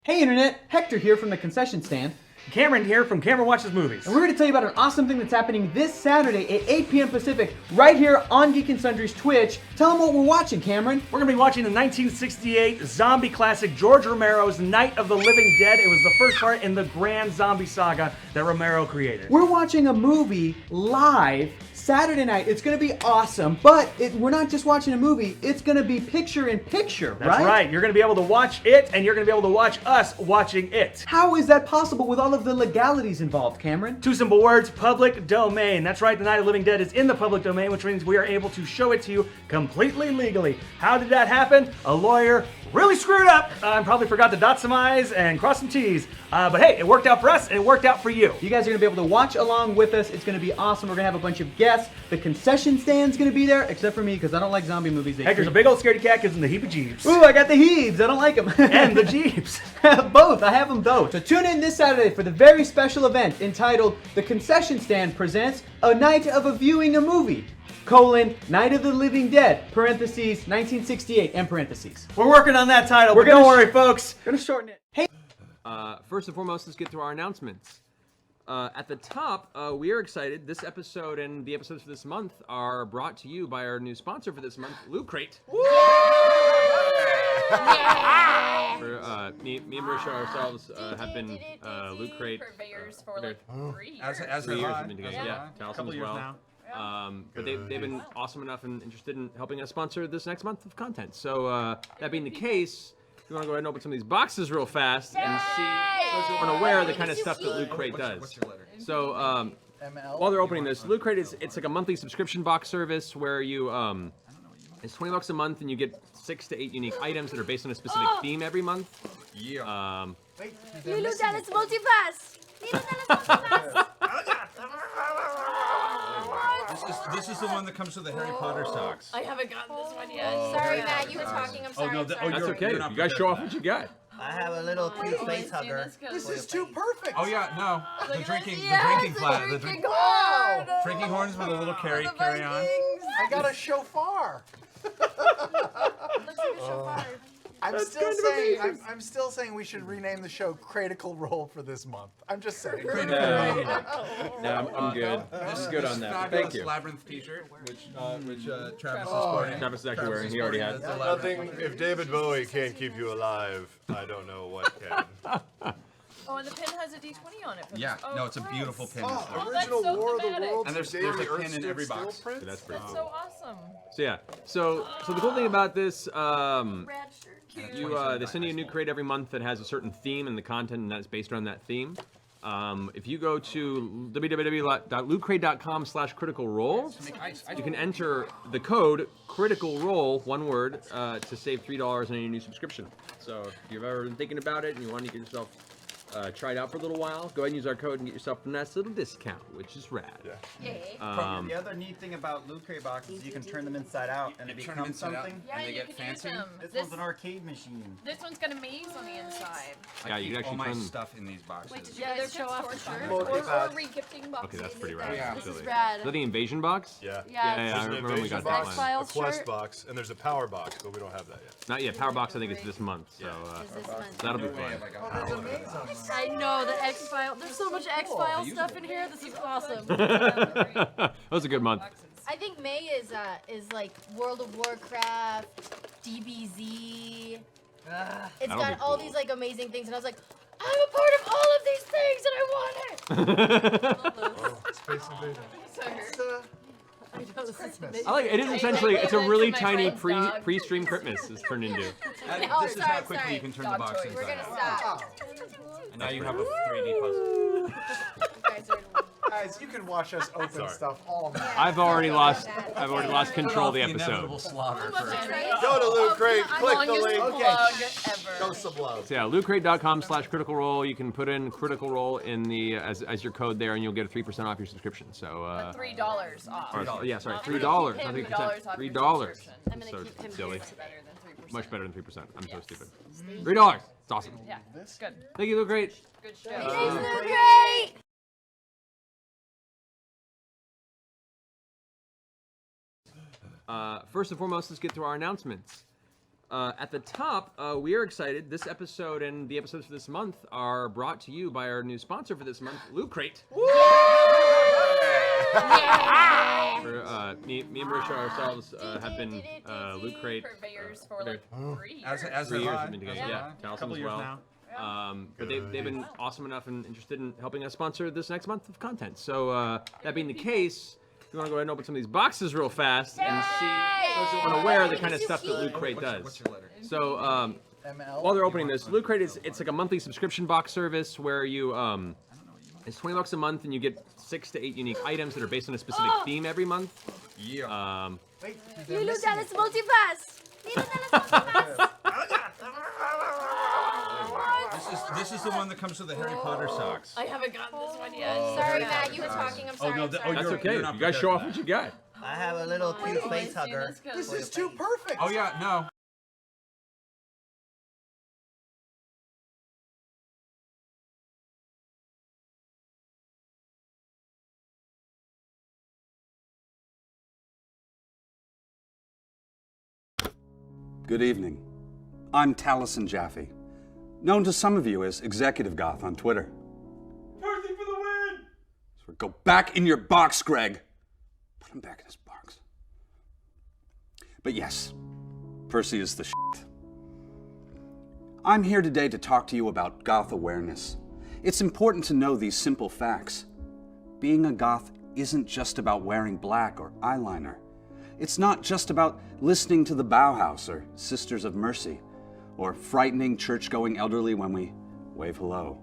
Hey Internet, Hector here from the concession stand. Cameron here from Cameron Watches Movies. And we're going to tell you about an awesome thing that's happening this Saturday at 8 p.m. Pacific, right here on Geek and Sundry's Twitch. Tell them what we're watching, Cameron. We're going to be watching the 1968 zombie classic George Romero's Night of the Living Dead. It was the first part in the grand zombie saga that Romero created. We're watching a movie live Saturday night. It's going to be awesome, but we're not just watching a movie. It's going to be picture-in-picture, right? That's right. You're going to be able to watch it, and you're going to be able to watch us watching it. How is that possible with all of the legalities involved, Cameron? Two simple words: public domain. That's right, the Night of the Living Dead is in the public domain, which means we are able to show it to you completely legally. How did that happen? A lawyer really screwed up and probably forgot to dot some I's and cross some T's. But hey, it worked out for us, and it worked out for you. You guys are going to be able to watch along with us. It's going to be awesome. We're going to have a bunch of guests. The concession stand's going to be there, except for me, because I don't like zombie movies. Hector's a big old scaredy cat, gives him the heebie-jeebies. Ooh, I got the heaves. I don't like them. And the jeeps. Both. I have them both. So tune in this Saturday for the very special event entitled The Concession Stand Presents A Night of a Viewing a Movie. Night of the Living Dead, parentheses, 1968, end parentheses. We're working on that title, but don't worry, folks. Gonna shorten it. Hey. First and foremost, let's get through our announcements. At the top, we are excited. This episode and the episodes for this month are brought to you by our new sponsor for this month, Loot Crate. Me and Marisha ourselves have been Loot Crate purveyors for like 3 years. As 3 have years I. have been together. As Yeah, have I. Taliesin Couple as years well. now. But they've been awesome enough and interested in helping us sponsor this next month of content. So that being the case, we want to go ahead and open some of these boxes real fast and see those who aren't aware of the kind of stuff that Loot Crate does. What's your letter? So while they're opening this, Loot Crate it's like a monthly subscription box service where you it's $20 a month and you get 6 to 8 unique items that are based on a specific theme every month. Yeah. Lulu Dallas Multipass! Lulu Dallas Multipass! This is the one that comes with the Harry Potter socks. I haven't gotten this one yet. Sorry, Matt, you were talking. I'm sorry. no, I'm th- sorry. That's okay. You guys show off what you got. I have a little cute face hugger. This is too perfect. Oh yeah, no, the drinking horns with a little carry on. I got a shofar. I'm still saying we should rename the show Critical Role for this month. I'm just saying. No, I'm good. This is good on that. fabulous Thank you. Labyrinth T-shirt, which Travis is sporting. Travis is actually wearing. He already has. Nothing. If David Bowie can't keep you alive, I don't know what can. Oh, and the pin has a D20 on it. Yeah, Oh, no, it's a beautiful pin. Oh, Original that's so War of the thematic. Worlds. And there's Davey a pin Earth in Stood every Still box. print? So that's pretty That's cool. so awesome. So yeah, so the cool thing about this, they send you a new crate every month that has a certain theme and the content and that's based on that theme. If you go to www.lootcrate.com/criticalrole, you can enter the code critical role, one word, to save $3 on any new subscription. So if you've ever been thinking about it and you want to get yourself try it out for a little while, go ahead and use our code and get yourself a nice little discount, which is rad. The other neat thing about Loot Crate boxes, you can turn them inside out and it becomes something. Yeah, and they you get can use fancy. them. This This- one's an arcade machine. This one's got a maze on the inside. Yeah, you can all actually my turn them. stuff in these boxes. Wait, did you guys show off the shirt? Look Or at that. re-gifting boxes? Okay, that's pretty rad. Yeah. This Is is rad. that the invasion box? Yeah. Yeah, I There's an remember when we invasion got that box, one. a X-Files quest shirt? box, and there's a power box, but we don't have that yet. Not yet. Power box, I think it's this month. So that'll be fun. I know the X-File. There's so much X-File stuff in here. This is awesome. That was a good month. I think May is like World of Warcraft, DBZ. It's That'll got be all cool. these like amazing things, and I was like, I'm a part of all of these things, and I want it. Space Invasion. I know this is amazing. I like it. It is essentially it's a really tiny pre-stream Christmas it's turned into. This is sorry, how quickly sorry. you can turn the box We're inside gonna out. stop. And now you have a 3D puzzle. Guys, you can watch us open stuff all night. I've already lost control of the episode. Go to Loot Crate, click the link. Plug ever. Show some love. So yeah, lootcrate.com/critical role. You can put in critical role in the as your code there, and you'll get a 3% off your subscription. So $3 off. yeah, sorry, Not $3, $3, not 3%. $3 off your $3. subscription. I'm gonna So keep him silly. busy. Better than 3%. Much better than 3%. I'm so stupid. $3. It's awesome. Yeah, it's good. Thank you, Loot Crate. Good show. Thanks, Loot Crate. First and foremost, let's get to our announcements. At the top, we are excited. This episode and the episodes for this month are brought to you by our new sponsor for this month, Loot Crate. Me and Marisha ourselves have been Loot Crate Purveyors for like 3 years. As 3 have years I. have been together. As have Yeah, I. Taliesin Couple as years well. now. But they've been awesome enough and interested in helping us sponsor this next month of content. So that being the case, we want to go ahead and open some of these boxes real fast and see those who aren't aware of the kind of stuff that Loot Crate does. What's your letter? So while they're opening this, Loot Crate it's like a monthly subscription box service where you it's $20 a month and you get 6 to 8 unique items that are based on a specific theme every month. Yeah. Lulu Dallas Multipass. Lulu Dallas Multipass. This is the one that comes with the Harry Potter socks. I haven't gotten this one yet. Sorry, Matt, you were talking. I'm sorry. I'm sorry. That's okay. You guys show off what you got. I have a little cute face hugger. This is too perfect. Oh yeah, no. Good evening. I'm Taliesin Jaffe, known to some of you as Executive Goth on Twitter. Percy for the win! So go back in your box, Greg. Put him back in his box. But yes, Percy is the shit. I'm here today to talk to you about goth awareness. It's important to know these simple facts. Being a goth isn't just about wearing black or eyeliner. It's not just about listening to the Bauhaus or Sisters of Mercy, or frightening church-going elderly when we wave hello.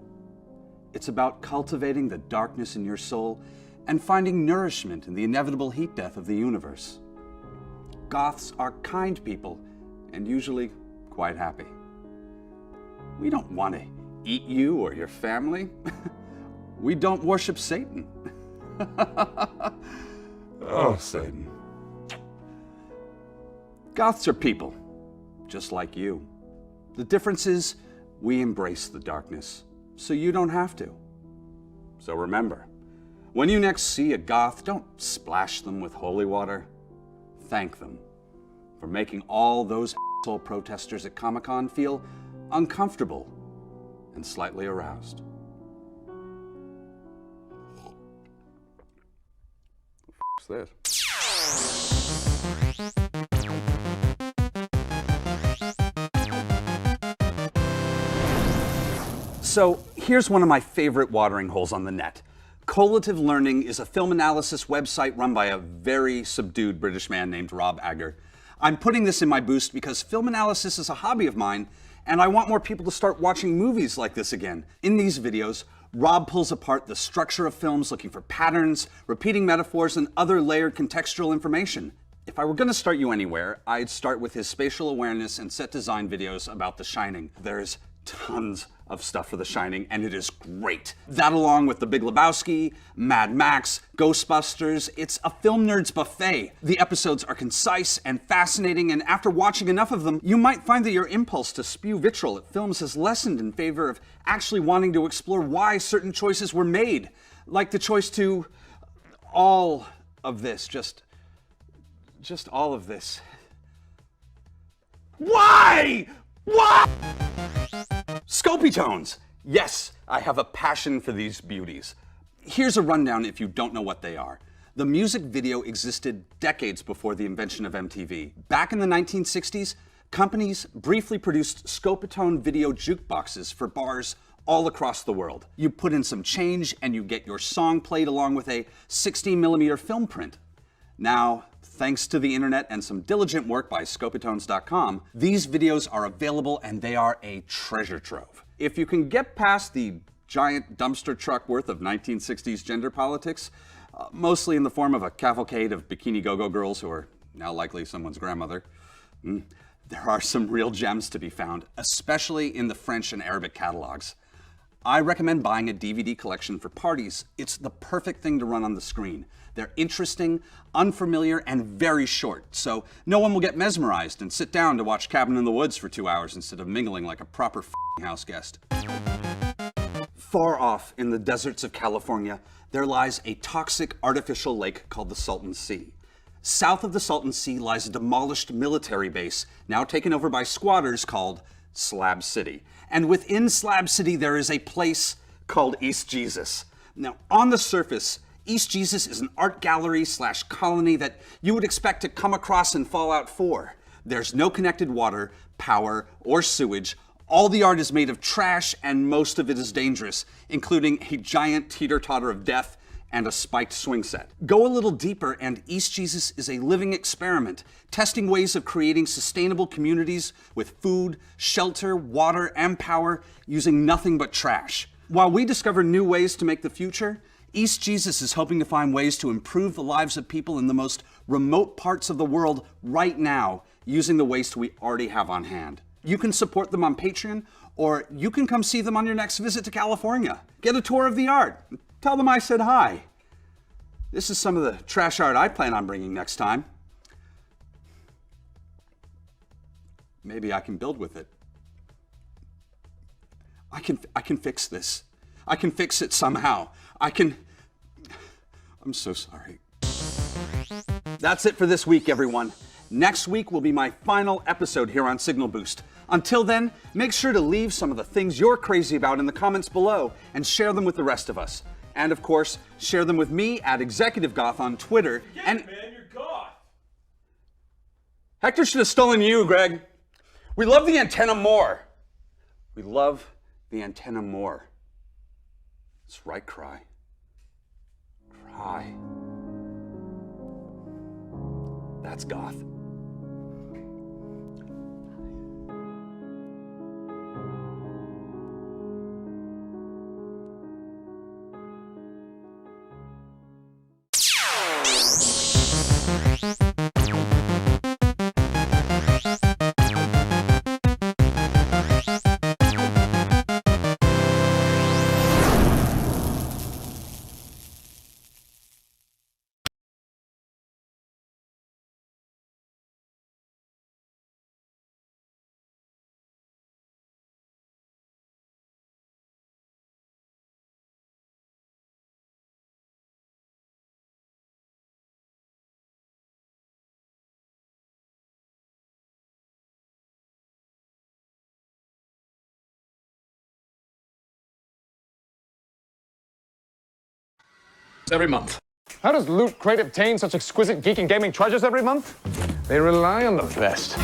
It's about cultivating the darkness in your soul and finding nourishment in the inevitable heat death of the universe. Goths are kind people and usually quite happy. We don't want to eat you or your family. We don't worship Satan. Oh, Satan. Goths are people, just like you. The difference is we embrace the darkness, so you don't have to. So remember, when you next see a goth, don't splash them with holy water. Thank them for making all those asshole protesters at Comic-Con feel uncomfortable and slightly aroused. What's this? So here's one of my favorite watering holes on the net. Collative Learning is a film analysis website run by a very subdued British man named Rob Agger. I'm putting this in my boost because film analysis is a hobby of mine, and I want more people to start watching movies like this again. In these videos, Rob pulls apart the structure of films looking for patterns, repeating metaphors, and other layered contextual information. If I were going to start you anywhere, I'd start with his spatial awareness and set design videos about The Shining. There's tons of stuff for The Shining, and it is great. That along with The Big Lebowski, Mad Max, Ghostbusters, it's a film nerd's buffet. The episodes are concise and fascinating, and after watching enough of them, you might find that your impulse to spew vitriol at films has lessened in favor of actually wanting to explore why certain choices were made. Like the choice to all of this, just all of this. Why? Why? Scopy tones. Yes, I have a passion for these beauties. Here's a rundown if you don't know what they are. The music video existed decades before the invention of MTV. Back in the 1960s, companies briefly produced Scopitone video jukeboxes for bars all across the world. You put in some change and you get your song played along with a 16mm film print. Now, thanks to the internet and some diligent work by Scopitones.com, these videos are available and they are a treasure trove. If you can get past the giant dumpster truck worth of 1960s gender politics, mostly in the form of a cavalcade of bikini go-go girls who are now likely someone's grandmother, there are some real gems to be found, especially in the French and Arabic catalogs. I recommend buying a DVD collection for parties. It's the perfect thing to run on the screen. They're interesting, unfamiliar, and very short, so no one will get mesmerized and sit down to watch Cabin in the Woods for 2 hours instead of mingling like a proper house guest. Far off in the deserts of California, there lies a toxic artificial lake called the Salton Sea. South of the Salton Sea lies a demolished military base, now taken over by squatters, called Slab City. And within Slab City, there is a place called East Jesus. Now, on the surface, East Jesus is an art gallery / colony that you would expect to come across in Fallout 4. There's no connected water, power, or sewage. All the art is made of trash, and most of it is dangerous, including a giant teeter-totter of death and a spiked swing set. Go a little deeper, and East Jesus is a living experiment, testing ways of creating sustainable communities with food, shelter, water, and power using nothing but trash. While we discover new ways to make the future, East Jesus is hoping to find ways to improve the lives of people in the most remote parts of the world right now using the waste we already have on hand. You can support them on Patreon, or you can come see them on your next visit to California. Get a tour of the art. Tell them I said hi. This is some of the trash art I plan on bringing next time. Maybe I can build with it. I can fix this. I can fix it somehow. I'm so sorry. That's it for this week, everyone. Next week will be my final episode here on Signal Boost. Until then, make sure to leave some of the things you're crazy about in the comments below and share them with the rest of us. And of course, share them with me at Executive Goth on Twitter. Man, you're goth. Hector should have stolen you, Greg. We love the antenna more. We love the antenna more. That's right, Cry. Cry. That's goth. Every month. How does Loot Crate obtain such exquisite geek and gaming treasures every month? They rely on the best.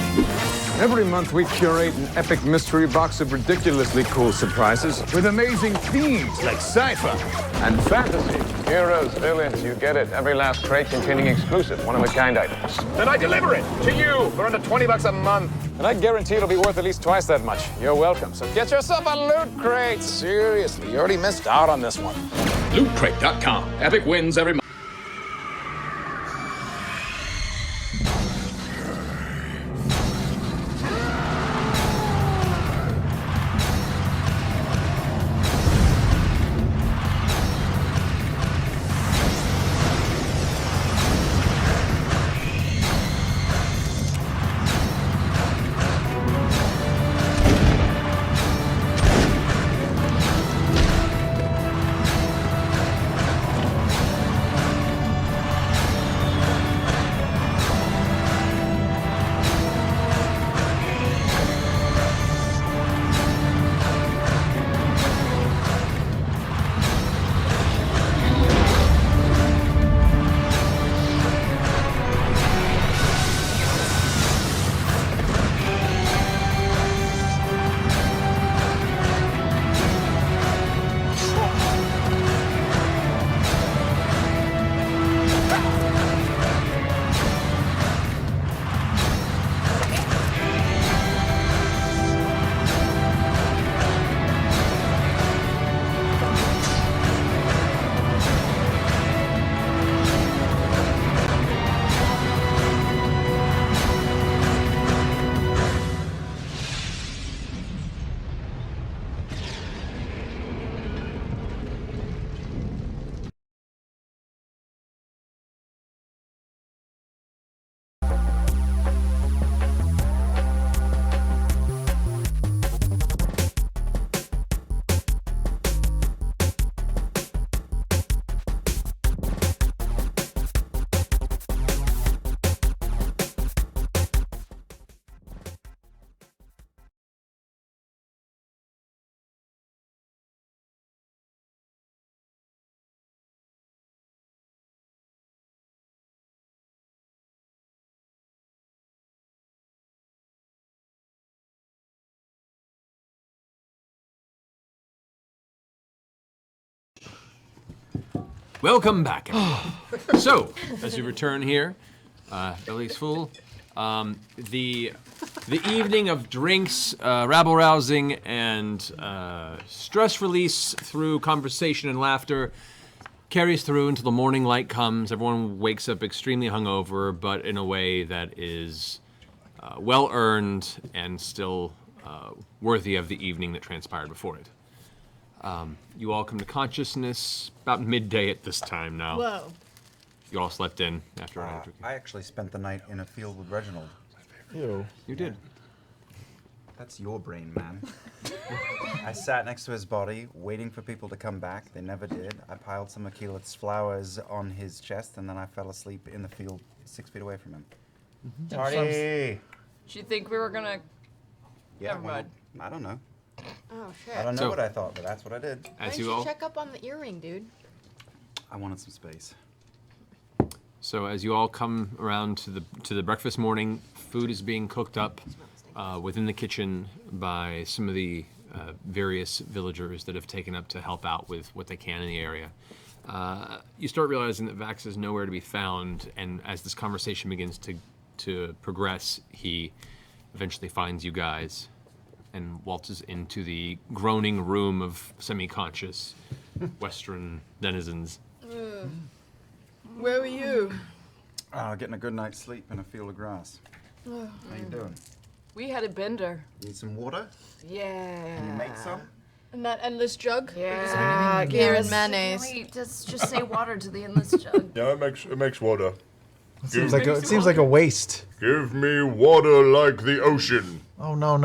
Every month we curate an epic mystery box of ridiculously cool surprises with amazing themes like sci-fi and fantasy. Heroes, villains, you get it. Every last crate containing exclusive, one-of-a-kind items. Then I deliver it to you for under $20 a month. And I guarantee it'll be worth at least twice that much. You're welcome. So get yourself a Loot Crate. Seriously, you already missed out on this one. LootCrate.com. Epic wins every month. Welcome back, everyone. So, as you return here, belly's full. The evening of drinks, rabble-rousing, and stress release through conversation and laughter carries through until the morning light comes. Everyone wakes up extremely hungover, but in a way that is well-earned and still worthy of the evening that transpired before it. You all come to consciousness about midday at this time now. Whoa. You all slept in after I actually spent the night in a field with Reginald. Ew. You did. That's your brain, man. I sat next to his body, waiting for people to come back. They never did. I piled some Achilles flowers on his chest, and then I fell asleep in the field 6 feet away from him. Party. Party! Did you think we were gonna? Yeah, Never mind. I don't know. Oh shit. I don't know what I thought, but that's what I did. Why don't you check up on the earring, dude? I wanted some space. So as you all come around to the breakfast morning, food is being cooked up within the kitchen by some of the various villagers that have taken up to help out with what they can in the area. You start realizing that Vax is nowhere to be found, and as this conversation begins to progress, he eventually finds you guys and waltzes into the groaning room of semi-conscious Western denizens. Where were you? Getting a good night's sleep in a field of grass. How you doing? We had a bender. Need some water? Yeah. Can you make some? And that endless jug? Yeah. Beer and mayonnaise. Wait, just say water to the endless jug. Yeah, it makes water. It seems like a waste. Give me water like the ocean. Oh no.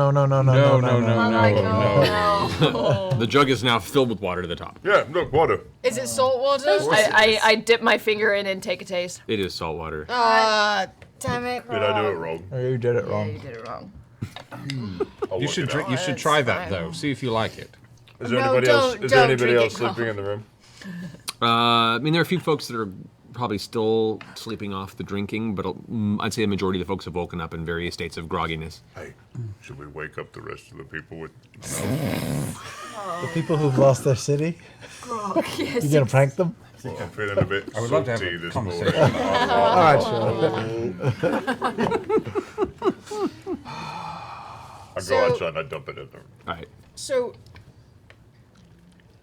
The jug is now filled with water to the top. Yeah, look, water. Is it salt water? I dip my finger in and take a taste. It is salt water. Damn it. Did I do it wrong? Oh, you did it wrong. Yeah, you did it wrong. You should drink. You should try that though. See if you like it. Is there anybody else sleeping in the room? I mean, there are a few folks that are probably still sleeping off the drinking, but I'd say the majority of the folks have woken up in various states of grogginess. Hey, should we wake up the rest of the people with... The people who've lost their city? Grog, yes. You gonna prank them? Well, I'm feeling a bit I would love to have salty a this conversation. morning. All right, I go outside and I dump it in there. All right. So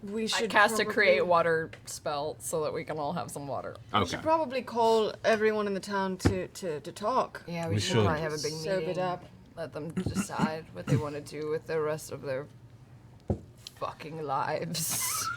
we should cast a create water spell so that we can all have some water. We should probably call everyone in the town to talk. Yeah, We we should should. probably have a big Sober it meeting. up. Let them decide what they want to do with the rest of their fucking lives.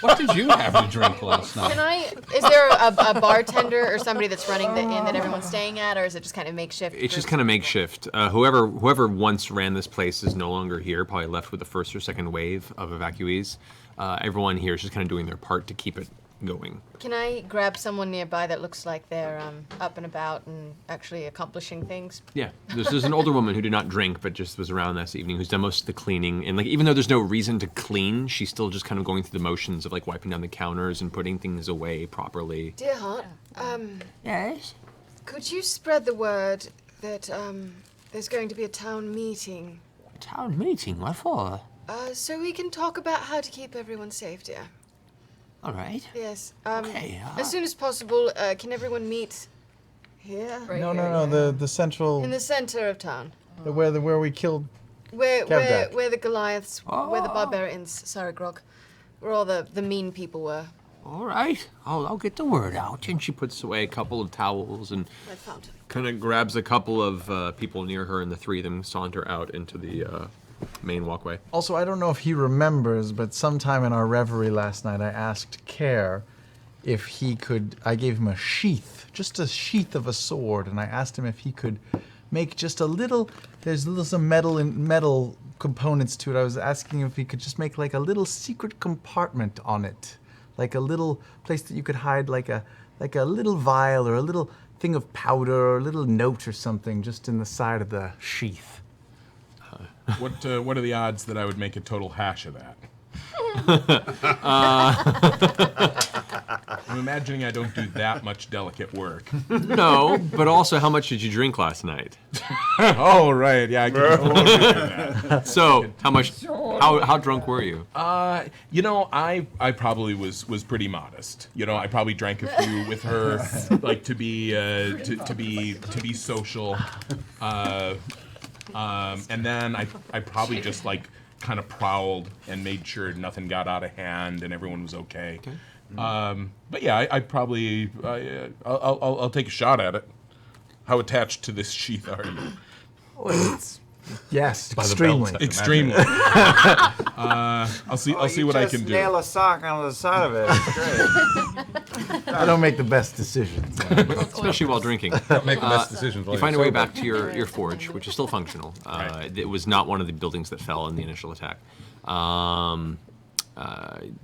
What did you have to drink last night? Is there a bartender or somebody that's running the inn that everyone's staying at, or is it just kind of makeshift? It's just kind of makeshift. Whoever once ran this place is no longer here, probably left with the first or second wave of evacuees. Everyone here is just kind of doing their part to keep it going. Can I grab someone nearby that looks like they're up and about and actually accomplishing things? Yeah, there's an older woman who did not drink, but just was around last evening, who's done most of the cleaning. And like, even though there's no reason to clean, she's still just kind of going through the motions of like wiping down the counters and putting things away properly. Dear Heart, Yes? could you spread the word that there's going to be a town meeting? Town meeting? What for? So we can talk about how to keep everyone safe, dear. All right. Yes. Okay, As soon as possible, can everyone meet here? No, the central, In the center of town. where we killed. Where Kevdak. the Goliaths, where the Oh. barbarians, sorry, Grog, where all the mean people were. All right. I'll get the word out. And she puts away a couple of towels and I found it. kind of grabs a couple of people near her, and the three of them saunter out into the main walkway. Also, I don't know if he remembers, but sometime in our reverie last night, I asked Care if he could. I gave him a sheath, just a sheath of a sword, and I asked him if he could make just a little. There's some metal components to it. I was asking if he could just make like a little secret compartment on it, like a little place that you could hide like a little vial or a little thing of powder or a little note or something just in the side of the sheath. What are the odds that I would make a total hash of that? I'm imagining I don't do that much delicate work. No, but also, how much did you drink last night? Oh, right. Yeah, I can totally do that. So, how much? How drunk were you? I probably was pretty modest. I probably drank a few with her, like to be social. And then I probably just like kind of prowled and made sure nothing got out of hand and everyone was okay. But yeah, I probably I'll take a shot at it. How attached to this sheath are you? Yes, By the extremely. belt. Extremely. I'll see what I can do. Nail a sock on the side of it. It's great. I don't make the best decisions. Especially while drinking. Don't make the best decisions while You find a you're way sober. back to your forge, which is still functional. It was not one of the buildings that fell in the initial attack.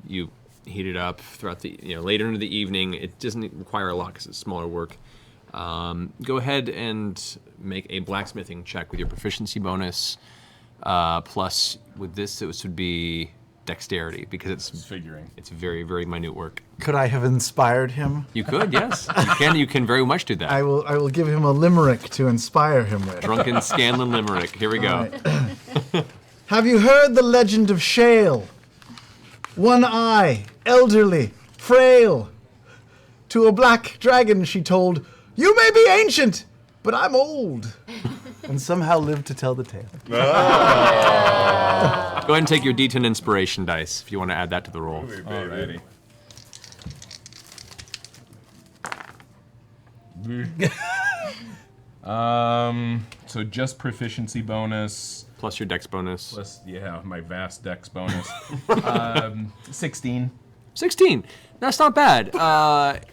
You heat it up throughout the later into the evening. It doesn't require a lot because it's smaller work. Go ahead and make a blacksmithing check with your proficiency bonus. Plus, with this would be dexterity because it's figuring. It's very, very minute work. Could I have inspired him? You could, yes. You can very much do that. I will give him a limerick to inspire him with. Drunken Scanlan limerick. Here we go. Have you heard the legend of Shale? One eye, elderly, frail. To a black dragon she told, "You may be ancient, but I'm old." And somehow lived to tell the tale. Go ahead and take your D10 inspiration dice if you want to add that to the roll. Alrighty. So just proficiency bonus. Plus your dex bonus. Plus, yeah, my vast dex bonus. 16. 16. That's not bad.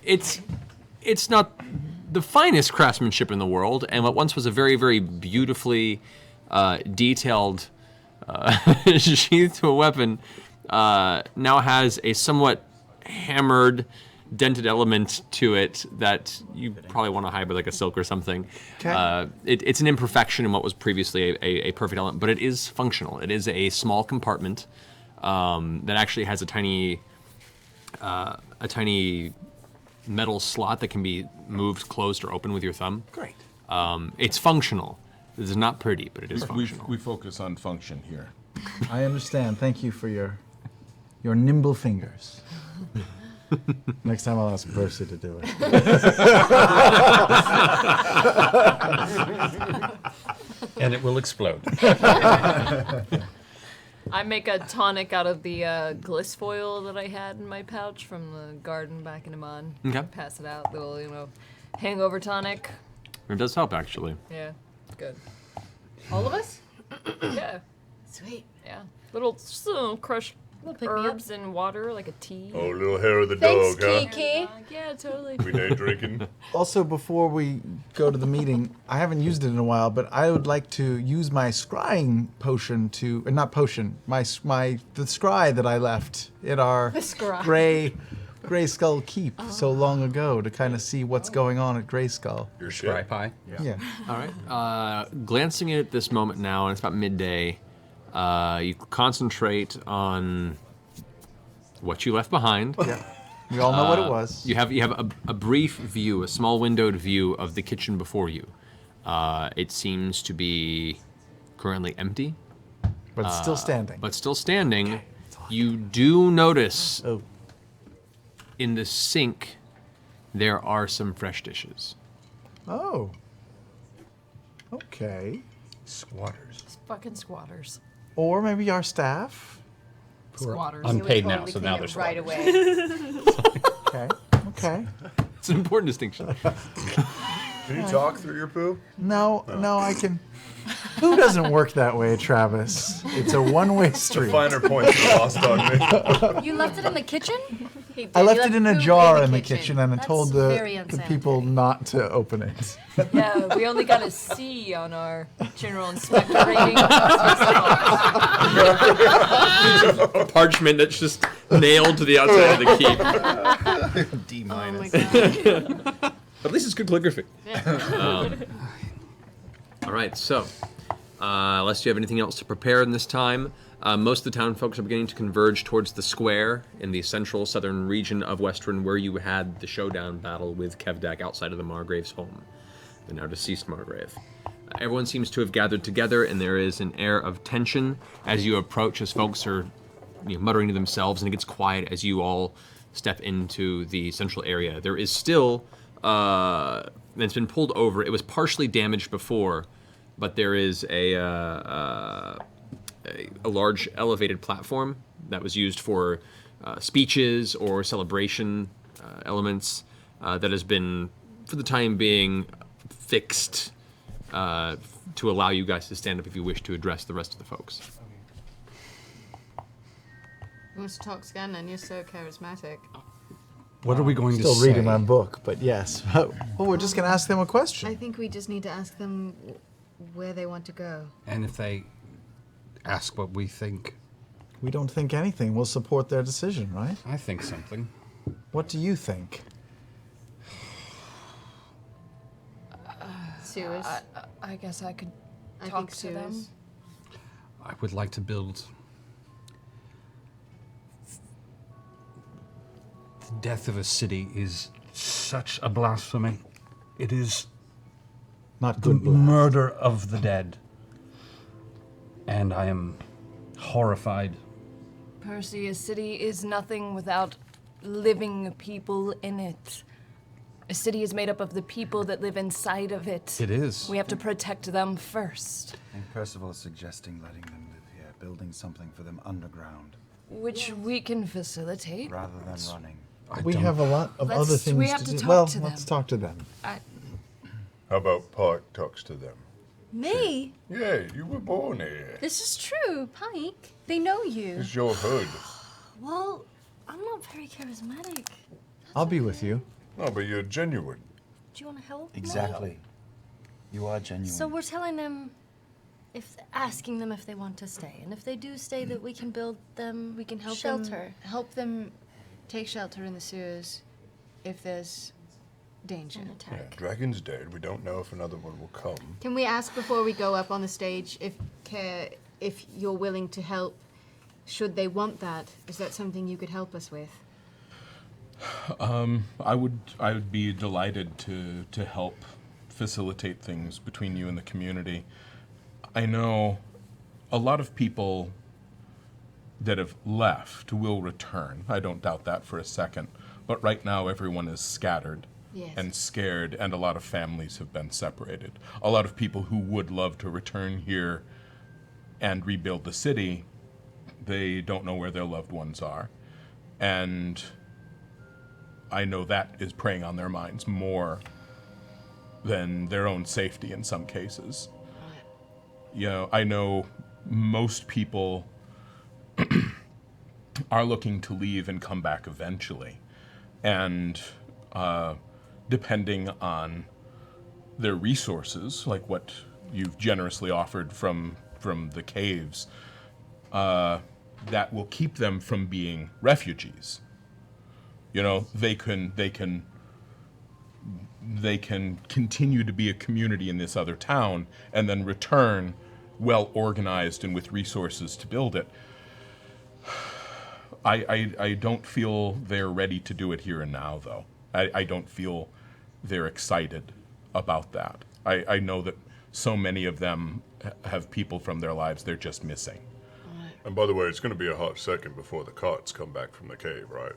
It's not the finest craftsmanship in the world, and what once was a very, very beautifully detailed sheath to a weapon now has a somewhat hammered, dented element to it that you probably want to hide with like a silk or something. Okay. It's an imperfection in what was previously a perfect element, but it is functional. It is a small compartment that actually has a tiny metal slot that can be moved, closed, or open with your thumb. Great. It's functional. This is not pretty, but it is functional. We focus on function here. I understand. Thank you for your nimble fingers. Next time I'll ask Percy to do it. And it will explode. I make a tonic out of the glycefoil that I had in my pouch from the garden back in Amman. Okay. Pass it out, little, hangover tonic. It does help, actually. Yeah, good. All of us? Yeah. Sweet. Yeah. Little crushed herbs and water, like a tea. Oh, little hair of the Thanks, dog, huh? Kiki. Yeah, totally. We day drinking. Also, before we go to the meeting, I haven't used it in a while, but I would like to use my scrying potion to, not potion, the scry that I left in our The scry. Gray Skull Keep so long ago to kind of see what's going on at Gray Skull. Your Scry pie. Yeah. All right. Glancing at this moment now, and it's about midday, you concentrate on what you left behind. Yeah. We all know what it was. You have a brief view, a small windowed view of the kitchen before you. It seems to be currently empty. But it's still standing. But still standing. You do notice in the sink there are some fresh dishes. Oh. Okay. Squatters. It's fucking squatters. Or maybe our staff. Squatters. Unpaid now, Totally so now clean they're it right squatters. away. Okay. Okay. It's an important distinction. Can you talk through your poo? No, I can. Who doesn't work that way, Travis? It's a one-way street. The finer points are lost on me. You left it in the kitchen? I left it in a poop jar in the kitchen, and I That's told very the unsanitary. people not to open it. Yeah, we only got a C on our general inspector rating. Parchment that's just nailed to the outside of the keep. D-. Oh my But at least it's good calligraphy. Yeah. All right, so unless you have anything else to prepare in this time, most of the town folks are beginning to converge towards the square in the central southern region of Westruun, where you had the showdown battle with Kevdak outside of the Margrave's home, the now deceased Margrave. Everyone seems to have gathered together, and there is an air of tension as you approach, as folks are muttering to themselves, and it gets quiet as you all step into the central area. There is still, it's been pulled over. It was partially damaged before, but there is a large elevated platform that was used for speeches or celebration elements that has been, for the time being, fixed to allow you guys to stand up if you wish to address the rest of the folks. Who wants to talk, Scanlan? You're so charismatic. What are we going to say? Still reading my book, but yes. Well, we're just going to ask them a question. I think we just need to ask them where they want to go. And if they ask what we think. We don't think anything. We'll support their decision, right? I think something. What do you think? Suez. I guess I could I talk think to them. Suez. I would like to build. The death of a city is such a blasphemy. It is not the good blast. murder of the dead. And I am horrified. Percy, a city is nothing without living people in it. A city is made up of the people that live inside of it. It is. We have to protect them first. And Percival is suggesting letting them live here, building something for them underground, Which we can facilitate. rather than running. We have a lot of other things we have to to do. talk Well, to them. let's talk to them. How about Pike talks to them? Me? Yeah, you were born here. This is true, Pike. They know you. It's your hood. Well, I'm not very charismatic. I'll be with you. No, but you're genuine. Do you want to help? Exactly. You are genuine. So we're telling them, asking them if they want to stay, and if they do stay, that we can build them. We can help shelter. help them take shelter in the sewers if there's danger. Yeah, Dragon's dead. We don't know if another one will come. Can we ask before we go up on the stage if you're willing to help? Should they want that? Is that something you could help us with? I would be delighted to help facilitate things between you and the community. I know a lot of people that have left will return. I don't doubt that for a second. But right now everyone is scattered and scared, and a lot of families have been separated. A lot of people who would love to return here and rebuild the city, they don't know where their loved ones are. And I know that is preying on their minds more than their own safety in some cases. You know, I know most people are looking to leave and come back eventually. And depending on their resources, like what you've generously offered from the caves, that will keep them from being refugees. You know, they can continue to be a community in this other town and then return well organized and with resources to build it. I don't feel they're ready to do it here and now, though. I don't feel they're excited about that. I know that so many of them have people from their lives they're just missing. And by the way, it's going to be a hot second before the carts come back from the cave, right?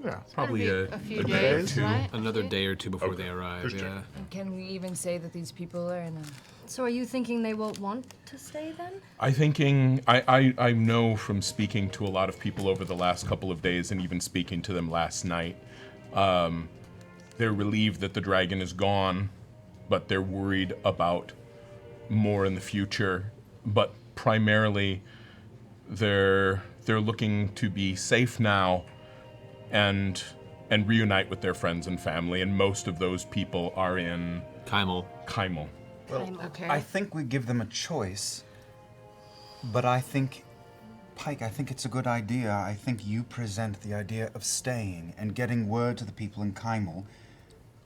Yeah, probably a few day or days, two. right? Another day or two before Okay. they arrive. Just Yeah. And can we even say that these people are in a... So are you thinking they won't want to stay then? I know from speaking to a lot of people over the last couple of days and even speaking to them last night, they're relieved that the dragon is gone, but they're worried about more in the future. But primarily, they're looking to be safe now and reunite with their friends and family, and most of those people are in Kymel. Well, I think we give them a choice, but I think, Pike, I think it's a good idea. I think you present the idea of staying and getting word to the people in Kymel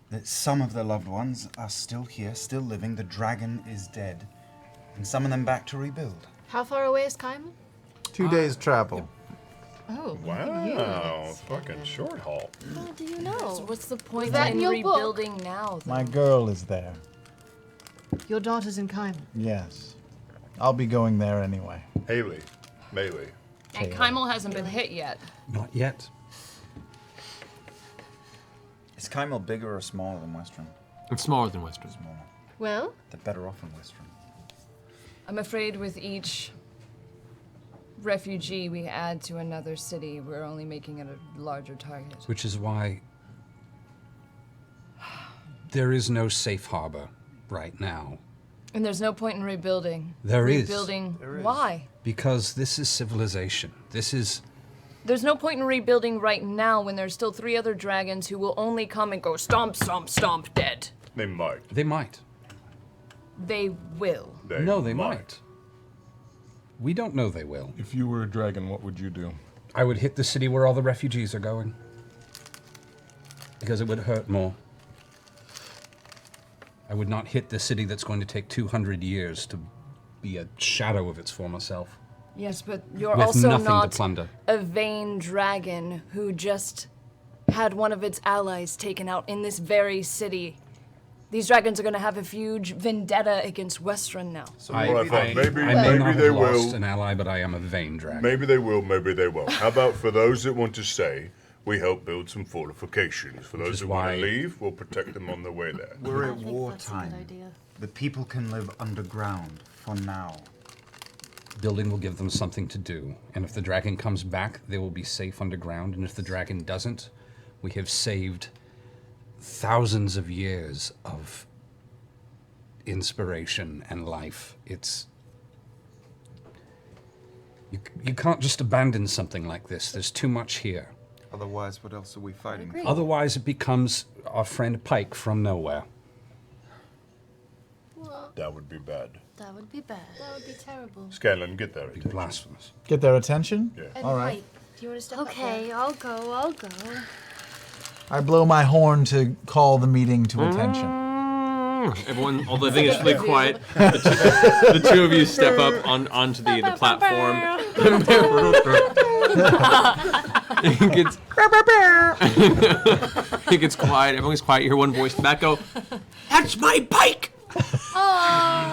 that some of their loved ones are still here, still living, the dragon is dead, and summon them back to rebuild. How far away is Kymel? 2 days travel. Oh, Wow, fucking short haul. How do you know? What's the point that in in your book? rebuilding now? Though? My girl is there. Your daughter's in Kymel. Yes. I'll be going there anyway. Haley. Melee. And Kymel hasn't been hit yet. Not yet. Is Kymel bigger or smaller than Westruun? It's smaller than Westruun. Smaller. Well? They're better off in Westruun. I'm afraid with each refugee we add to another city, we're only making it a larger target. Which is why there is no safe harbor right now. And there's no point in rebuilding. There is. Rebuilding. Why? Because this is civilization. This is... There's no point in rebuilding right now when there's still 3 other dragons who will only come and go stomp, stomp, stomp, dead. They might. They might. They will. No, they might. We don't know they will. If you were a dragon, what would you do? I would hit the city where all the refugees are going. Because it would hurt more. I would not hit the city that's going to take 200 years to be a shadow of its former self. Yes, but you're With also nothing to not plunder. a vain dragon who just had one of its allies taken out in this very city These dragons are gonna have a huge vendetta against Westrunn now. I may maybe not they have lost will. an ally, but I am a vain dragon. Maybe they will, maybe they won't. How about for those that want to stay, we help build some fortifications. For those that want to leave, we'll protect them on their way there. We're at wartime. The people can live underground for now. Building will give them something to do, and if the dragon comes back, they will be safe underground, and if the dragon doesn't, we have saved thousands of years of inspiration and life. It's... You can't just abandon something like this. There's too much here. Otherwise, what else are we fighting for? Otherwise, it becomes our friend Pike from nowhere. That would be bad. That would be bad. That would be terrible. Scanlan, get there. It'd be blasphemous. Get their attention? Yeah. And All right. wait, do you want to step Okay, I'll go. I blow my horn to call the meeting to attention. Everyone, all the thing is really quiet. The two of you step up onto the platform. It gets quiet. Everyone's quiet. You hear one voice in the back go, "That's my bike!"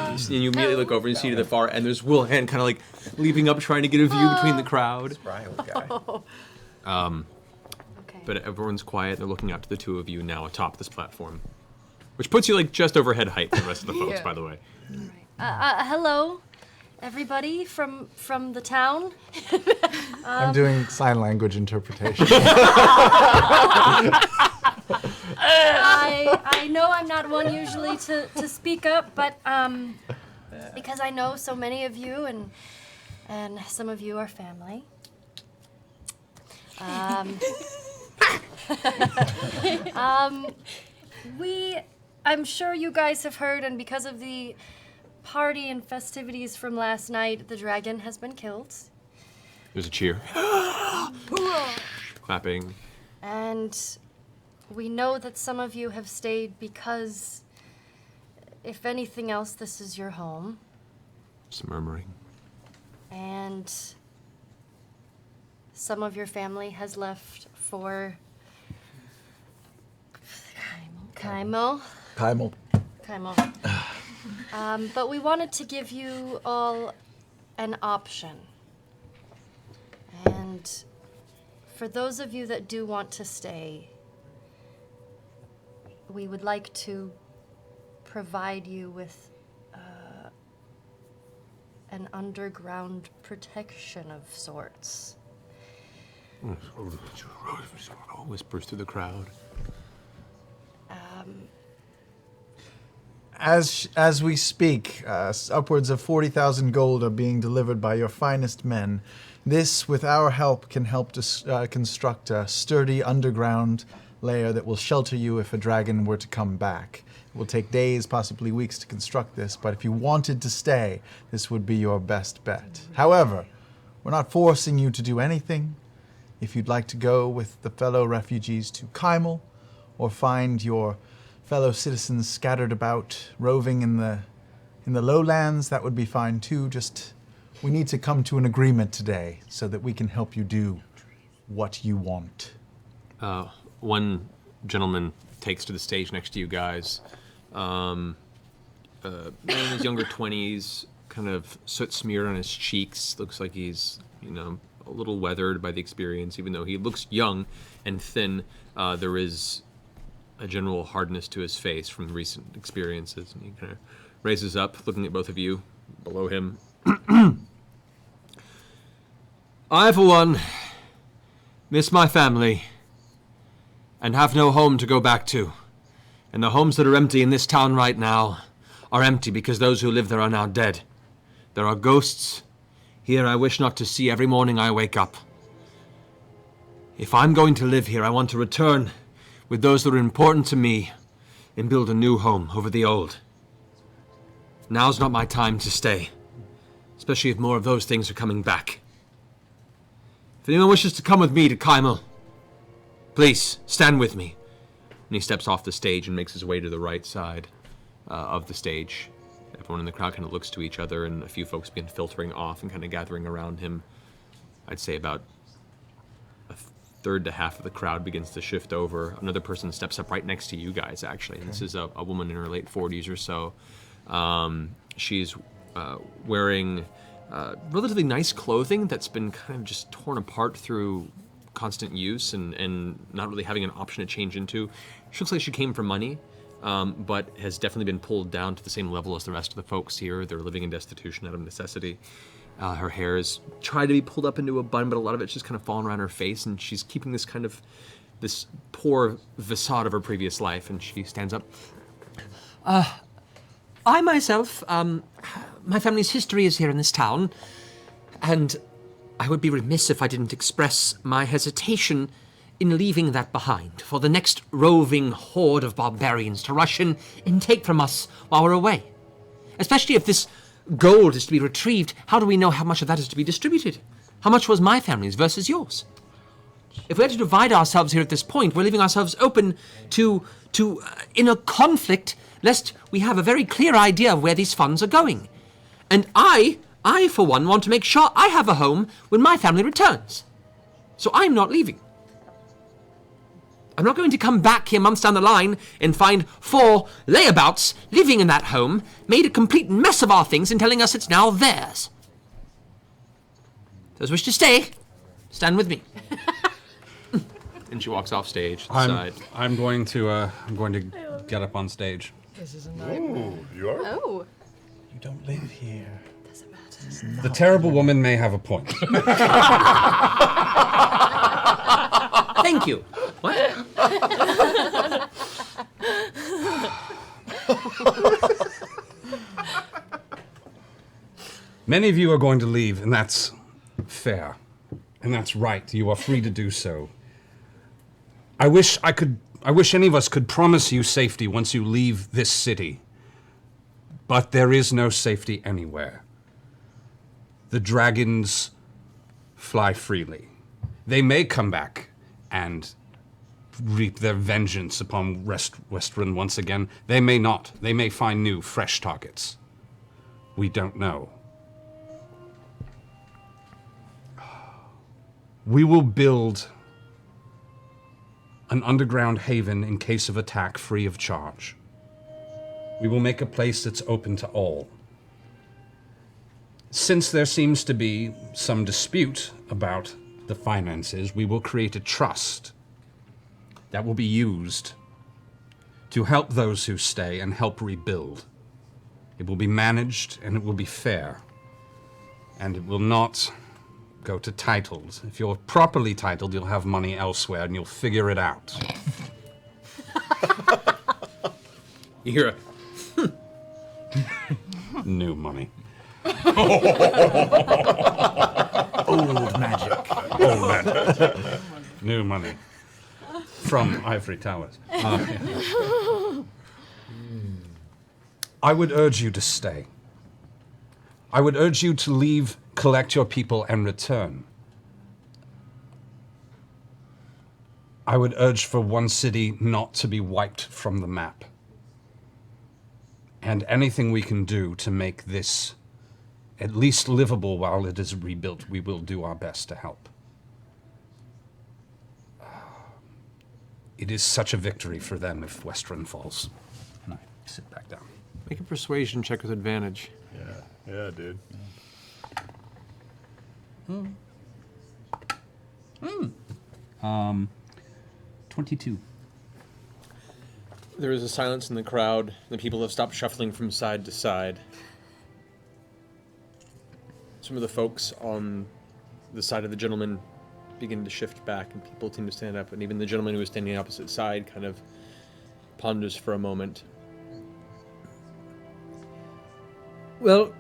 And you immediately look over and see to the far end, there's Wilhan kind of like leaping up, trying to get a view between the crowd. But everyone's quiet. They're looking out to the two of you now atop this platform, which puts you like just over head height for the rest of the folks, Yeah. by the way. Hello, everybody from the town. I'm doing sign language interpretation. I know I'm not one usually to speak up, but because I know so many of you and some of you are family. I'm sure you guys have heard, and because of the party and festivities from last night, the dragon has been killed. There's a cheer. Clapping. And we know that some of you have stayed because, if anything else, this is your home. Some murmuring. And some of your family has left for Kaimel. But we wanted to give you all an option. And for those of you that do want to stay, we would like to provide you with an underground protection of sorts. Whispers through the crowd. As we speak, upwards of 40,000 gold are being delivered by your finest men. This, with our help, can help to construct a sturdy underground layer that will shelter you if a dragon were to come back. It will take days, possibly weeks to construct this, but if you wanted to stay, this would be your best bet. However, we're not forcing you to do anything. If you'd like to go with the fellow refugees to Kaimel, or find your fellow citizens scattered about, roving in the lowlands, that would be fine too. Just, we need to come to an agreement today so that we can help you do what you want. One gentleman takes to the stage next to you guys. Man in his younger 20s, kind of soot smeared on his cheeks. Looks like he's, a little weathered by the experience, even though he looks young and thin. There is a general hardness to his face from recent experiences. And he kind of raises up, looking at both of you, below him. I, for one, miss my family and have no home to go back to. And the homes that are empty in this town right now are empty because those who live there are now dead. There are ghosts here I wish not to see every morning I wake up. If I'm going to live here, I want to return with those that are important to me and build a new home over the old. Now's not my time to stay, especially if more of those things are coming back. If anyone wishes to come with me to Kaimel, please stand with me. And he steps off the stage and makes his way to the right side of the stage. Everyone in the crowd kind of looks to each other, and a few folks begin filtering off and kind of gathering around him. I'd say about third to half of the crowd begins to shift over. Another person steps up right next to you guys, actually. And this is a woman in her late 40s or so. She's wearing relatively nice clothing that's been kind of just torn apart through constant use and not really having an option to change into. She looks like she came from money, but has definitely been pulled down to the same level as the rest of the folks here. They're living in destitution out of necessity. Her hair is tried to be pulled up into a bun, but a lot of it's just kind of fallen around her face, and she's keeping this kind of, this poor facade of her previous life, and she stands up. I myself, my family's history is here in this town, and I would be remiss if I didn't express my hesitation in leaving that behind for the next roving horde of barbarians to rush in and take from us while we're away. Especially if this gold is to be retrieved, how do we know how much of that is to be distributed? How much was my family's versus yours? If we had to divide ourselves here at this point, we're leaving ourselves open to in a conflict, lest we have a very clear idea of where these funds are going. And I, for one, want to make sure I have a home when my family returns. So I'm not leaving. I'm not going to come back here months down the line and find 4 layabouts living in that home, made a complete mess of our things and telling us it's now theirs. Those wish to stay, stand with me. And she walks off stage to the side. I'm going to get up on stage. This is a nightmare. You are? Oh. You don't live here. Doesn't matter. The terrible woman may have a point. Thank you. What? Many of you are going to leave, and that's fair. And that's right. You are free to do so. I wish any of us could promise you safety once you leave this city. But there is no safety anywhere. The dragons fly freely. They may come back and reap their vengeance upon Westruun once again. They may not. They may find new, fresh targets. We don't know. We will build an underground haven in case of attack free of charge. We will make a place that's open to all. Since there seems to be some dispute about the finances, we will create a trust that will be used to help those who stay and help rebuild. It will be managed and it will be fair. And it will not go to titles. If you're properly titled, you'll have money elsewhere and you'll figure it out. You hear a new money. Old magic. Old magic. New money. From Ivory Towers. I would urge you to stay. I would urge you to leave, collect your people, and return. I would urge for one city not to be wiped from the map. And anything we can do to make this at least livable while it is rebuilt, we will do our best to help. It is such a victory for them if Westruun falls. And I sit back down. Make a persuasion check with advantage. Yeah, dude. 22. There is a silence in the crowd. The people have stopped shuffling from side to side. Some of the folks on the side of the gentleman begin to shift back, and people seem to stand up, and even the gentleman who is standing opposite side kind of ponders for a moment. Well,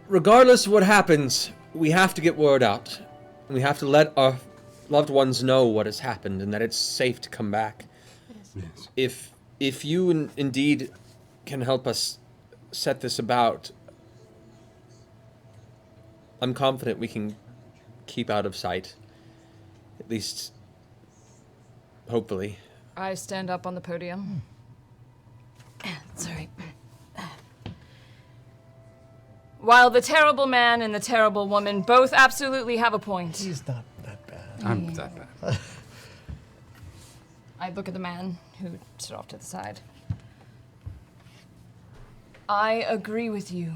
regardless of what happens, we have to get word out. And we have to let our loved ones know what has happened and that it's safe to come back. Yes. If you indeed can help us set this about, I'm confident we can keep out of sight. At least, hopefully. I stand up on the podium. Sorry. While the terrible man and the terrible woman both absolutely have a point. He's not that bad. I'm that bad. I look at the man who stood off to the side. I agree with you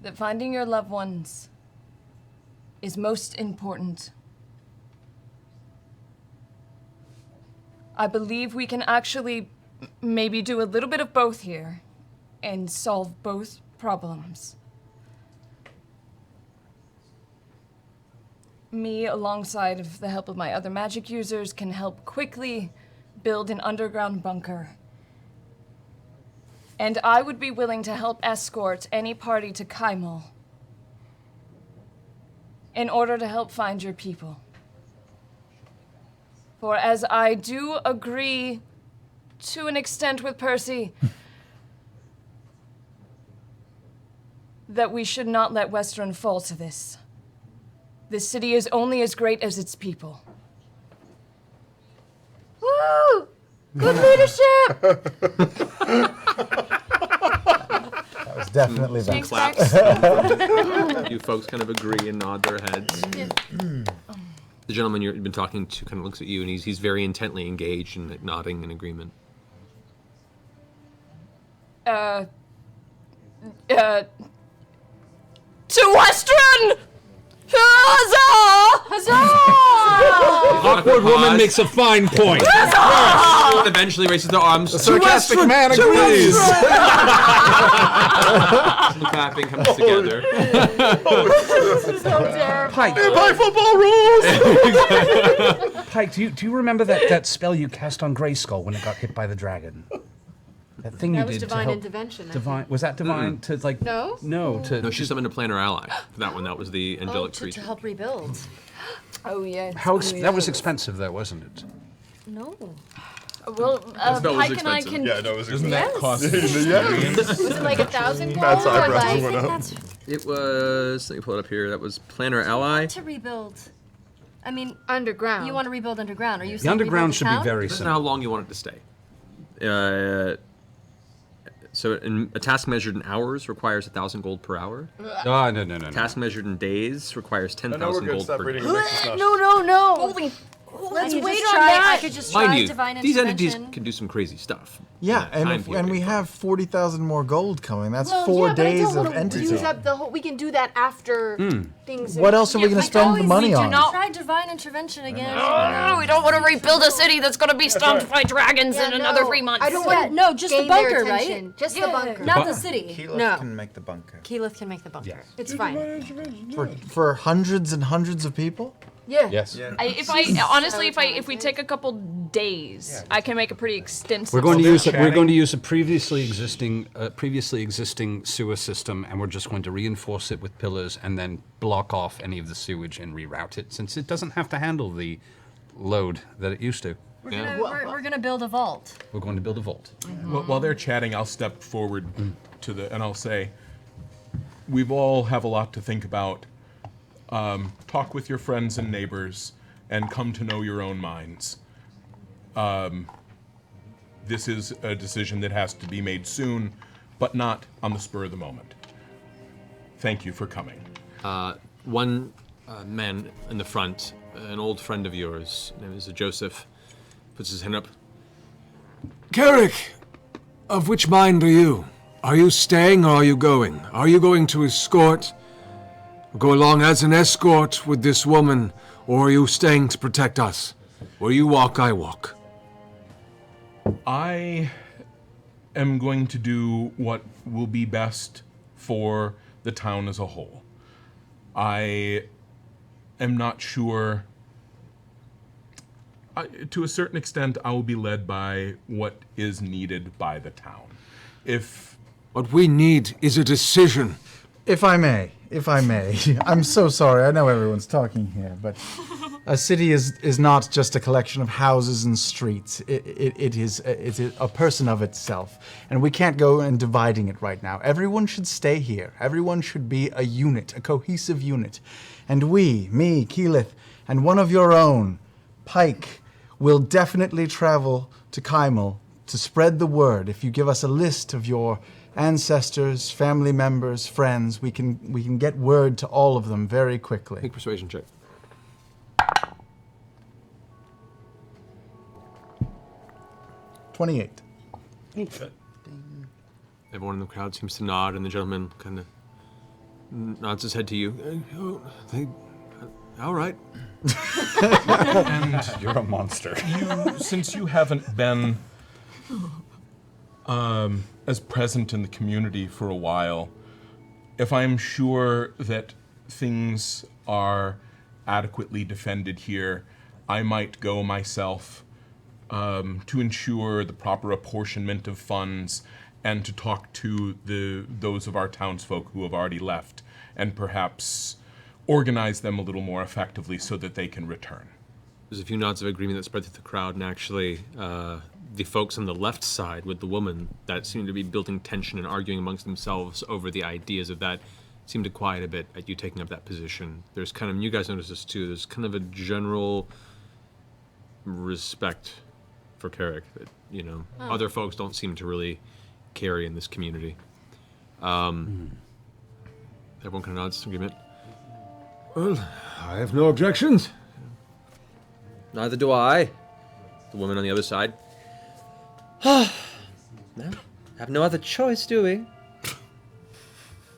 that finding your loved ones is most important. I believe we can actually maybe do a little bit of both here and solve both problems. Me, alongside of the help of my other magic users, can help quickly build an underground bunker. And I would be willing to help escort any party to Kaimal in order to help find your people. For as I do agree to an extent with Percy that we should not let Westruun fall to this. This city is only as great as its people. Woo! Good leadership! That was definitely that. Some claps. You folks kind of agree and nod their heads. The gentleman you've been talking to kind of looks at you, and he's very intently engaged and nodding in agreement. To Westruun! Huzzah! Huzzah! Awkward woman makes a fine point. Huzzah! Eventually raises their arms. The sarcastic man agrees. The clapping comes together. This is so terrible. Pike. By football rules. Pike, do you remember that spell you cast on Grayskull when it got hit by the dragon? That thing That you was did divine to help. intervention, I Divine was that divine to like? No. No. No, she summoned a planar ally for that one. That was the angelic to creature. help rebuild. Oh, yes. That was expensive though, wasn't it? No. Well, That spell was Pike and I expensive. can... Yeah, no, it was Doesn't that cost? Was it like 1,000 gold? Matt's or eyebrows like, went up. It was, let me pull it up here, that was Planner Ally. To rebuild. I mean, underground. You want to rebuild underground? Are you The saying underground rebuild should the be town? very simple. How long you want it to stay. So a task measured in hours requires 1,000 gold per hour. Oh, no. Task measured in days requires 10,000 gold per day. No. Let's I could wait just on try, that. I could just try Mind you, divine these entities intervention. can do some crazy stuff. Yeah, Time and period. we have 40,000 more gold coming. That's Well, 4 yeah, but I days don't of wanna entity. use up the whole. We can do that after things. What else are we gonna spend the money on? Try divine intervention again. No, we don't want to rebuild a city that's going to be stomped by dragons in another 3 months. I don't Yeah, want no, just the gain their bunker, right? attention. Just the bunker. Not the city. Keyleth No. can make the bunker. Keyleth can make the bunker. It's fine. For hundreds and hundreds of people? Yeah. Yes. If we take a couple days, I can make a pretty extensive. We're going to use a previously existing sewer system, and we're just going to reinforce it with pillars, and then block off any of the sewage and reroute it, since it doesn't have to handle the load that it used to. We're gonna build a vault. We're going to build a vault. While they're chatting, I'll step forward and I'll say, we've all have a lot to think about. Talk with your friends and neighbors and come to know your own minds. This is a decision that has to be made soon, but not on the spur of the moment. Thank you for coming. One man in the front, an old friend of yours, his name is Joseph, puts his hand up. Carrick, of which mind are you? Are you staying or are you going? Are you going to escort, or go along as an escort with this woman, or are you staying to protect us? Where you walk, I walk. I am going to do what will be best for the town as a whole. I am not sure. To a certain extent, I will be led by what is needed by the town. What we need is a decision. If I may, I'm so sorry. I know everyone's talking here, but a city is not just a collection of houses and streets. It is a person of itself, and we can't go and dividing it right now. Everyone should stay here. Everyone should be a unit, a cohesive unit, and me, Keyleth, and one of your own, Pike, will definitely travel to Kaimal to spread the word. If you give us a list of your ancestors, family members, friends, we can get word to all of them very quickly. Make persuasion check. 28. Okay. Everyone in the crowd seems to nod, and the gentleman kind of nods his head to you. All right. And you're a monster. Since you haven't been as present in the community for a while, if I'm sure that things are adequately defended here, I might go myself to ensure the proper apportionment of funds and to talk to those of our townsfolk who have already left and perhaps organize them a little more effectively so that they can return. There's a few nods of agreement that spread through the crowd, and actually, the folks on the left side with the woman that seemed to be building tension and arguing amongst themselves over the ideas of that seemed to quiet a bit at you taking up that position. There's kind of, you guys notice this too, there's kind of a general respect for Carrick that, other folks don't seem to really carry in this community. Everyone kind of nods in agreement. Well, I have no objections. Neither do I. The woman on the other side. No, have no other choice, do we?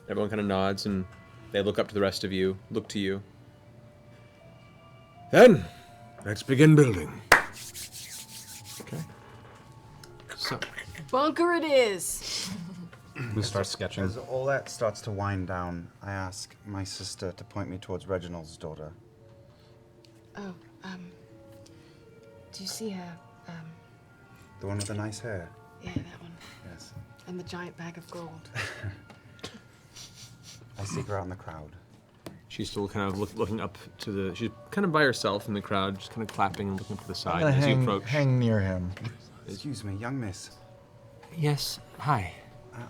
Everyone kind of nods, and they look up to the rest of you, look to you. Then, let's begin building. Okay. So, Bunker it is. We start sketching. As all that starts to wind down, I ask my sister to point me towards Reginald's daughter. Oh, do you see her? The one with the nice hair? Yeah, that one. Yes. And the giant bag of gold. I seek her out in the crowd. she's still kind of looking up to the, she's kind of by herself in the crowd, just kind of clapping and looking up to the side as you approach. Hang near him. Excuse me, young miss. Yes, hi.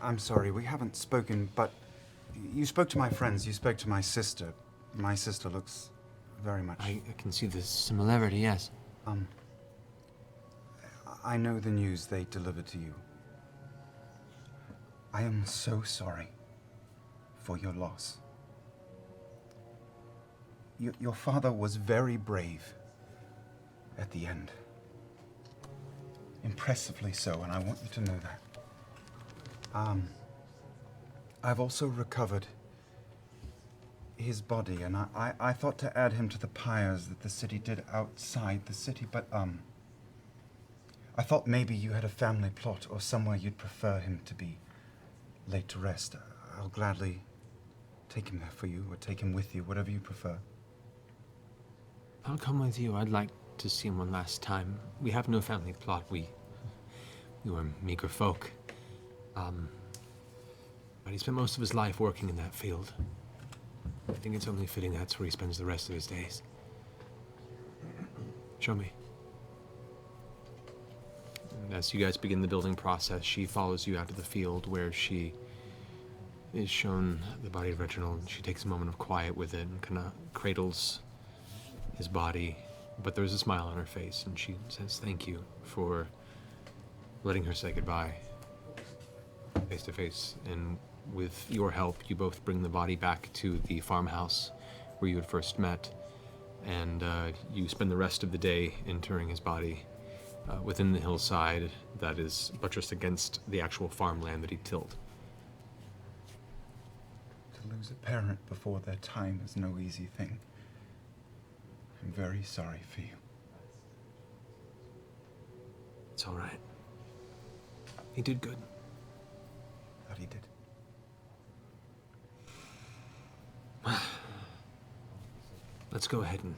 I'm sorry, we haven't spoken, but you spoke to my friends, you spoke to my sister. My sister looks very much... I can see the similarity, yes. I know the news they delivered to you. I am so sorry for your loss. Your father was very brave at the end. Impressively so, and I want you to know that. I've also recovered his body, and I thought to add him to the pyres that the city did outside the city, but I thought maybe you had a family plot or somewhere you'd prefer him to be laid to rest. I'll gladly take him there for you, or take him with you, whatever you prefer. I'll come with you. I'd like to see him one last time. We have no family plot. We were meager folk. But he spent most of his life working in that field. I think it's only fitting that's where he spends the rest of his days. Show me. And as you guys begin the building process, she follows you out to the field where she is shown the body of Reginald. She takes a moment of quiet with it and kind of cradles his body, but there's a smile on her face, and she says thank you for letting her say goodbye face to face. And with your help, you both bring the body back to the farmhouse where you had first met, and you spend the rest of the day interring his body within the hillside that is buttressed against the actual farmland that he tilled. To lose a parent before their time is no easy thing. I'm very sorry for you. It's all right. He did good. That he did. Let's go ahead and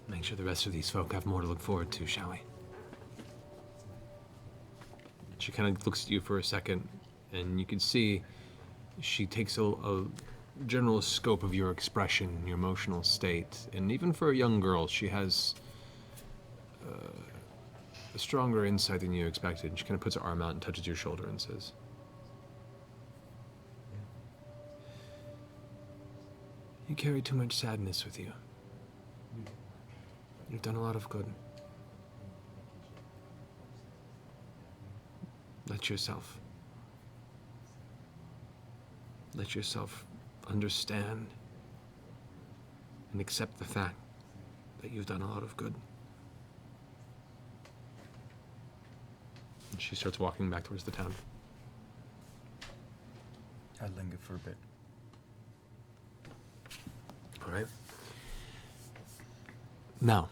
make sure the rest of these folk have more to look forward to, shall we? She kind of looks at you for a second, and you can see she takes a general scope of your expression, your emotional state, and even for a young girl, she has a stronger insight than you expected. She kind of puts her arm out and touches your shoulder and says, "You carry too much sadness with you. You've done a lot of good. Let yourself understand and accept the fact that you've done a lot of good." And she starts walking back towards the town. I linger for a bit. All right. Now,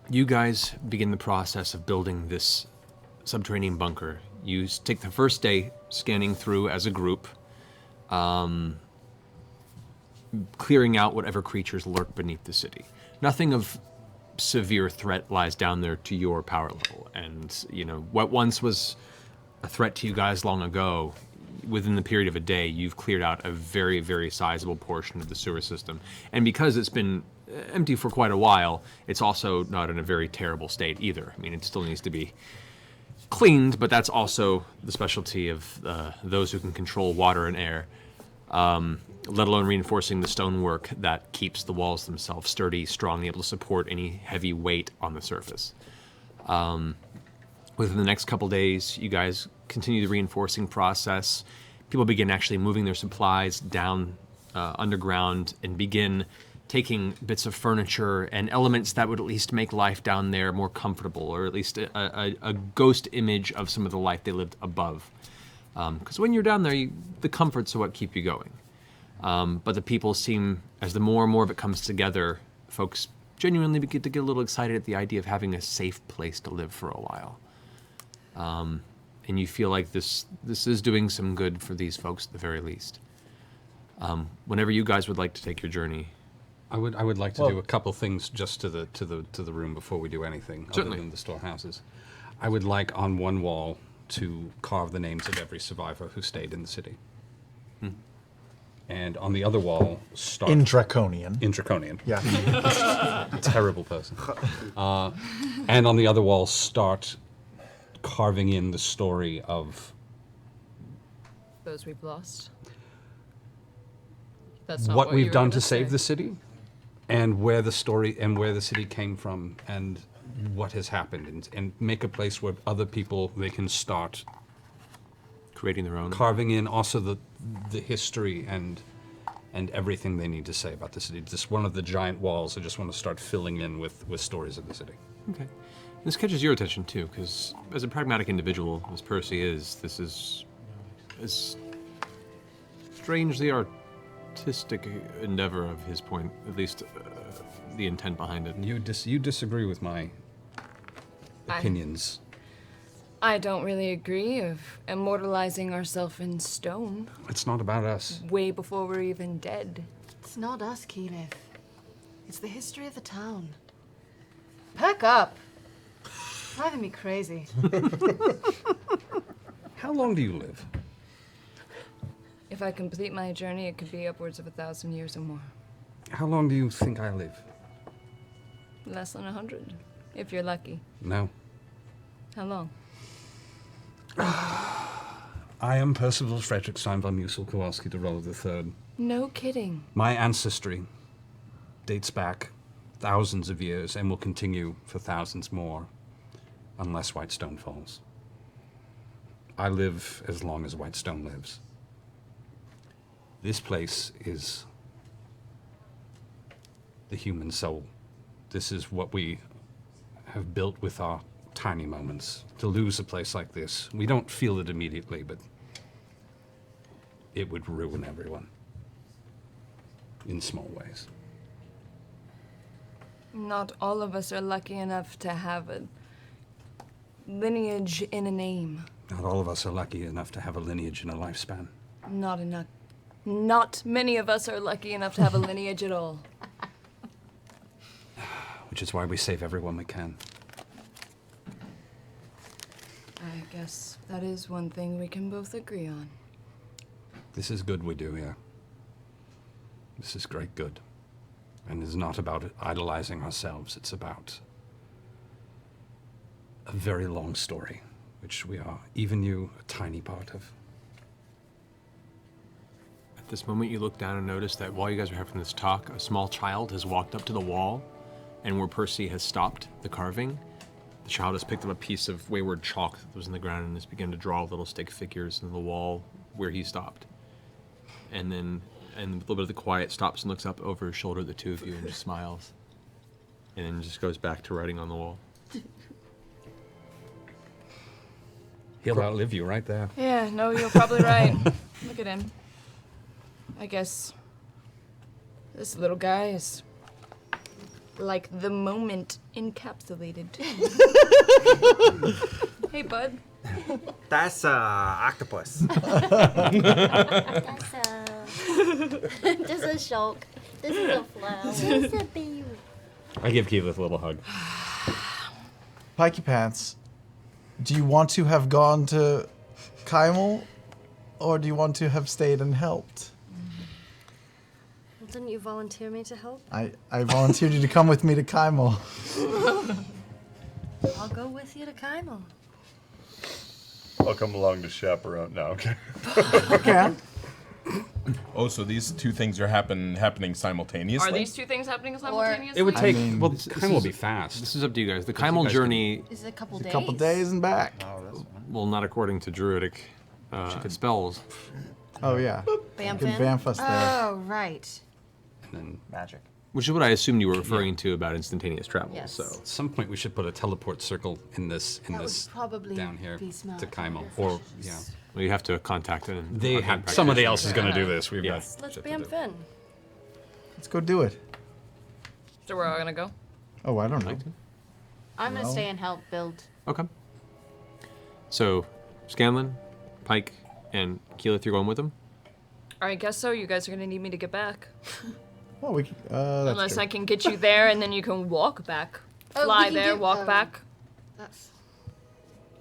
you guys begin the process of building this subterranean bunker. You take the first day scanning through as a group, clearing out whatever creatures lurk beneath the city. Nothing of severe threat lies down there to your power level. And, you know, what once was a threat to you guys long ago, within the period of a day, you've cleared out a very, very sizable portion of the sewer system. And because it's been empty for quite a while, it's also not in a very terrible state either. I mean, it still needs to be cleaned, but that's also the specialty of those who can control water and air, let alone reinforcing the stonework that keeps the walls themselves sturdy, strong, able to support any heavy weight on the surface. Within the next couple days, you guys continue the reinforcing process. People begin actually moving their supplies down underground and begin taking bits of furniture and elements that would at least make life down there more comfortable, or at least a ghost image of some of the life they lived above. Because when you're down there, the comforts are what keep you going. But the people seem, as the more and more of it comes together, folks genuinely begin to get a little excited at the idea of having a safe place to live for a while. And you feel like this is doing some good for these folks at the very least. Whenever you guys would like to take your journey, I would like to do a couple things just to the room before we do anything. Certainly. Other than the storehouses. I would like on one wall to carve the names of every survivor who stayed in the city. And on the other wall, start In Draconian. In Draconian. Yeah. Terrible person. And on the other wall, start carving in the story of Those we've lost. That's not what you we've were done gonna to save say. the city, and where the story and where the city came from, and what has happened, and make a place where other people, they can start creating their own, carving in also the history and everything they need to say about the city. Just one of the giant walls I just want to start filling in with stories of the city. Okay. This catches your attention too, because as a pragmatic individual, as Percy is, this is as strangely artistic endeavor of his point, at least the intent behind it. You disagree with my opinions. I don't really agree of immortalizing ourselves in stone It's not about us. way before we're even dead. It's not us, Keyleth. It's the history of the town. Pack up. Driving me crazy. How long do you live? If I complete my journey, it could be upwards of 1,000 years or more. How long do you think I live? Less than 100, if you're lucky. No. How long? I am Percival Frederickstein von Musil Kowalski de Rolo III. No kidding. My ancestry dates back thousands of years and will continue for thousands more, unless Whitestone falls. I live as long as Whitestone lives. This place is the human soul. This is what we have built with our tiny moments. To lose a place like this, we don't feel it immediately, but it would ruin everyone in small ways. Not all of us are lucky enough to have a lineage in a name. Not all of us are lucky enough to have a lineage and a lifespan. Not enough. Not many of us are lucky enough to have a lineage at all. Which is why we save everyone we can. I guess that is one thing we can both agree on. This is good we do here. This is great good. And it's not about idolizing ourselves, it's about a very long story, which we are, even you, a tiny part of. At this moment, you look down and notice that while you guys are having this talk, a small child has walked up to the wall, and where Percy has stopped the carving, the child has picked up a piece of wayward chalk that was in the ground and has begun to draw little stick figures into the wall where he stopped. And then, and a little bit of the quiet, stops and looks up over his shoulder at the two of you and just smiles. And then just goes back to writing on the wall. He'll outlive you right there. Yeah, no, you're probably right. Look at him. I guess this little guy is like the moment encapsulated. Hey, bud. That's octopus. This is Shulk. This is a flower. This is a baby. I give Keyleth a little hug. Pikey Pants, do you want to have gone to Kymel, or do you want to have stayed and helped? Well, didn't you volunteer me to help? I volunteered you to come with me to Kymel. I'll go with you to Kymel. I'll come along to chaperone now. Okay. Okay. Oh, so these two things are happening simultaneously? Are these two things happening simultaneously? It would take. well, Kymel will be fast. This is up to you guys. The Because you Kymel guys journey. Is it a couple A days? couple days and back. Well, not according to druidic spells. Oh yeah. Bamf You in? can vamp us there. Oh, right. And then magic. Which is what I assumed you were referring to about instantaneous travel. Yes. So at some point we should put a teleport circle in this That would probably down here be smart. to Kymel. Or yeah. well, you have to contact it. And They have somebody else is going to do this. We've got. Let's Bamf in. Let's go do it. So we're all gonna go? Oh, I don't know. I'm gonna Well. stay and help build. Okay. So, Scanlan, Pike, and Keyleth, you're going with them? I guess so. You guys are gonna need me to get back. Well, we. That's Unless true. I can get you there and then you can walk back. Oh, we Fly can there, do- walk oh. back. That's.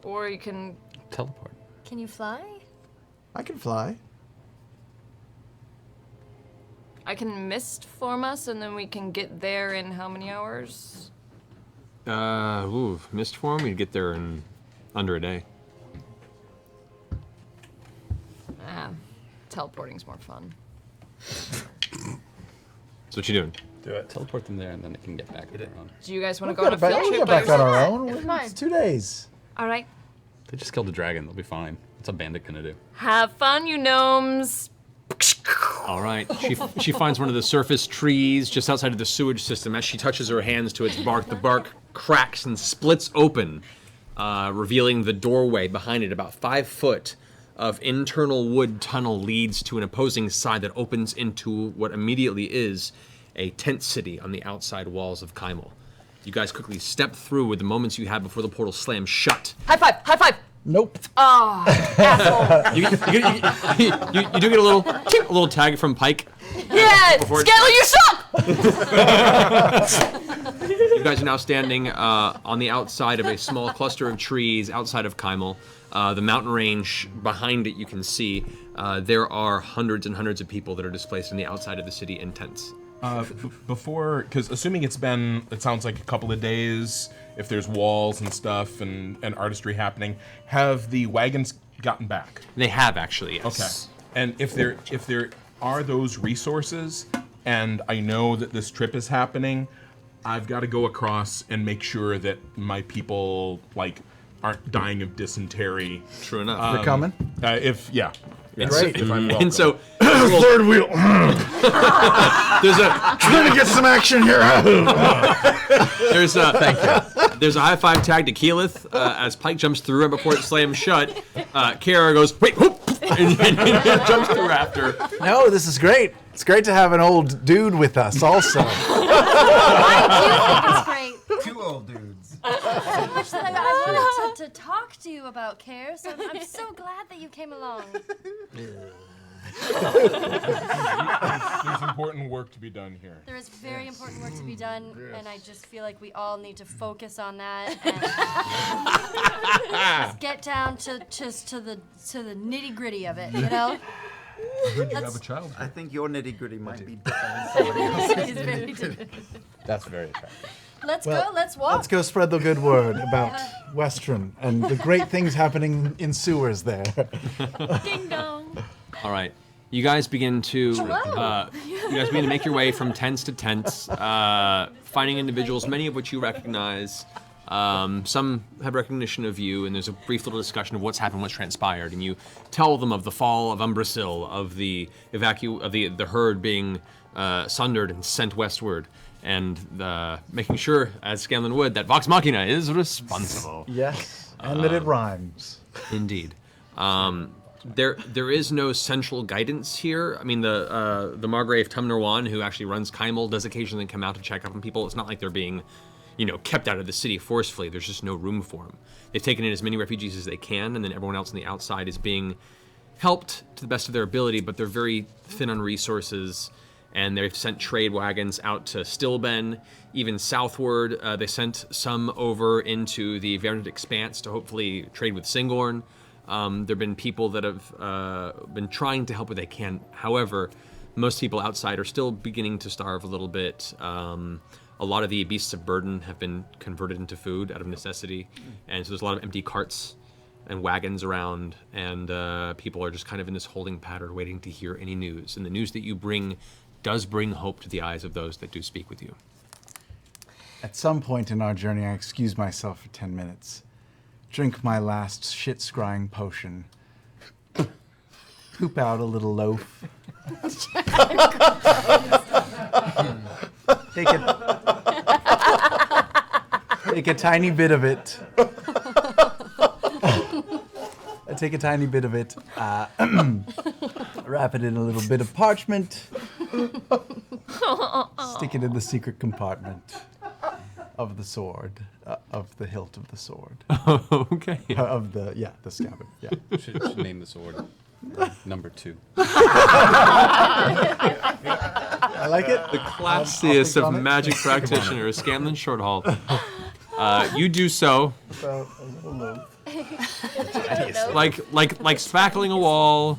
Or you can. Teleport. Can you fly? I can fly. I can mist form us and then we can get there in how many hours? Mist form, you'd get there in under a day. Teleporting's more fun. So what you doing? Do it. Teleport them there, and then they can get back on their own. Do you guys want to We'll go on a get back- field we'll trip get back on yourself? our own. It's fine. It's 2 days. All right. They just killed a dragon. They'll be fine. What's a bandit gonna do? Have fun, you gnomes. All right. She finds one of the surface trees just outside of the sewage system. As she touches her hands to its bark, the bark cracks and splits open, revealing the doorway behind it. About 5 foot of internal wood tunnel leads to an opposing side that opens into what immediately is a tent city on the outside walls of Kymel. You guys quickly step through with the moments you had before the portal slams shut. High five! High five! Nope. Oh, asshole. You do get a little tag from Pike. Yeah! Before it- Scanlan, you suck! You guys are now standing on the outside of a small cluster of trees outside of Kymel. The mountain range behind it you can see. There are hundreds and hundreds of people that are displaced on the outside of the city in tents. Before, because assuming it sounds like a couple of days, if there's walls and stuff and artistry happening, have the wagons gotten back? They have actually, yes. Okay. And if there are those resources, and I know that this trip is happening, I've got to go across and make sure that my people aren't dying of dysentery. True enough. You're coming? If Great. if I'm welcome. And so Third wheel. there's a Trying to get some action here. there's a thank you. There's a high five tag to Keyleth as Pike jumps through right before it slams shut. Kara goes wait, whoop, and jumps through after. No, this is great. It's great to have an old dude with us also. I do think it's great. 2 old dudes. So much that I wanted to talk to you about, Care, so I'm so glad that you came along. There's important work to be done here. There is very important work to be done, and I just feel like we all need to focus on that and just get down to the nitty gritty of it, you know? I heard you have a child. I think your nitty gritty might be different than somebody else's. It is very different. That's very attractive. Let's Well, go. Let's walk. Let's go spread the good word about Westrunn and the great things happening in sewers there. Ding dong. All right. You guys begin to make your way from tents to tents, finding individuals, many of which you recognize. Some have recognition of you, and there's a brief little discussion of what's happened, what's transpired, and you tell them of the fall of Umbrasyl, of the the herd being sundered and sent westward, and making sure, as Scanlan would, that Vox Machina is responsible. Yes, and that it rhymes. Indeed. There is no central guidance here. I mean, the Margrave Tumnerwan, who actually runs Kymel, does occasionally come out to check up on people. It's not like they're being, kept out of the city forcefully. There's just no room for them. They've taken in as many refugees as they can, and then everyone else on the outside is being helped to the best of their ability, but they're very thin on resources, and they've sent trade wagons out to Stilben, even southward. They sent some over into the Vernet Expanse to hopefully trade with Singorn. There have been people that have been trying to help where they can. However, most people outside are still beginning to starve a little bit. A lot of the beasts of burden have been converted into food out of necessity, and so there's a lot of empty carts and wagons around, and people are just kind of in this holding pattern waiting to hear any news. And the news that you bring does bring hope to the eyes of those that do speak with you. At some point in our journey, I excuse myself for 10 minutes. Drink my last shit-scrying potion. Poop out a little loaf. Take a tiny bit of it. I take a tiny bit of it, wrap it in a little bit of parchment, stick it in the secret compartment of the sword, of the hilt of the sword. Okay. Of the scabbard. Yeah. Should name the sword number 2. I like it. The classiest of magic practitioners, Scanlan Shorthall. You do so. So, a little loaf. like spackling a wall.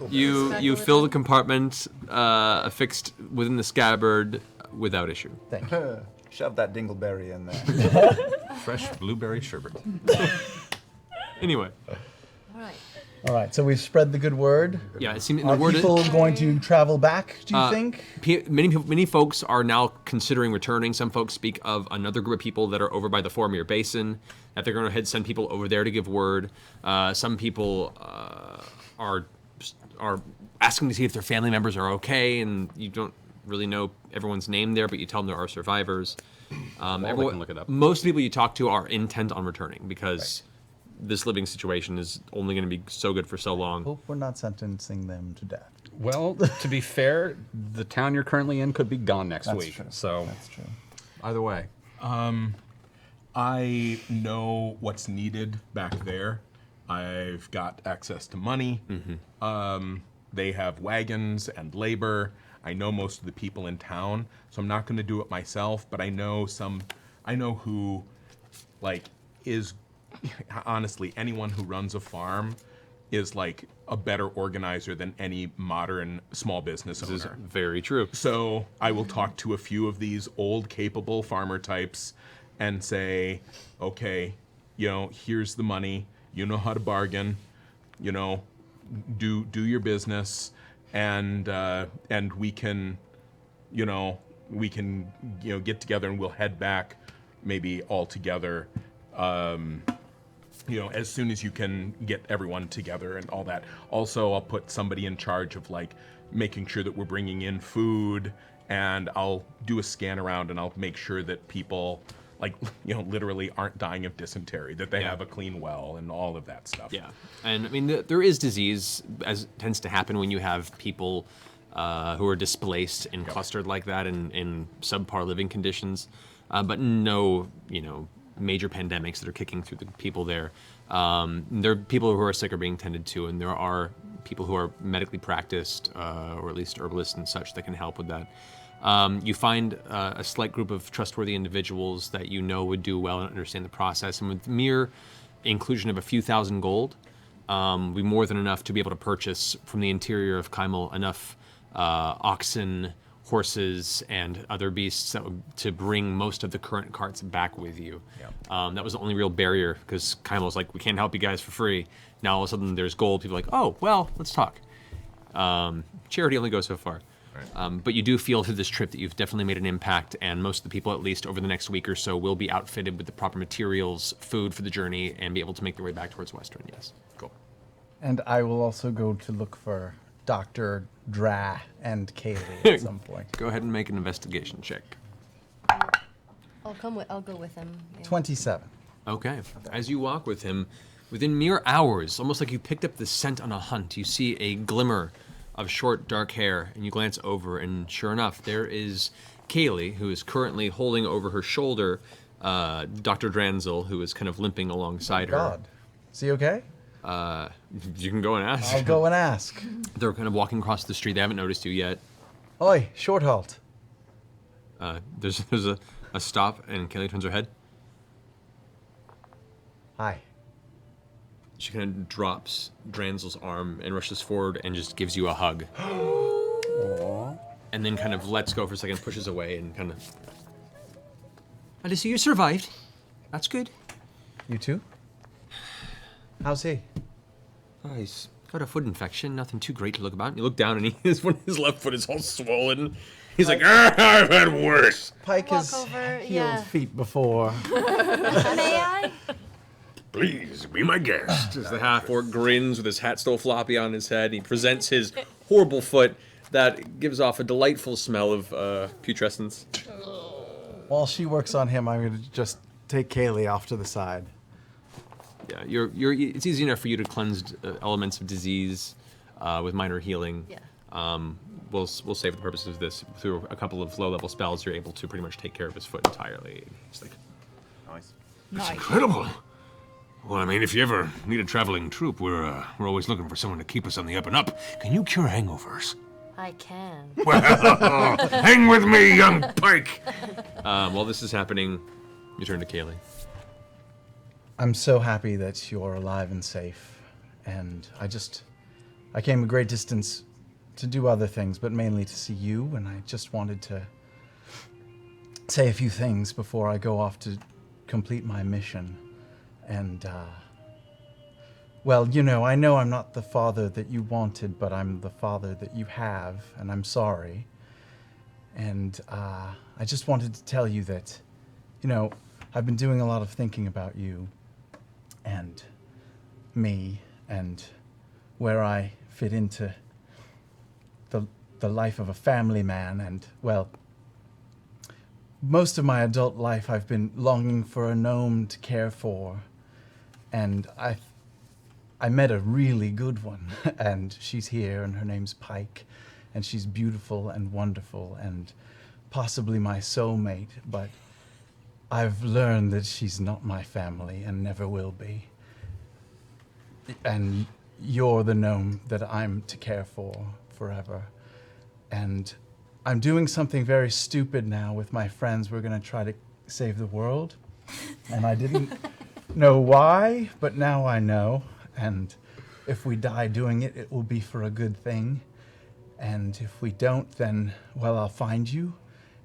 You fill the compartment affixed within the scabbard without issue. Thank you. Shove that dingleberry in there. Fresh blueberry sherbet. Anyway. All right, so we've spread the good word. Yeah, it seems Are people going to travel back, do you think? Many folks are now considering returning. Some folks speak of another group of people that are over by the Formir Basin, that they're going to send people over there to give word. Some people are asking to see if their family members are okay, and you don't really know everyone's name there, but you tell them there are survivors. They can look it up. Most people you talk to are intent on returning because this living situation is only going to be so good for so long. Hope we're not sentencing them to death. Well, to be fair, the town you're currently in could be gone next That's week. true. So That's true. either way. I know what's needed back there. I've got access to money. They have wagons and labor. I know most of the people in town, so I'm not going to do it myself, but I know who, is, honestly, anyone who runs a farm is like a better organizer than any modern small business owner. This is very true. So I will talk to a few of these old, capable farmer types and say, okay, here's the money. You know how to bargain. Do your business, and we can, get together and we'll head back, maybe all together. As soon as you can get everyone together and all that. Also, I'll put somebody in charge of making sure that we're bringing in food, and I'll do a scan around and I'll make sure that people literally aren't dying of dysentery, that they have a clean well and all of that stuff. Yeah, and I mean, there is disease, as tends to happen when you have people who are displaced and clustered like that in subpar living conditions, but no, major pandemics that are kicking through the people there. There are people who are sick are being tended to, and there are people who are medically practiced, or at least herbalists and such, that can help with that. You find a slight group of trustworthy individuals that would do well and understand the process, and with mere inclusion of a few thousand gold, would be more than enough to be able to purchase from the interior of Kymel enough oxen, horses, and other beasts to bring most of the current carts back with you. That was the only real barrier, because Kymel's like, we can't help you guys for free. Now all of a sudden there's gold. People are like, oh, well, let's talk. Charity only goes so far. But you do feel through this trip that you've definitely made an impact, and most of the people, at least over the next week or so, will be outfitted with the proper materials, food for the journey, and be able to make their way back towards Westruun. Yes. Cool. And I will also go to look for Dr. Dra and Kaylee at some point. Go ahead and make an investigation check. I'll go with him. Yeah. 27. Okay. As you walk with him, Within mere hours, almost like you picked up the scent on a hunt, you see a glimmer of short, dark hair, and you glance over, and sure enough, there is Kaylee, who is currently holding over her shoulder Dr. Dranzel, who is kind of limping alongside her. God. Is he okay? You can go and ask. I'll go and ask. They're kind of walking across the street. They haven't noticed you yet. Oi, short halt. There's a stop, and Kaylee turns her head. Hi. She kind of drops Dranzel's arm and rushes forward and just gives you a hug. And then kind of lets go for a second, pushes away, and kind of... I see you survived. That's good. You too? How's he? Oh, he's got a foot infection, nothing too great to look about. You look down and his left foot is all swollen. He's like, I've had worse. Pike has healed feet before. May I? Please, be my guest. As the half-orc grins with his hat still floppy on his head, he presents his horrible foot that gives off a delightful smell of putrescence. While she works on him, I'm going to just take Kaylee off to the side. Yeah, it's easy enough for you to cleanse elements of disease with minor healing. Yeah. We'll save the purposes of this. Through a couple of low-level spells, you're able to pretty much take care of his foot entirely. It's like, nice. That's incredible. Well, I mean, if you ever need a traveling troupe, we're always looking for someone to keep us on the up and up. Can you cure hangovers? I can. Well, hang with me, young Pike. While this is happening, you turn to Kaylee. I'm so happy that you're alive and safe. And I came a great distance to do other things, but mainly to see you. And I just wanted to say a few things before I go off to complete my mission. And, well, you know I'm not the father that you wanted, but I'm the father that you have, and I'm sorry. And I just wanted to tell you that, I've been doing a lot of thinking about you and me and where I fit into the life of a family man. And, well, most of my adult life I've been longing for a gnome to care for. And I met a really good one, and she's here, and her name's Pike, and she's beautiful and wonderful, and possibly my soulmate, but I've learned that she's not my family and never will be. And you're the gnome that I'm to care for forever. And I'm doing something very stupid now with my friends. We're going to try to save the world, and I didn't know why, but now I know. And if we die doing it, it will be for a good thing. And if we don't, then, well, I'll find you,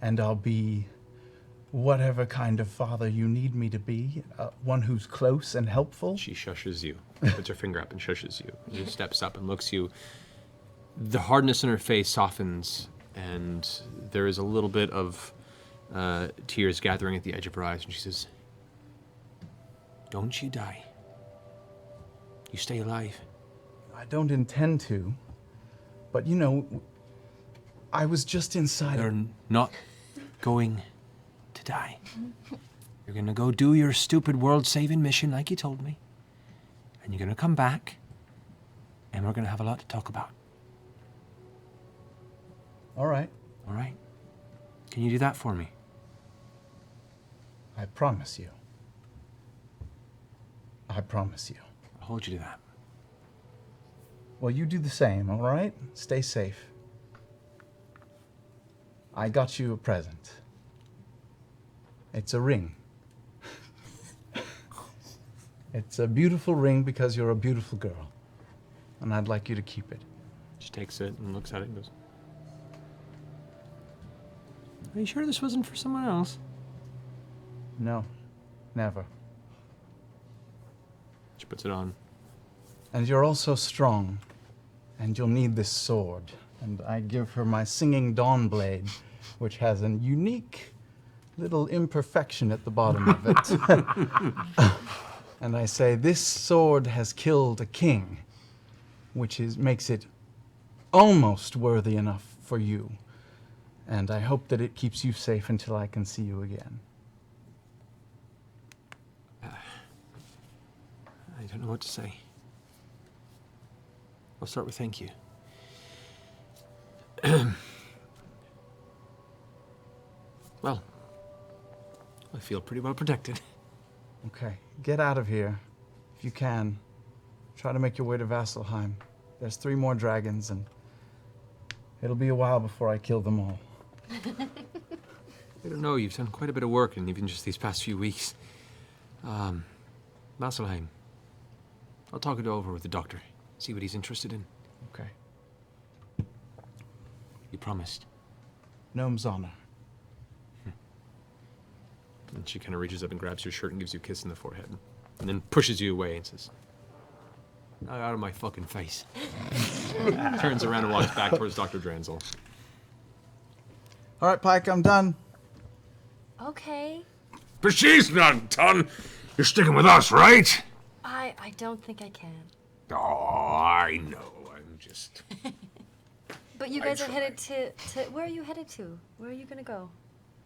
and I'll be whatever kind of father you need me to be, one who's close and helpful. She shushes you, puts her finger up and shushes you. She steps up and looks you. The hardness in her face softens, and there is a little bit of tears gathering at the edge of her eyes, and she says, "Don't you die. You stay alive." I don't intend to, but I was just inside. You're not going to die. You're gonna go do your stupid world-saving mission like you told me, and you're gonna come back, and we're gonna have a lot to talk about. All right. All right. Can you do that for me? I promise you. I promise you. I'll hold you to that. Well, you do the same, all right? Stay safe. I got you a present. It's a ring. It's a beautiful ring because you're a beautiful girl. And I'd like you to keep it. She takes it and looks at it and goes, Are you sure this wasn't for someone else? No, never. She puts it on. And you're also strong, and you'll need this sword. And I give her my singing dawn blade, which has a unique little imperfection at the bottom of it. And I say, this sword has killed a king, which makes it almost worthy enough for you. And I hope that it keeps you safe until I can see you again. don't know what to say. I'll start with thank you. Well, I feel pretty well protected. Okay, get out of here. If you can, try to make your way to Vasselheim. There's 3 more dragons, and it'll be a while before I kill them all. I don't know, you've done quite a bit of work in even just these past few weeks. Vasselheim. I'll talk it over with the doctor, see what he's interested in. Okay. You promised. Gnome's honor. And she kind of reaches up and grabs your shirt and gives you a kiss in the forehead. And then pushes you away and says, out of my fucking face. Turns around and walks back towards Dr. Dranzel. All right, Pike, I'm done. Okay. But she's not done. You're sticking with us, right? I don't think I can. Oh, I know. I'm just... But you guys are headed to... Where are you headed to? Where are you gonna go?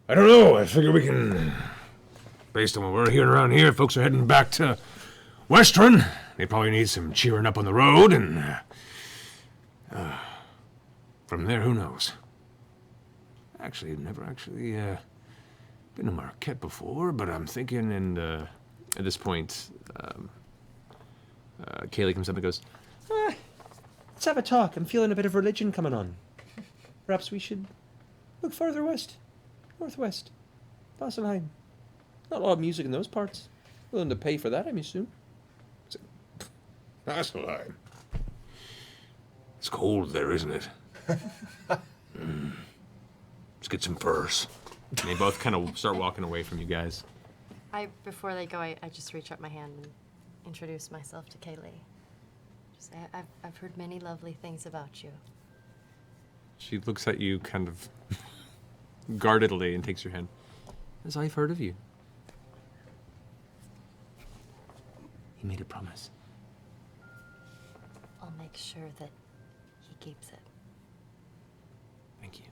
I don't know. I figure we can... Based on what we're hearing around here, folks are heading back to Westruun. They probably need some cheering up on the road, and... from there, who knows? Actually, I've never actually been to Marquette before, but I'm thinking, and At this point, Kaylee comes up and goes, Let's have a talk. I'm feeling a bit of religion coming on. Perhaps we should look farther west. Northwest. Vasselheim. Not a lot of music in those parts. Willing to pay for that, I assume. Vasselheim. It's cold there, isn't it? Let's get some furs. And they both kind of start walking away from you guys. Before they go, I just reach up my hand and introduce myself to Kaylee. Just say, I've heard many lovely things about you. She looks at you kind of guardedly and takes your hand. As I've heard of you. He made a promise. I'll make sure that he keeps it. Thank you.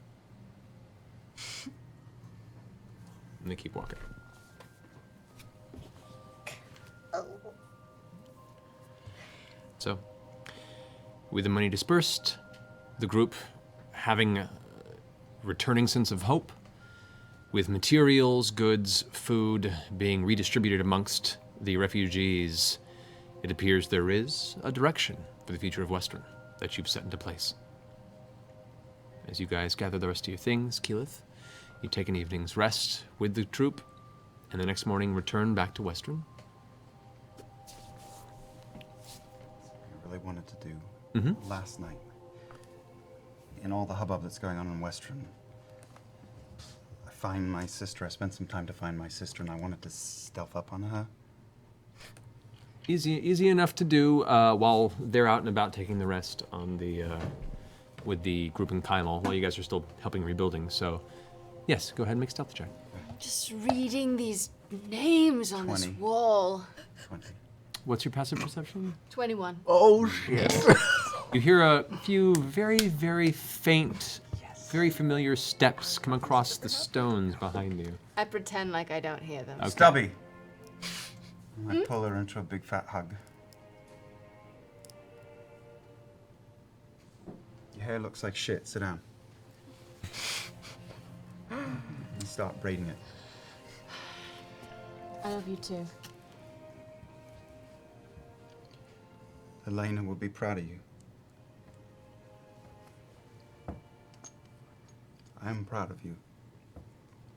And they keep walking. So, with the money dispersed, the group having a returning sense of hope, with materials, goods, food being redistributed amongst the refugees, it appears there is a direction for the future of Westruun that you've set into place. As you guys gather the rest of your things, Keyleth, you take an evening's rest with the troop, and the next morning return back to Westruun. I really wanted to do last night. In all the hubbub that's going on in Westruun, I find my sister. I spent some time to find my sister, and I wanted to stealth up on her. Easy enough to do while they're out and about taking the rest on the with the group in Kylal while you guys are still helping rebuilding. So, yes, go ahead and make a stealth check. Just reading these names on this 20. wall. 20. What's your passive perception? 21. Oh, shit. You hear a few very, very faint, very familiar steps come across the stones behind you. I pretend like I don't hear them. Okay. Stubby. I pull her into a big fat hug. Your hair looks like shit. Sit down. And start braiding it. I love you too. Elena will be proud of you. I am proud of you.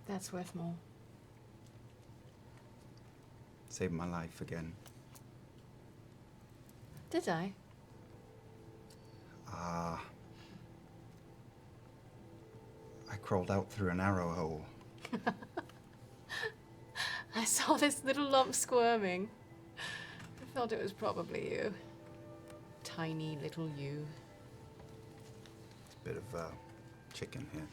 That's worth more. Saved my life again. Did I? I crawled out through an arrow hole. I saw this little lump squirming. I felt it was probably you. Tiny little you. It's a bit of chicken here.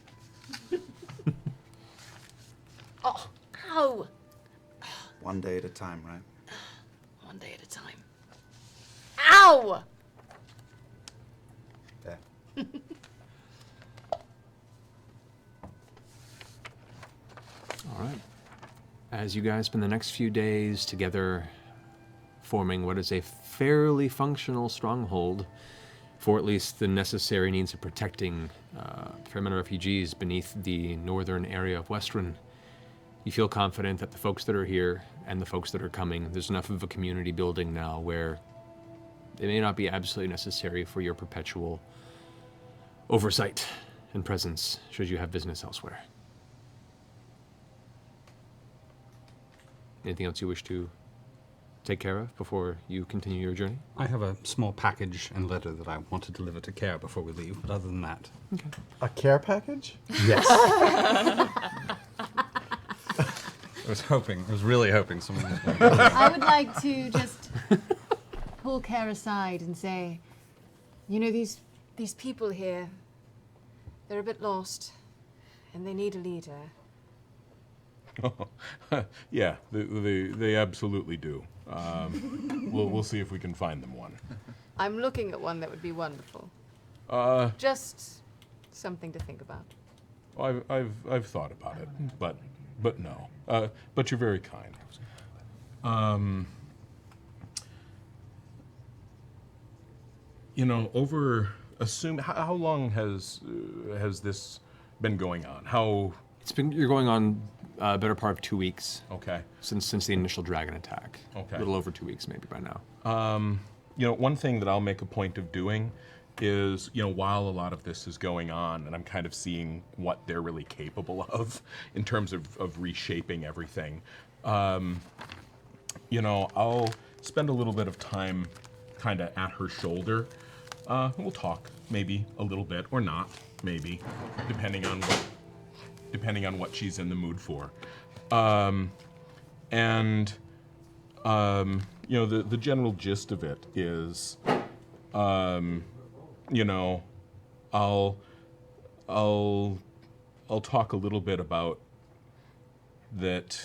Oh, ow! One day at a time, right? One day at a time. Ow! There. All right. As you guys spend the next few days together, forming what is a fairly functional stronghold for at least the necessary needs of protecting a fair amount of refugees beneath the northern area of Westruun. You feel confident that the folks that are here and the folks that are coming, there's enough of a community building now where it may not be absolutely necessary for your perpetual oversight and presence should you have business elsewhere. Anything else you wish to take care of before you continue your journey? I have a small package and letter that I want to deliver to Care before we leave, but other than that... Okay. A care package? Yes. I was really hoping someone was going to... I would like to just pull Care aside and say, you know, these people here, they're a bit lost, and they need a leader. Yeah, they absolutely do. We'll see if we can find them one. I'm looking at one that would be wonderful. Just something to think about. I've thought about it, but no. But you're very kind. You know, how long has this been going on? You're going on a better part of 2 weeks. Okay. Since the initial dragon attack. Okay. A little over 2 weeks maybe by now. You know, one thing that I'll make a point of doing is, you know, while a lot of this is going on and I'm kind of seeing what they're really capable of in terms of reshaping everything, you know, I'll spend a little bit of time kind of at her shoulder. We'll talk maybe a little bit or not, maybe, depending on what she's in the mood for. You know, the general gist of it is, you know, I'll talk a little bit about that,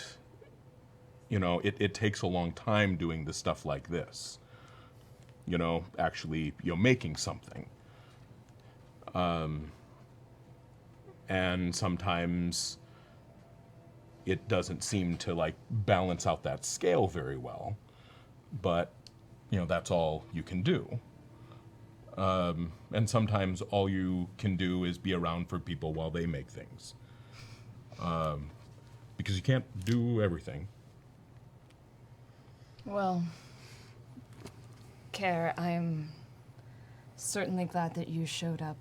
you know, it takes a long time doing the stuff like this. You know, actually, you know, making something. And sometimes it doesn't seem to like balance out that scale very well, but you know, that's all you can do. And sometimes all you can do is be around for people while they make things. Because you can't do everything. Well, Care, I'm certainly glad that you showed up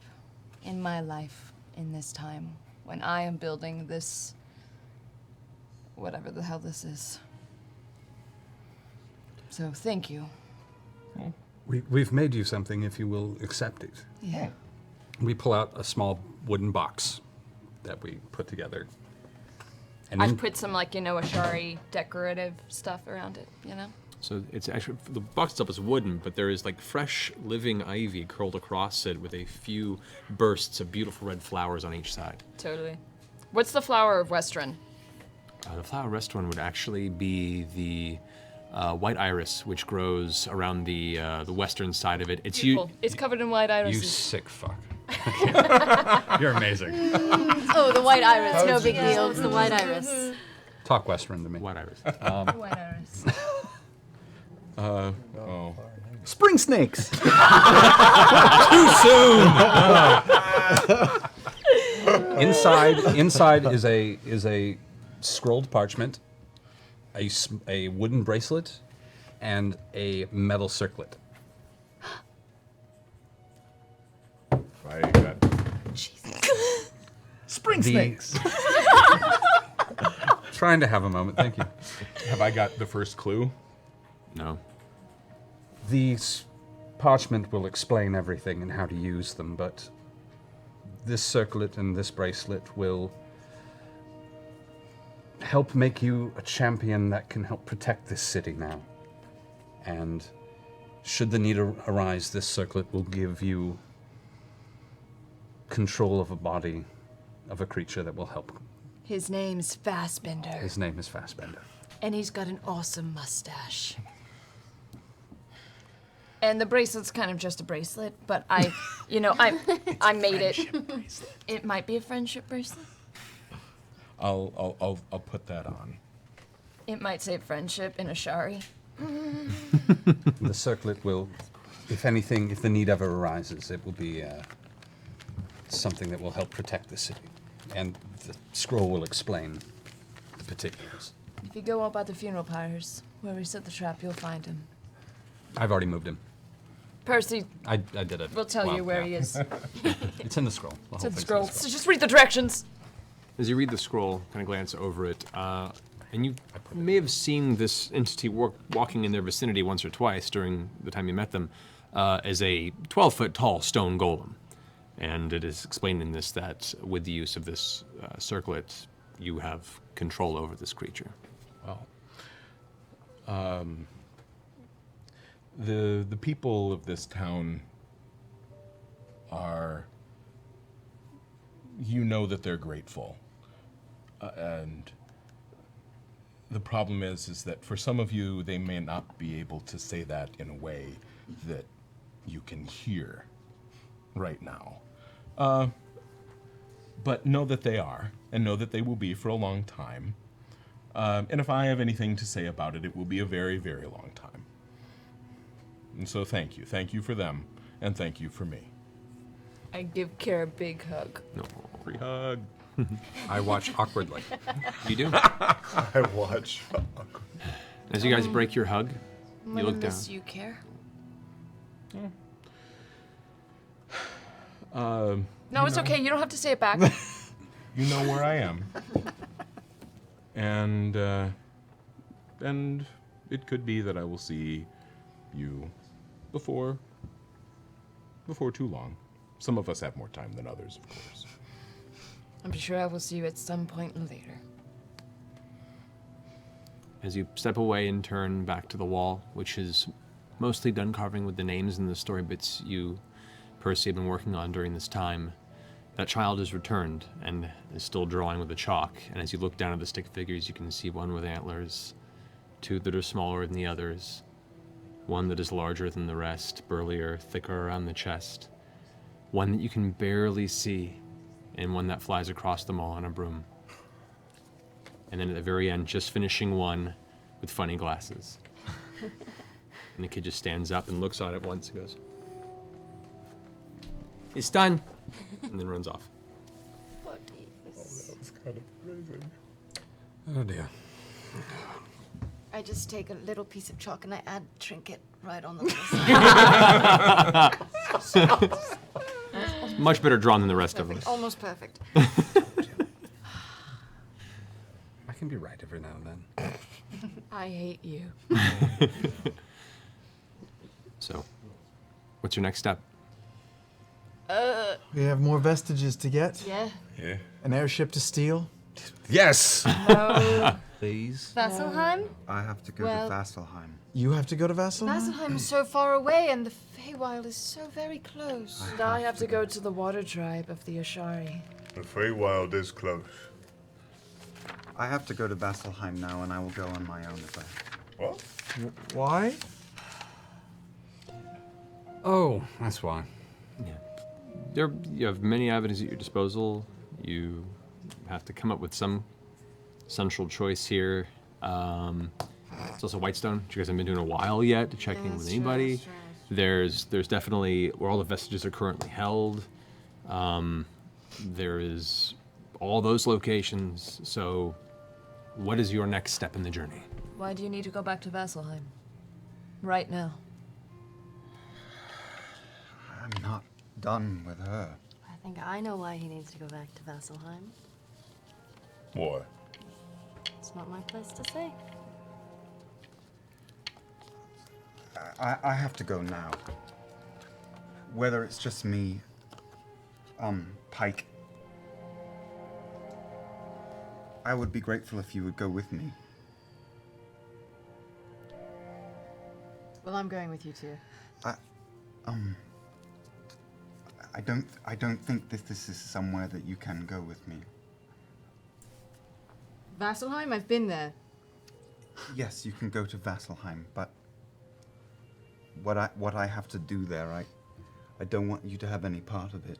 in my life in this time when I am building this, whatever the hell this is. So thank you. We've made you something if you will accept it. Yeah. We pull out a small wooden box that we put together. And I've put some, like, you know, Ashari decorative stuff around it, you know? So it's actually, the box itself is wooden, but there is like fresh living ivy curled across it with a few bursts of beautiful red flowers on each side. Totally. What's the flower of Westrunn? The flower of Westruun would actually be the white iris, which grows around the western side of it. It's beautiful. It's covered in white irises. You sick fuck. You're amazing. Oh, the white iris, no big deal. It's the white iris. Talk Westruun to me. White iris. White iris. Spring snakes. Too soon. Inside is a scrolled parchment, a wooden bracelet, and a metal circlet. I got spring snakes. Trying to have a moment. Thank you. Have I got the first clue? No. The parchment will explain everything and how to use them, but this circlet and this bracelet will help make you a champion that can help protect this city now. And should the need arise, this circlet will give you control of a body of a creature that will help. His name's Fassbender. His name is Fassbender. And he's got an awesome mustache. And the bracelet's kind of just a bracelet, but I made it. It might be a friendship bracelet. I'll put that on. It might say friendship in Ashari. The circlet will, if anything, if the need ever arises, it will be something that will help protect the city. And the scroll will explain the particulars. If you go up by the funeral pyres, where we set the trap, you'll find him. I've already moved him. Percy. I did it. We'll tell you where he is. It's in the scroll. It's in the scroll. So just read the directions. As you read the scroll, kind of glance over it, and you may have seen this entity walking in their vicinity once or twice during the time you met them, as a 12-foot tall stone golem. And it is explained in this that with the use of this circlet, you have control over this creature. Well, the people of this town are, you know that they're grateful. And the problem is that for some of you, they may not be able to say that in a way that you can hear right now. But know that they are, and know that they will be for a long time. And if I have anything to say about it, it will be a very, very long time. And so thank you. Thank you for them, and thank you for me. I give Kara a big hug. No, free hug. I watch awkwardly. You do? I watch. As you guys break your hug, I'm you gonna look down. miss you, Kara. No, it's okay. You don't have to say it back. You know where I am. And it could be that I will see you before too long. Some of us have more time than others, of course. I'm sure I will see you at some point later. As you step away and turn back to the wall, which is mostly done carving with the names and the story bits you, Percy, have been working on during this time, that child is returned and is still drawing with the chalk. And as you look down at the stick figures, you can see one with antlers, two that are smaller than the others, one that is larger than the rest, burlier, thicker around the chest, one that you can barely see, and one that flies across them all on a broom. And then at the very end, just finishing one with funny glasses. And the kid just stands up and looks on it once and goes, "It's done," and then runs off. Oh, that was kind of amazing. Oh dear. I just take a little piece of chalk and I add trinket right on the little side. Much better drawn than the rest of them. Almost perfect. I can be right every now and then. I hate you. So, what's your next step? We have more vestiges to get. Yeah. Yeah. An airship to steal. Yes. No. Please. Vasselheim? I have to go Well- to Vasselheim. You have to go to Vasselheim? Vasselheim is so far away and the Feywild is so very close. And I have to go to the water tribe of the Ashari. The Feywild is close. I have to go to Vasselheim now, and I will go on my own if I... What? Why? Oh, that's why. Yeah. You have many avenues at your disposal. You have to come up with some central choice here. It's also Whitestone, which you guys haven't been doing in a while yet to check in with anybody. There's definitely where all the vestiges are currently held. There is all those locations. So, what is your next step in the journey? Why do you need to go back to Vasselheim? Right now. I'm not done with her. I think I know why he needs to go back to Vasselheim. Why? It's not my place to say. I have to go now. Whether it's just me, Pike. I would be grateful if you would go with me. Well, I'm going with you too. I don't think that this is somewhere that you can go with me. Vasselheim? I've been there. Yes, you can go to Vasselheim, but what I have to do there, I don't want you to have any part of it.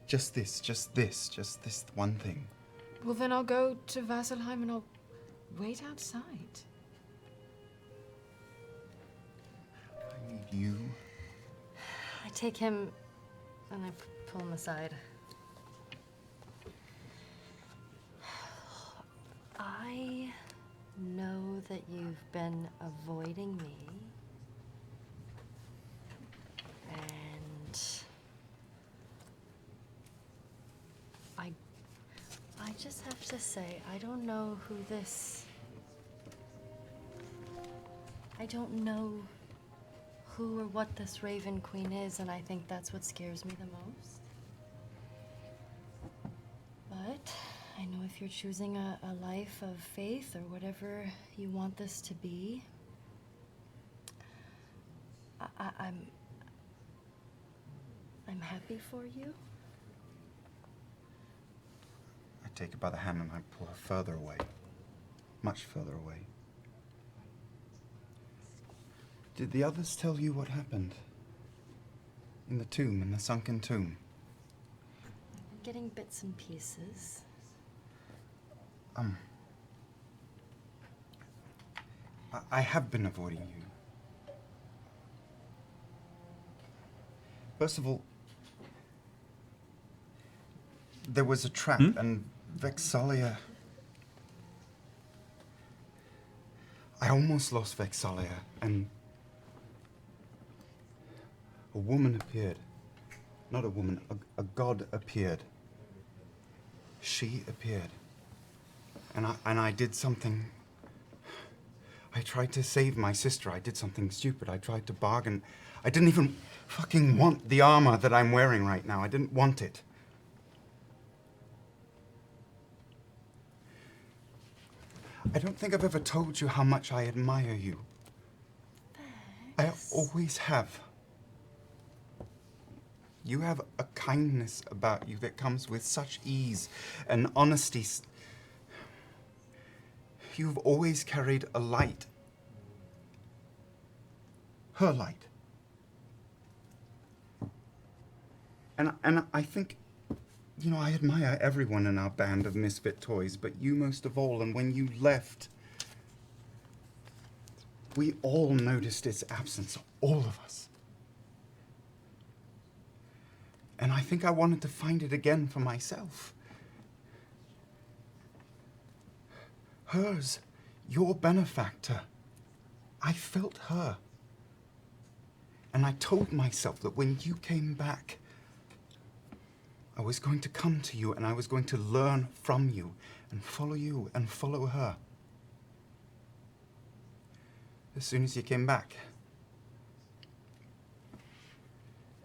Just this one thing. Well, then I'll go to Vasselheim and I'll wait outside. need you. I take him and I pull him aside. I know that you've been avoiding me. And I just have to say, I don't know who this... I don't know who or what this Raven Queen is, and I think that's what scares me the most. But I know if you're choosing a life of faith or whatever you want this to be, I'm happy for you. I take her by the hand and I pull her further away. Much further away. Did the others tell you what happened? In the tomb, in the sunken tomb? I'm getting bits and pieces. I have been avoiding you. First of all, there was a trap, and Vexalia... I almost lost Vexalia, and a woman appeared. Not a woman, a god appeared. She appeared. And I did something... I tried to save my sister. I did something stupid. I tried to bargain. I didn't even fucking want the armor that I'm wearing right now. I didn't want it. I don't think I've ever told you how much I admire you. I always have. You have a kindness about you that comes with such ease and honesty. You've always carried a light. Her light. And I think, you know, I admire everyone in our band of misfit toys, but you most of all. And when you left, we all noticed its absence, all of us. And I think I wanted to find it again for myself. Hers, your benefactor. I felt her. And I told myself that when you came back, I was going to come to you and I was going to learn from you and follow her. As soon as you came back.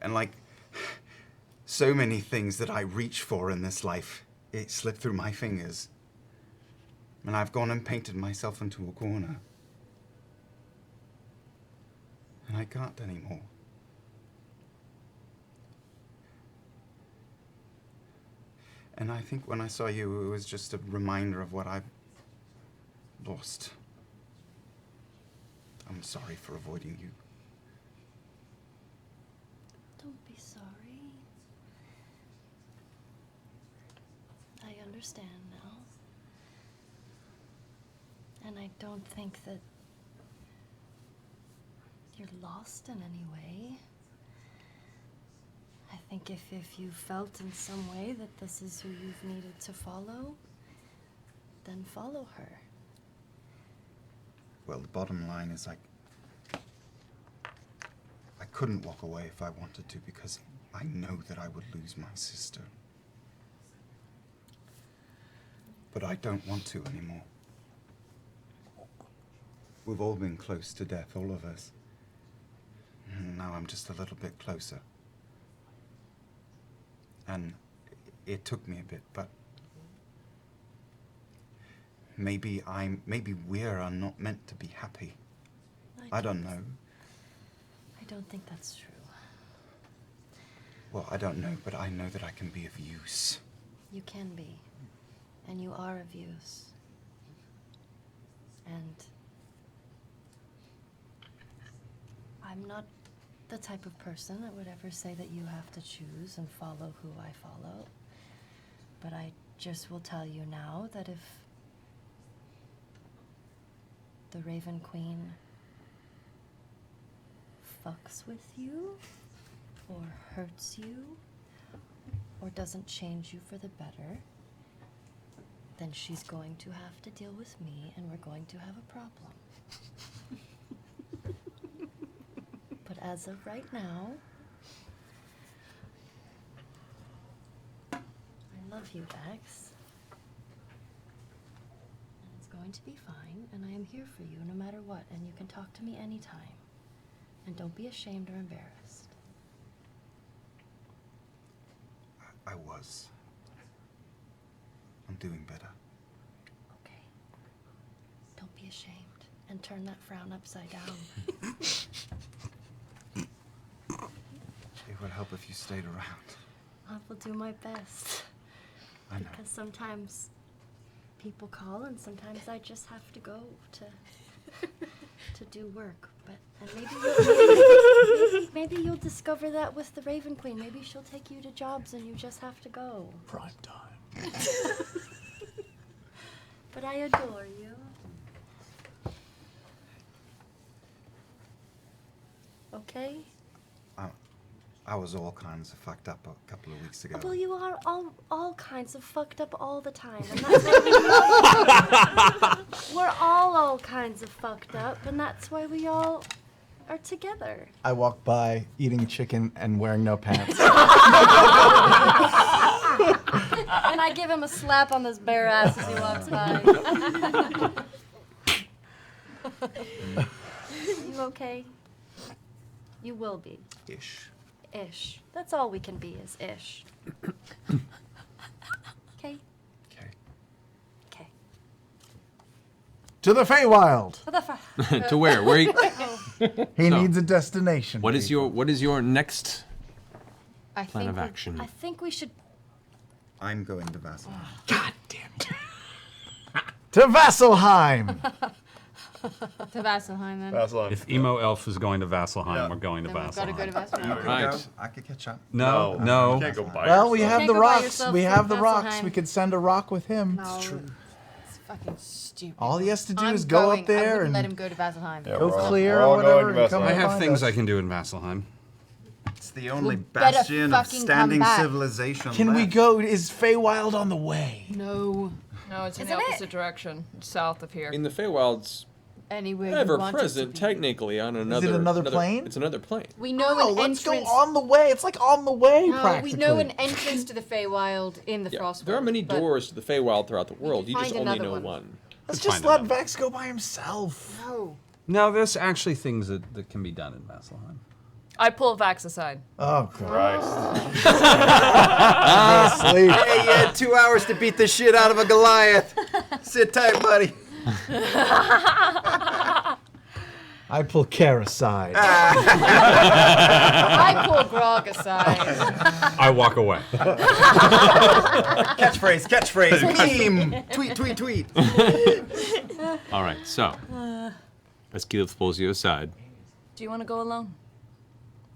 And like so many things that I reach for in this life, it slipped through my fingers. And I've gone and painted myself into a corner. And I can't anymore. And I think when I saw you, it was just a reminder of what I've lost. I'm sorry for avoiding you. Don't be sorry. I understand now. And I don't think that you're lost in any way. I think if you felt in some way that this is who you've needed to follow, then follow her. Well, the bottom line is I couldn't walk away if I wanted to because I know that I would lose my sister. But I don't want to anymore. We've all been close to death, all of us. And now I'm just a little bit closer. And it took me a bit, but maybe we are not meant to be happy. I don't know. I don't think that's true. Well, I don't know, but I know that I can be of use. You can be. And you are of use. And I'm not the type of person that would ever say that you have to choose and follow who I follow. But I just will tell you now that if the Raven Queen fucks with you, or hurts you, or doesn't change you for the better, then she's going to have to deal with me and we're going to have a problem. But as of right now, I love you, Vax. And it's going to be fine, and I am here for you no matter what, and you can talk to me anytime. And don't be ashamed or embarrassed. I was. I'm doing better. Okay. Don't be ashamed, and turn that frown upside down. It would help if you stayed around. I will do my best. I know. Because sometimes people call, and sometimes I just have to go to do work. But and maybe you'll discover that with the Raven Queen. Maybe she'll take you to jobs, and you just have to go. Prime time. But I adore you. Okay? I was all kinds of fucked up a couple of weeks ago. Well, you are all kinds of fucked up all the time, and that's why we're all kinds of fucked up, and that's why we all are together. I walk by eating chicken and wearing no pants. And I give him a slap on his bare ass as he walks by. You okay? You will be. Ish. Ish. That's all we can be is ish. Okay? Okay. To the Feywild. To where? Where you? He So, needs a destination. What is your next I plan think of action? I think we should. I'm going to Vasselheim. God damn it. To Vasselheim. To Vasselheim, then. If Emo Elf is going to Vasselheim, we're going to Then we've Vasselheim. gotta go to Vasselheim. Right. I could catch up. No, No, no. you can't go by Well, we yourself. have Can't the go by rocks. yourself We to have the rocks. Vasselheim. We could send a rock with him. No. It's true. It's fucking stupid. All he has to do I'm is go going. up there I wouldn't and let him go to Vasselheim. Yeah, go we're all- clear we're or all whatever. going to and come Vasselheim. I and have find things us. I can do in Vasselheim. It's the only You better bastion of fucking standing come back. civilization Can we left. go? Is Feywild on the way? No. No, it's in Isn't the it? opposite direction, south of here. In the Feywild's Anywhere you ever want present, it to be. technically, on another. another plane? It's another plane. We know Oh, an let's go entrance. on the way. It's like on the way, No, we practically. know an entrance to the Feywild in the Yeah, Frost. there are many but doors to the Feywild throughout the world. You just find only another know one. one. Let's Find just let another. Vex go by himself. No. No, there's actually things that can be done in Vasselheim. I pull Vax aside. Oh, Christ. Hey, you had 2 hours to beat the shit out of a Goliath. Sit tight, buddy. I pull Care aside. I pull Grog aside. I walk away. Catchphrase. Meme. Tweet. All right, so as Keyleth pulls you aside, Do you want to go alone?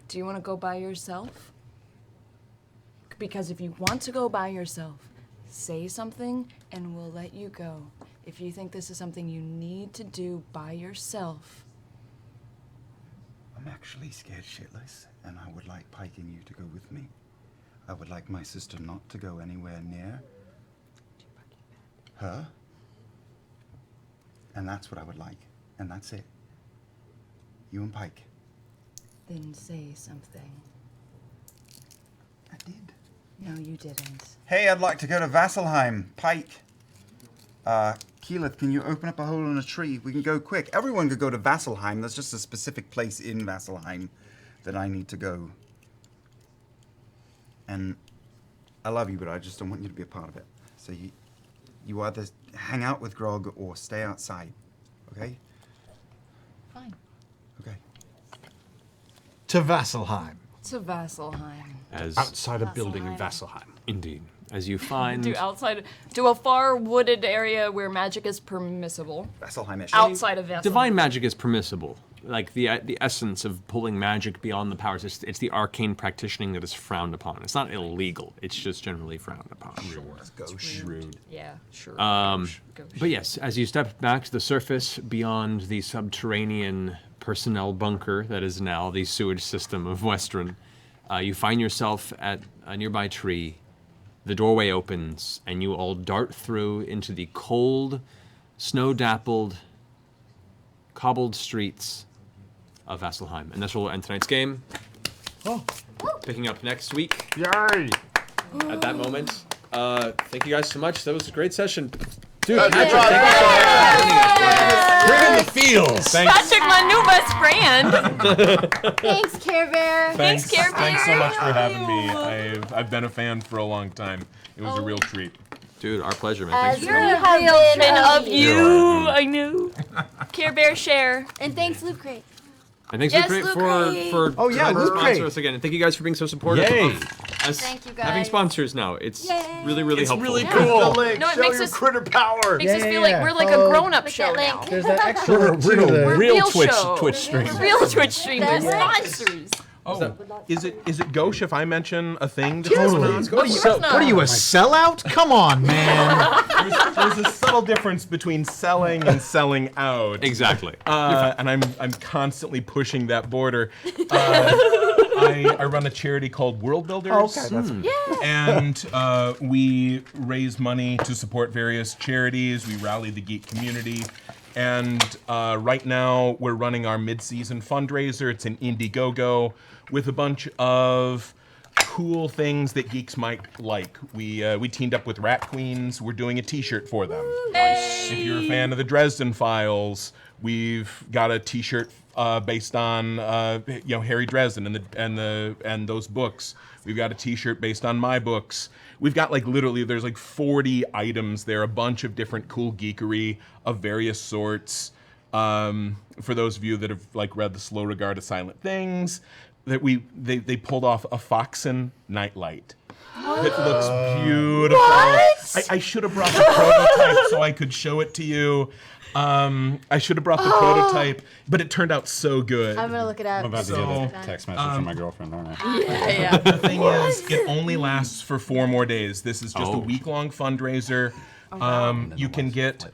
Do you want to go by yourself? Because if you want to go by yourself, say something and we'll let you go. If you think this is something you need to do by yourself, I'm actually scared shitless, and I would like Pike and you to go with me. I would like my sister not to go anywhere near her. And that's what I would like. And that's it. You and Pike. then say something. I did. No, you didn't. Hey, I'd like to go to Vasselheim. Pike. Keyleth, can you open up a hole in a tree? We can go quick. Everyone could go to Vasselheim. There's just a specific place in Vasselheim that I need to go. And I love you, but I just don't want you to be a part of it. So you either hang out with Grog or stay outside. Okay? Fine. Okay. To Vasselheim. To Vasselheim. as Outside a building in Vasselheim. Indeed, as you find To a far wooded area where magic is permissible. Vasselheim-ish. Outside of Vasselheim. divine magic is permissible. Like the essence of pulling magic beyond the powers, it's the arcane practicing that is frowned upon. It's not illegal. It's just generally frowned upon. Rude. Yeah, sure. But yes, as you step back to the surface beyond the subterranean personnel bunker that is now the sewage system of Westruun. You find yourself at a nearby tree. The doorway opens, and you all dart through into the cold, snow-dappled, cobbled streets of Vasselheim. And that's where we'll end tonight's game. Oh. Picking up next week. Yay! At that moment. Thank you guys so much. That was a great session. Dude, Patrick, We're in the fields. Patrick, my new best friend. Thanks, Care Bear. Thanks, Care Bear. Thanks so much for having me. I've been a fan for a long time. It was a real treat. Dude, our pleasure, man. Thanks You're for a coming. real fan of you. I knew. Care Bear share. And thanks, Loot Crate. And thanks, Yes, Loot Loot Crate, for Oh, yeah, coming to Loot sponsor Crate. us again. And thank you guys for being so supportive Yay. of us Thank you, having guys. sponsors now. It's Yay. really, really helpful. really Yeah. cool. The link. No, it Show makes your us- critter power. Makes us feel like we're like a grown-up show now. There's that extra We're link to the... real Real Twitch show. Twitch stream. Real Twitch streamers, That's sponsors. Oh, is it gauche if I mention a thing? That's Totally. going on? What are you, a sellout? Come on, man. There's a subtle difference between selling and selling out. Exactly. And I'm constantly pushing that border. I run a charity called World Builders. Okay, that's And we raise money to support various charities. We rally the geek community. And right now we're running our mid-season fundraiser. It's an Indiegogo with a bunch of cool things that geeks might like. We teamed up with Rat Queens. We're doing a T-shirt for them. If you're a fan of the Dresden Files, we've got a T-shirt based on Harry Dresden and those books. We've got a T-shirt based on my books. We've got literally there's 40 items there, a bunch of different cool geekery of various sorts. For those of you that have read The Slow Regard of Silent Things, that they pulled off a Foxen nightlight. It looks beautiful. What? I should have brought the prototype so I could show it to you. I should have brought the prototype, but it turned out so good. I'm gonna look it up. I'm about to get a text message from my girlfriend, aren't I? Yeah. The thing is, it only lasts for 4 more days. This is just a week-long fundraiser. You can get,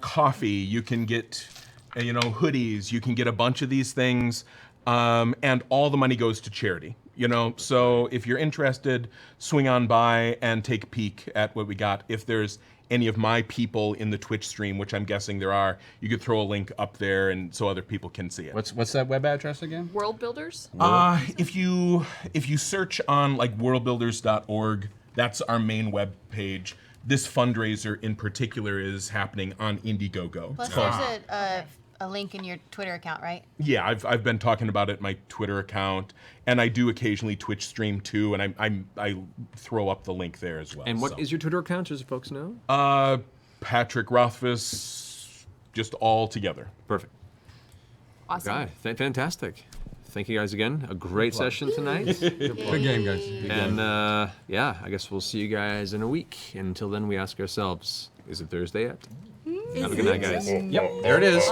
coffee. You can get, hoodies. You can get a bunch of these things, and all the money goes to charity. So if you're interested, swing on by and take a peek at what we got. If there's any of my people in the Twitch stream, which I'm guessing there are, you could throw a link up there and so other people can see it. What's that web address again? World Builders? If you search on worldbuilders.org, that's our main web page. This fundraiser in particular is happening on Indiegogo. Plus, there's a link in your Twitter account, right? Yeah, I've been talking about it in my Twitter account, and I do occasionally Twitch stream too, and I throw up the link there as well. And what is your Twitter account, just so folks know? Patrick Rothfuss, just all together. Perfect. Awesome. God, fantastic. Thank you guys again. A great session tonight. Good game, guys. Good And game. yeah, I guess we'll see you guys in a week. Until then, we ask ourselves, is it Thursday yet? Have a good night, guys. Yep, there it is.